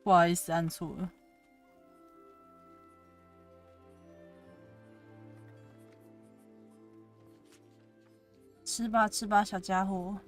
不好意思，按错了。吃吧，吃吧，小家伙。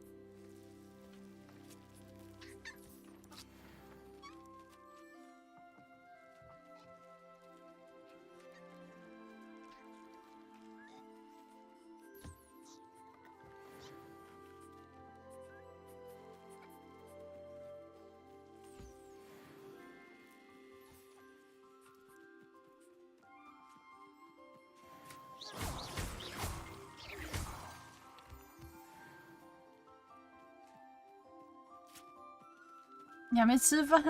你还没吃饭？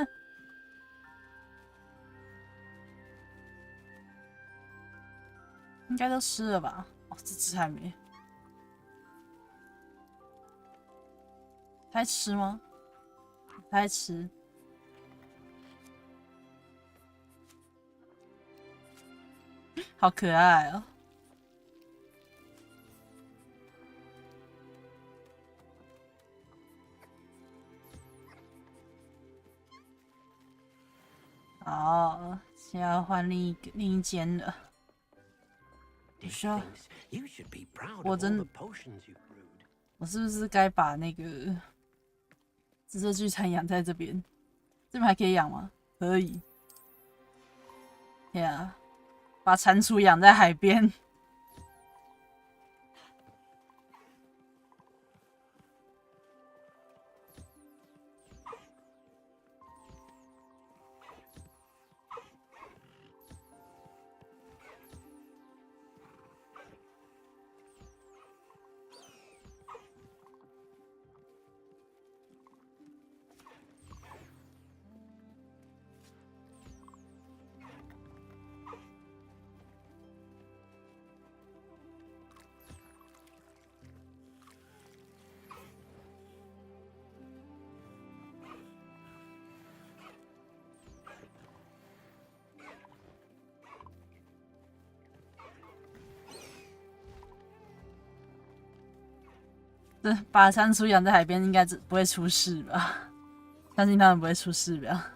应该都吃了吧？哦，这只还没。他在吃吗？他在吃。好可爱哦！好，现在要换另一间了。我需要，我是不是该把那个紫色巨蝉养在这边？这边还可以养吗？可以。呀，把蟾蜍养在海边。这把蟾蜍养在海边应该不会出事吧？相信他们不会出事吧？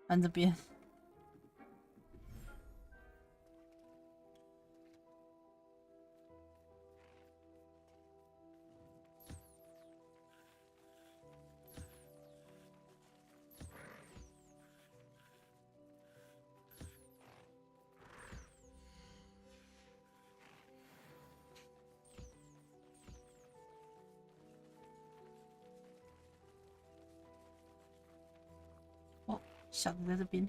看这边。小的在这边，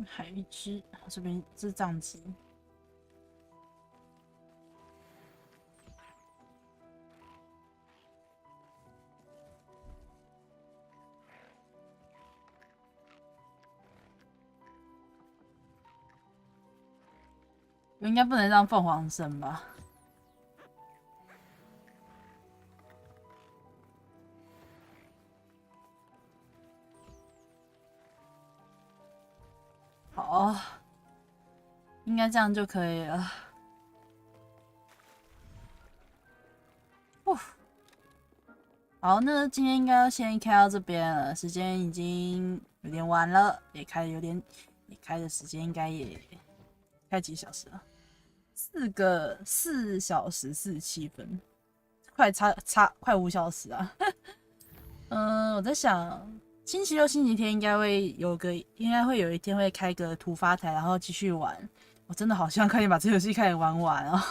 还有一只，这边是藏鸡。我应该不能让凤凰生吧？好，应该这样就可以了。好，那今天应该要先开到这边了，时间已经有点晚了，也开的时间应该也开几小时了。4小时47分，快5小时啊！我在想，星期六、星期天应该会有一天会开个突发台，然后继续玩。我真的好希望快点把这游戏开始玩完啊！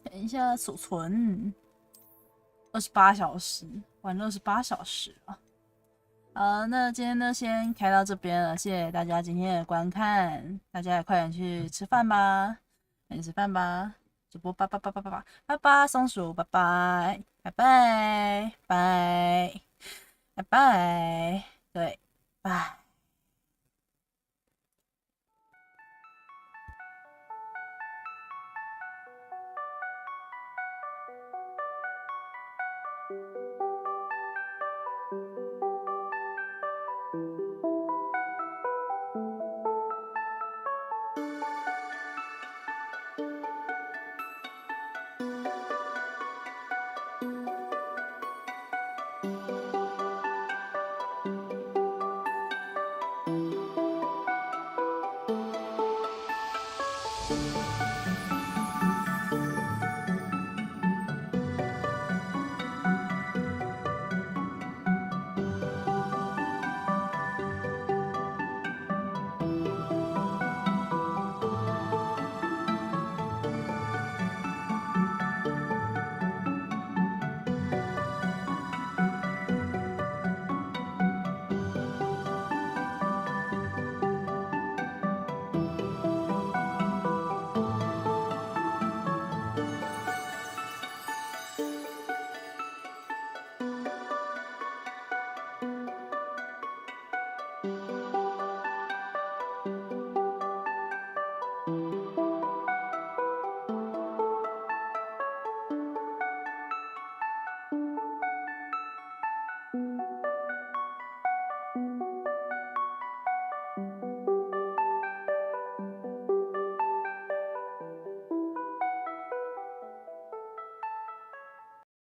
等一下，储存28小时，玩了28小时了。好，那今天呢先开到这边了，谢谢大家今天的观看，大家也快点去吃饭吧。快吃饭吧，主播拜拜，松鼠拜拜，拜拜，拜拜，对，拜。